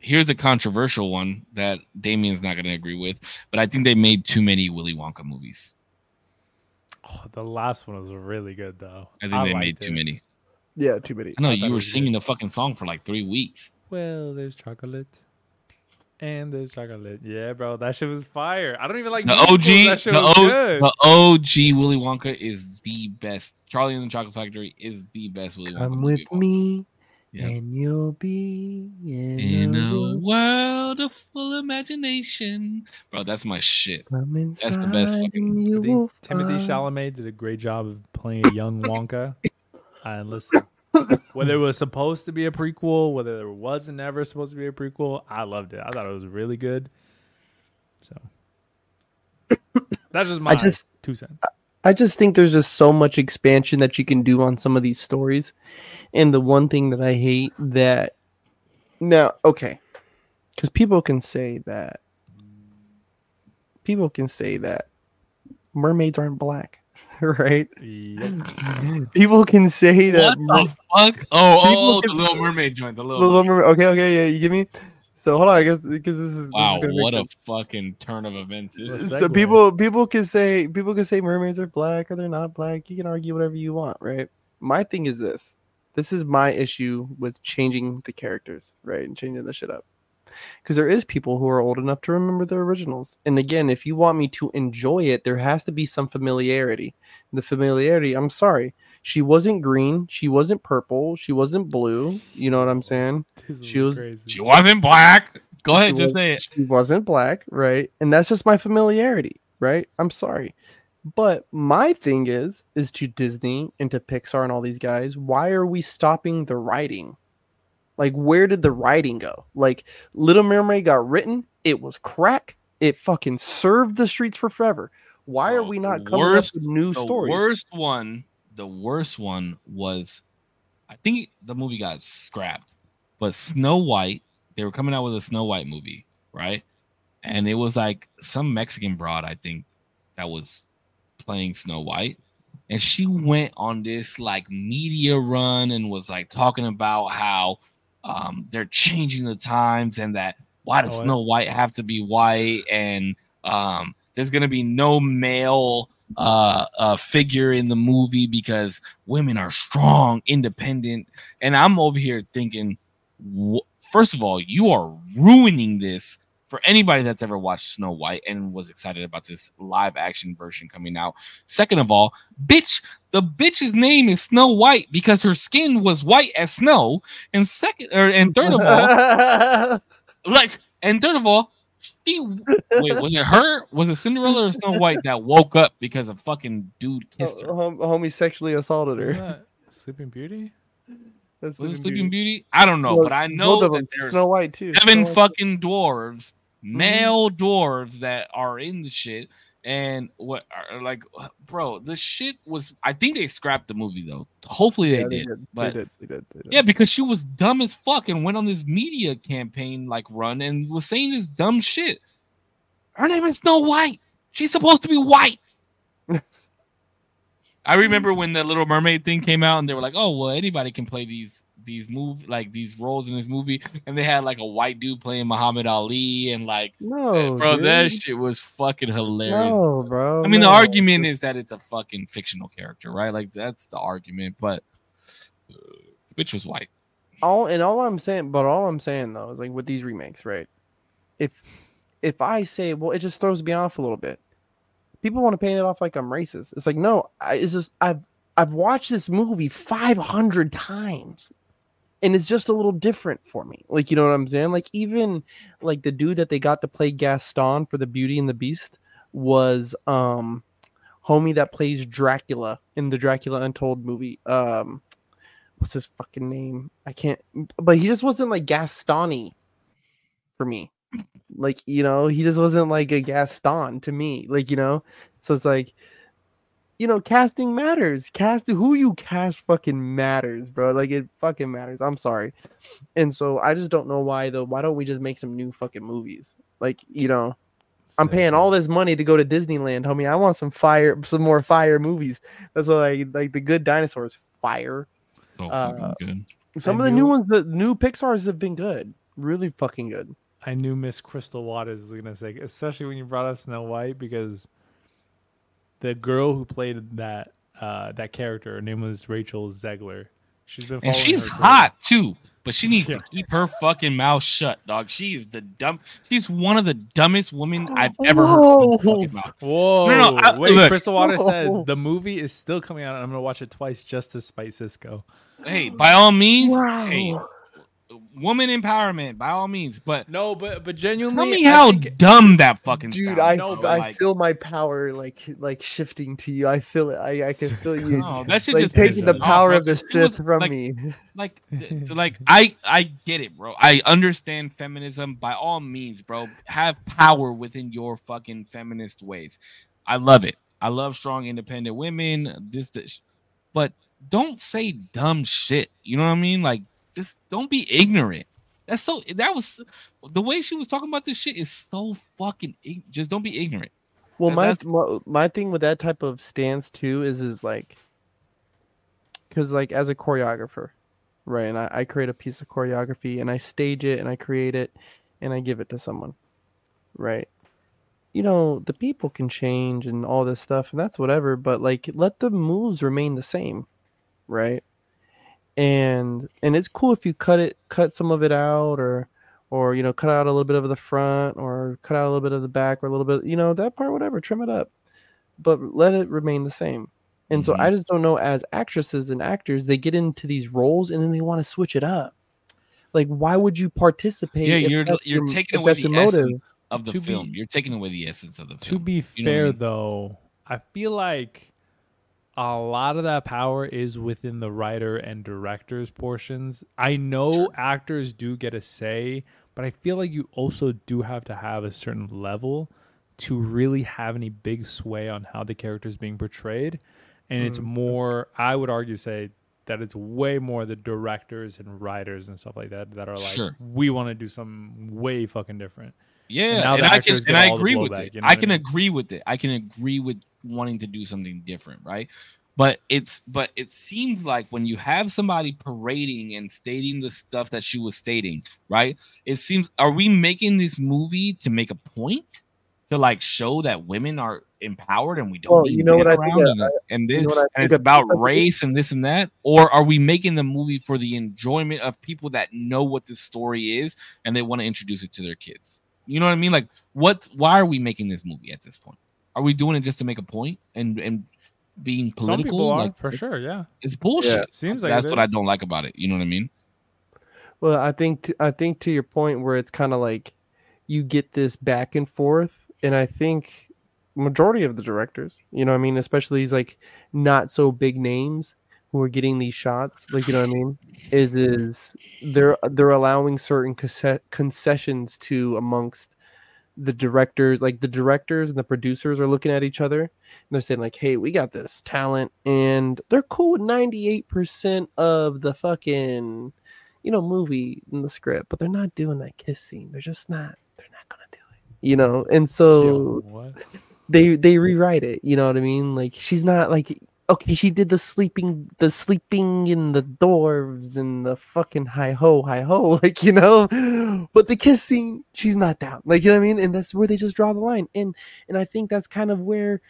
Here's a controversial one that Damien's not gonna agree with, but I think they made too many Willy Wonka movies. Oh, the last one was really good, though. I think they made too many. Yeah, too many. I know you were singing the fucking song for like 3 weeks. Well, there's chocolate, and there's chocolate. Yeah, bro, that shit was fire. I don't even like the OG. The OG Willy Wonka is the best. Charlie and the Chocolate Factory is the best Willy Wonka. Come with me. Yep. And you'll be in a world of full imagination, bro. That's my shit. That's the best. I think Timothée Chalamet did a great job of playing a young Wonka. And listen, whether it was supposed to be a prequel, whether it wasn't ever supposed to be a prequel, I loved it. I thought it was really good. So that's just my 2 cents. I just think there's just so much expansion that you can do on some of these stories. And the one thing that I hate that now, okay, because people can say that mermaids aren't black, right? Yep. People can say that. What the fuck? Oh, the Little Mermaid joint. The Little Mermaid. Okay, yeah, you give me. So hold on, I guess because this is what a fucking turn of events. So people can say mermaids are black or they're not black. You can argue whatever you want, right? My thing is this. This is my issue with changing the characters, right? And changing the shit up. Because there is people who are old enough to remember the originals. And again, if you want me to enjoy it, there has to be some familiarity. The familiarity, I'm sorry. She wasn't green. She wasn't purple. She wasn't blue. You know what I'm saying? She wasn't black. Go ahead, just say it. She wasn't black, right? And that's just my familiarity, right? I'm sorry. But my thing is to Disney and to Pixar and all these guys, why are we stopping the writing? Like, where did the writing go? Like, Little Mermaid got written, it was crack, it fucking served the streets for forever. Why are we not coming up with new stories? The worst one was, I think the movie got scrapped, but Snow White, they were coming out with a Snow White movie, right? And it was like some Mexican broad, I think, that was playing Snow White. And she went on this like media run and was like talking about how they're changing the times and that why does Snow White have to be white, and there's gonna be no male figure in the movie because women are strong, independent. And I'm over here thinking, first of all, you are ruining this for anybody that's ever watched Snow White and was excited about this live action version coming out. Second of all, bitch, the bitch's name is Snow White because her skin was white as snow. And third of all, was it her? Was it Cinderella or Snow White that woke up because a fucking dude kissed her? Homie sexually assaulted her. Sleeping Beauty? Was it Sleeping Beauty? I don't know, but I know that there's Snow White too. Seven fucking dwarves, male dwarves that are in the shit. And what are like, bro, the shit was. I think they scrapped the movie though. Hopefully they did. But they did. Yeah, because she was dumb as fuck and went on this media campaign like run and was saying this dumb shit. Her name is Snow White. She's supposed to be white. I remember when the Little Mermaid thing came out and they were like, "Oh, well, anybody can play these these roles in this movie," and they had like a white dude playing Muhammad Ali and like, no, bro, dude. That shit was fucking hilarious. No, bro. I mean, the argument is that it's a fucking fictional character, right? Like that's the argument, but the bitch was white. All I'm saying though is like with these remakes, right? If I say, well, it just throws me off a little bit. People want to paint it off like I'm racist. It's like, no, it's just I've watched this movie 500 times, and it's just a little different for me. Like, you know what I'm saying? Like, even like the dude that they got to play Gaston for the Beauty and the Beast was homie that plays Dracula in the Dracula Untold movie. What's his fucking name? I can't. But he just wasn't like Gaston-y for me. Like, you know, he just wasn't like a Gaston to me, like, you know. So it's like, you know, casting matters. Who you cast fucking matters, bro. Like, it fucking matters. I'm sorry. And so I just don't know why though. Why don't we just make some new fucking movies? Like, you know, I'm paying all this money to go to Disneyland, homie. I want some more fire movies. That's what I like. The Good Dinosaurs, fire. So fucking good. Some of the new ones, the new Pixar's have been good, really fucking good. I knew Miss Crystal Waters was gonna say, especially when you brought up Snow White, because the girl who played that character, her name was Rachel Zegler. She's hot too, but she needs to keep her fucking mouth shut, dog. She's one of the dumbest women I've ever heard. Whoa! No, wait. Look. Crystal Waters said the movie is still coming out, and I'm gonna watch it twice just to spite Cisco. Hey, by all means, hey. Woman empowerment by all means, but genuinely, tell me how dumb that fucking dude sounds. I feel my power like shifting to you. I feel it. I can feel you. That shit like just taking the power of the Sith from me. Like I get it, bro. I understand feminism by all means, bro. Have power within your fucking feminist ways. I love it. I love strong, independent women. This, but don't say dumb shit. You know what I mean? Like. Just don't be ignorant. That was the way she was talking about this shit is so fucking. Just don't be ignorant. Well, my thing with that type of stance too is like, because like as a choreographer, right? And I create a piece of choreography and I stage it and I create it and I give it to someone, right? You know, the people can change and all this stuff and that's whatever, but like let the moves remain the same, right? And it's cool if you cut some of it out or you know, cut out a little bit of the front or cut out a little bit of the back or a little bit, you know, that part, whatever, trim it up, but let it remain the same. And so I just don't know, as actresses and actors, they get into these roles and then they want to switch it up. Like, why would you participate? Yeah, you're taking away the essence of the film. You're taking away the essence of the film. To be fair, though, I feel like a lot of that power is within the writer and director's portions. I know actors do get a say, but I feel like you also do have to have a certain level to really have any big sway on how the character is being portrayed. And it's more, I would argue, say that it's way more the directors and writers and stuff like that are like, we want to do something way fucking different. Yeah, and I agree with it. I can agree with it. I can agree with wanting to do something different, right? But it seems like when you have somebody parading and stating the stuff that she was stating, right? It seems, are we making this movie to make a point, to like show that women are empowered and we don't need men around, and it's about race and this and that? Or are we making the movie for the enjoyment of people that know what this story is and they want to introduce it to their kids? You know what I mean? Like, why are we making this movie at this point? Are we doing it just to make a point and being political? Some people are, like, for sure, yeah. It's bullshit. Yeah. Seems like that's what I don't like about it. You know what I mean? Well, I think to your point where it's kind of like you get this back and forth, and I think majority of the directors, you know what I mean, especially these like not so big names who are getting these shots, like, you know what I mean, is they're allowing certain concessions to amongst the directors. Like the directors and the producers are looking at each other and they're saying like, hey, we got this talent, and they're cool with 98% of the fucking, you know, movie in the script, but they're not doing that kiss scene. They're not gonna do it, you know. And so they rewrite it, you know what I mean? Like, she's not like, okay, she did the sleeping in the dwarves and the fucking hi ho, like, you know, but the kiss scene, she's not down, like, you know what I mean? And that's where they just draw the line. And I think that's kind of where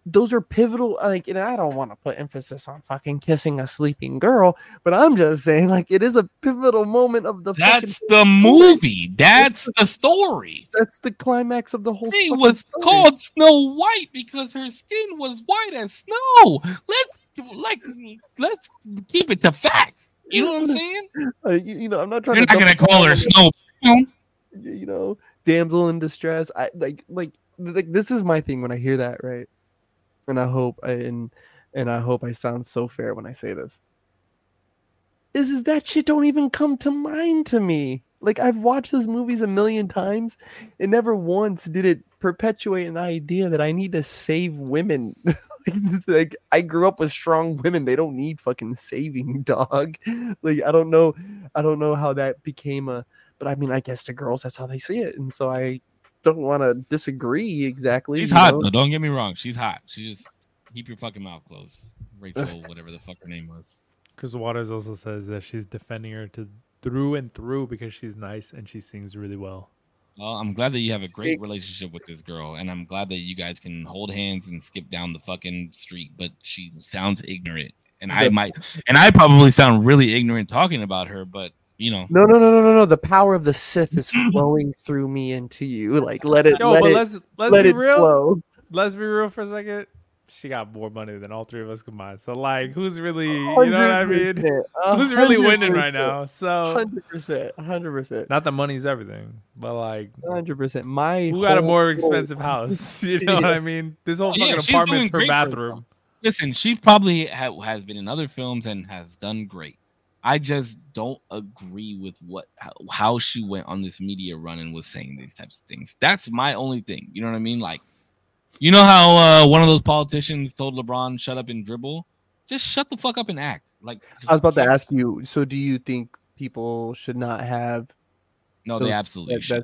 those are pivotal. Like, and I don't want to put emphasis on fucking kissing a sleeping girl, but I'm just saying, like, it is a pivotal moment of the. That's the movie. That's the story. That's the climax of the whole. She was called Snow White because her skin was white as snow. Let's keep it to facts. You know what I'm saying? You know, I'm not trying. You're not gonna call her Snow. You know, damsel in distress. I like this is my thing when I hear that, right? And I hope I sound so fair when I say this. Is that shit don't even come to mind to me. Like, I've watched those movies a million times, and never once did it perpetuate an idea that I need to save women. Like, I grew up with strong women. They don't need fucking saving, dog. Like, I don't know how that became but I mean, I guess to girls, that's how they see it. And so I don't want to disagree exactly. She's hot, though. Don't get me wrong. She's hot. She just keep your fucking mouth closed. Rachel, whatever the fuck her name was. Chris Waters also says that she's defending her through and through because she's nice and she sings really well. Well, I'm glad that you have a great relationship with this girl, and I'm glad that you guys can hold hands and skip down the fucking street. But she sounds ignorant, and I probably sound really ignorant talking about her, but. You know, no. The power of the Sith is flowing through me into you. Like, let it be real. Flow. Let's be real for a second. She got more money than all three of us combined. So, like, who's really, you know what I mean? Who's really winning right now? So, 100%. Not that money's everything, but like 100%. Who got a more expensive house? You know what I mean? This whole fucking apartment's her bathroom. Listen, she probably has been in other films and has done great. I just don't agree with how she went on this media run and was saying these types of things. That's my only thing. You know what I mean? Like, you know how one of those politicians told LeBron, shut up and dribble? Just shut the fuck up and act. Like, I was about to ask you, so do you think people should not have? No, they absolutely should.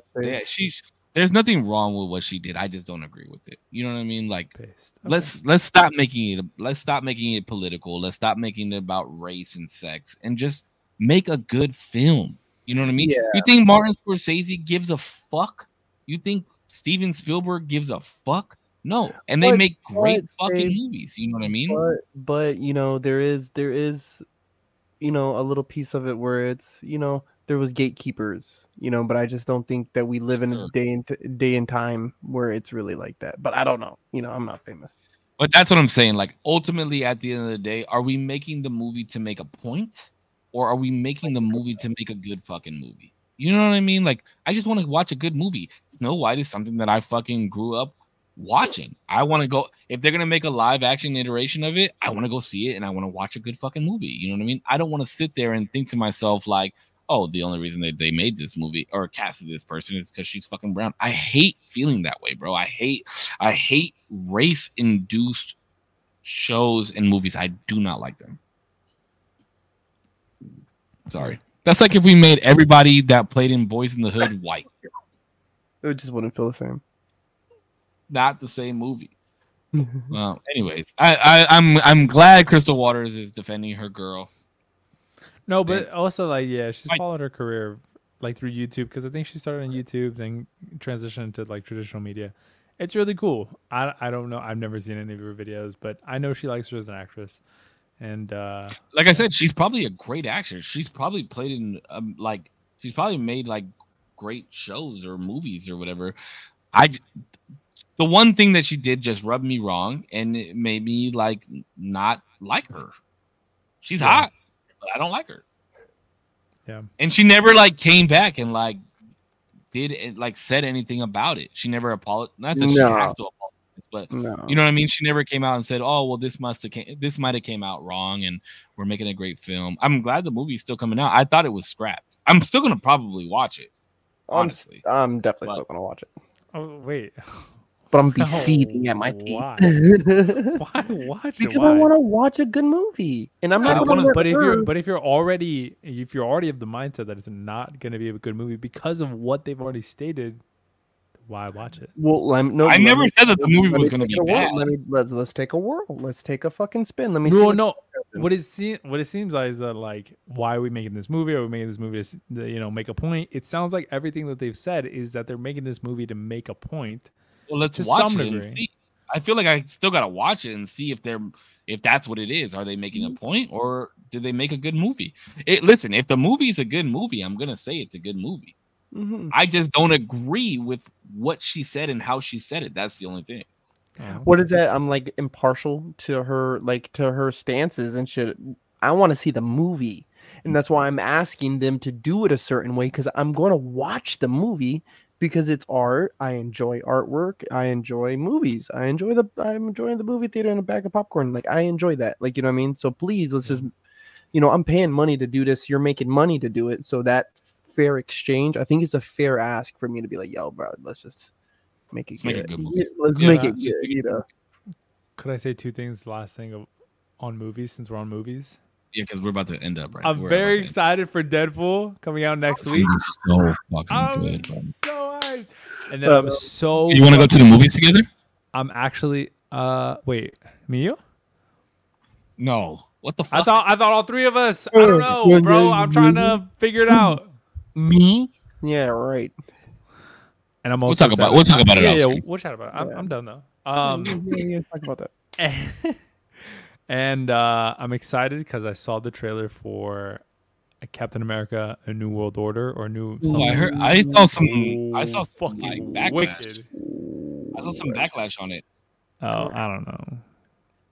There's nothing wrong with what she did. I just don't agree with it. You know what I mean? Like, let's stop making it political. Let's stop making it about race and sex, and just make a good film. You know what I mean? Yeah. You think Martin Scorsese gives a fuck? You think Steven Spielberg gives a fuck? No. And they make great fucking movies. You know what I mean? But you know, there is you know, a little piece of it where it's, you know, there was gatekeepers, you know, but I just don't think that we live in a day and time where it's really like that. But I don't know. You know, I'm not famous. But that's what I'm saying. Like, ultimately, at the end of the day, are we making the movie to make a point, or are we making the movie to make a good fucking movie? You know what I mean? Like, I just want to watch a good movie. Snow White is something that I fucking grew up watching. I want to go, if they're gonna make a live action iteration of it, I want to go see it and I want to watch a good fucking movie. You know what I mean? I don't want to sit there and think to myself like, oh, the only reason that they made this movie or casted this person is because she's fucking brown. I hate feeling that way, bro. I hate race induced shows and movies. I do not like them. Sorry. That's like if we made everybody that played in Boys in the Hood white. It just wouldn't feel the same. Not the same movie. Well, anyways, I'm glad Crystal Waters is defending her girl. No, but also like she's followed her career like through YouTube because I think she started on YouTube, then transitioned to like traditional media. It's really cool. I don't know. I've never seen any of her videos, but I know she likes her as an actress. And like I said, she's probably a great actress. She's probably played in she's probably made like great shows or movies or whatever. The one thing that she did just rubbed me wrong and it made me like not like her. She's hot, but I don't like her. Yeah. And she never like came back and like did like said anything about it. She never apologized. Not that she has to apologize, but you know what I mean? She never came out and said, oh, well, this might have came out wrong and we're making a great film. I'm glad the movie's still coming out. I thought it was scrapped. I'm still gonna probably watch it. Honestly. I'm definitely still gonna watch it. Oh wait. But I'm gonna be seething at my teeth. Why? Why watch it? Because I want to watch a good movie, and I'm not. But if you're already of the mindset that it's not going to be a good movie because of what they've already stated, why watch it? Well, I never said that the movie was going to be bad. Let's take a whirl. Let's take a fucking spin. Let me see. No. What it seems like is that like, why are we making this movie? Are we making this movie to make a point? It sounds like everything that they've said is that they're making this movie to make a point. Well, let's watch it and see. I feel like I still gotta watch it and see if that's what it is. Are they making a point or do they make a good movie? Listen, if the movie is a good movie, I'm gonna say it's a good movie. Mm-hmm. I just don't agree with what she said and how she said it. That's the only thing. What is that? I'm like impartial to her stances and shit. I want to see the movie, and that's why I'm asking them to do it a certain way because I'm going to watch the movie. Because it's art, I enjoy artwork. I enjoy movies. I'm enjoying the movie theater and a bag of popcorn. Like I enjoy that. Like, you know what I mean? So please, let's just, I'm paying money to do this. You're making money to do it. So that fair exchange, I think it's a fair ask for me to be like, yo, bro, let's just make it good. Let's make it good. Could I say two things? Last thing on movies, since we're on movies. Yeah, because we're about to end up right. I'm very excited for Deadpool coming out next week. So fucking good, bro. And then I'm so. You want to go to the movies together? I'm actually. Wait, me you? No. What the fuck? I thought all three of us. I don't know, bro. I'm trying to figure it out. Me? Yeah, right. And I'm also. We'll talk about it. Yeah, we'll chat about it. I'm done though. Talk about that. And I'm excited because I saw the trailer for Captain America: A New World Order or New. I saw some fucking backlash. Wicked. I saw some backlash on it. Oh, I don't know.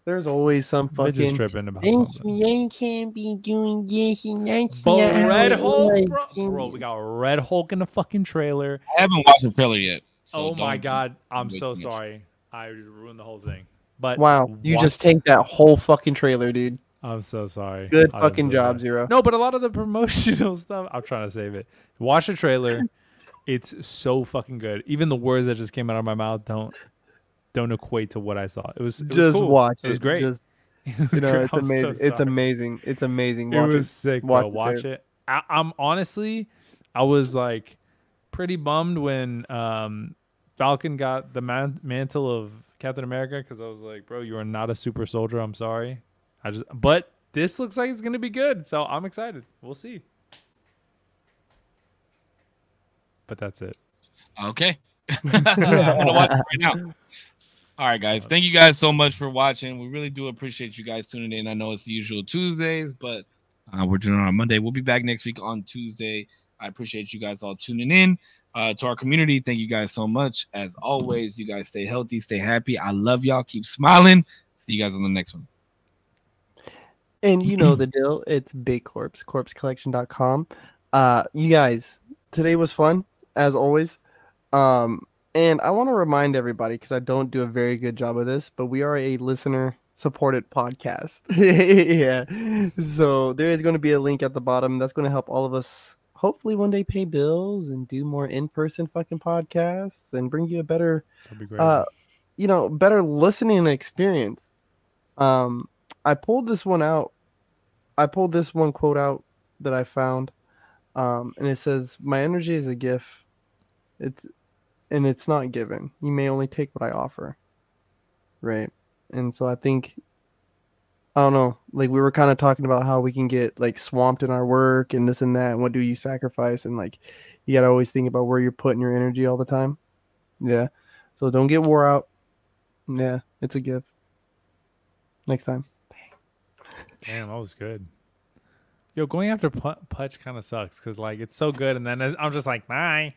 There's always some fucking. They're just tripping about something. I can't be doing this and that's. But Red Hulk, bro, we got Red Hulk in the fucking trailer. I haven't watched the trailer yet. So oh my god, I'm so sorry. I just ruined the whole thing. But wow, you just tanked that whole fucking trailer, dude. I'm so sorry. Good fucking job, Zero. No, but a lot of the promotional stuff, I'm trying to save it. Watch the trailer. It's so fucking good. Even the words that just came out of my mouth don't equate to what I saw. It was just cool. Watch it. It was great. It's amazing. It's amazing. It's amazing. Watch it was sick, bro. Watch it. I'm honestly, I was like pretty bummed when Falcon got the mantle of Captain America because I was like, bro, you are not a super soldier. I'm sorry. But this looks like it's gonna be good, so I'm excited. We'll see. But that's it. Okay. I'm gonna watch it right now. All right, guys. Thank you guys so much for watching. We really do appreciate you guys tuning in. I know it's the usual Tuesdays, but we're doing it on Monday. We'll be back next week on Tuesday. I appreciate you guys all tuning in to our community. Thank you guys so much. As always, you guys stay healthy, stay happy. I love y'all. Keep smiling. See you guys on the next one. And you know the deal. It's Big Corpse, corpsecollection.com. You guys, today was fun, as always. And I want to remind everybody, because I don't do a very good job of this, but we are a listener supported podcast. Yeah. So there is going to be a link at the bottom that's going to help all of us hopefully one day pay bills and do more in-person fucking podcasts and bring you a better, That'd be great. better listening experience. I pulled this one out. I pulled this one quote out that I found. And it says, "My energy is a gift. It's not given. You may only take what I offer." Right. And so I think, I don't know, like we were kind of talking about how we can get like swamped in our work and this and that. And what do you sacrifice? And like, you got to always think about where you're putting your energy all the time. Yeah. So don't get wore out. Yeah. It's a gift. Next time. Damn, that was good. Yo, going after Putch kind of sucks because like it's so good, and then I'm just like, bye.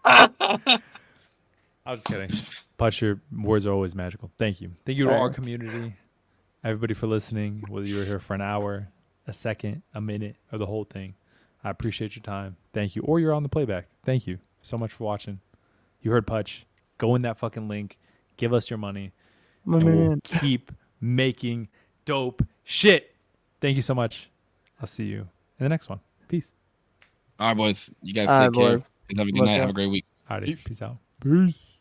I'm just kidding. Putch, your words are always magical. Thank you. Thank you to our community, everybody for listening, whether you were here for an hour, a second, a minute, or the whole thing. I appreciate your time. Thank you. Or you're on the playback. Thank you so much for watching. You heard Putch. Go in that fucking link. Give us your money. We'll keep making dope shit. Thank you so much. I'll see you in the next one. Peace. All right, boys. You guys take care. Have a good night. Have a great week. All right. Peace out. Peace.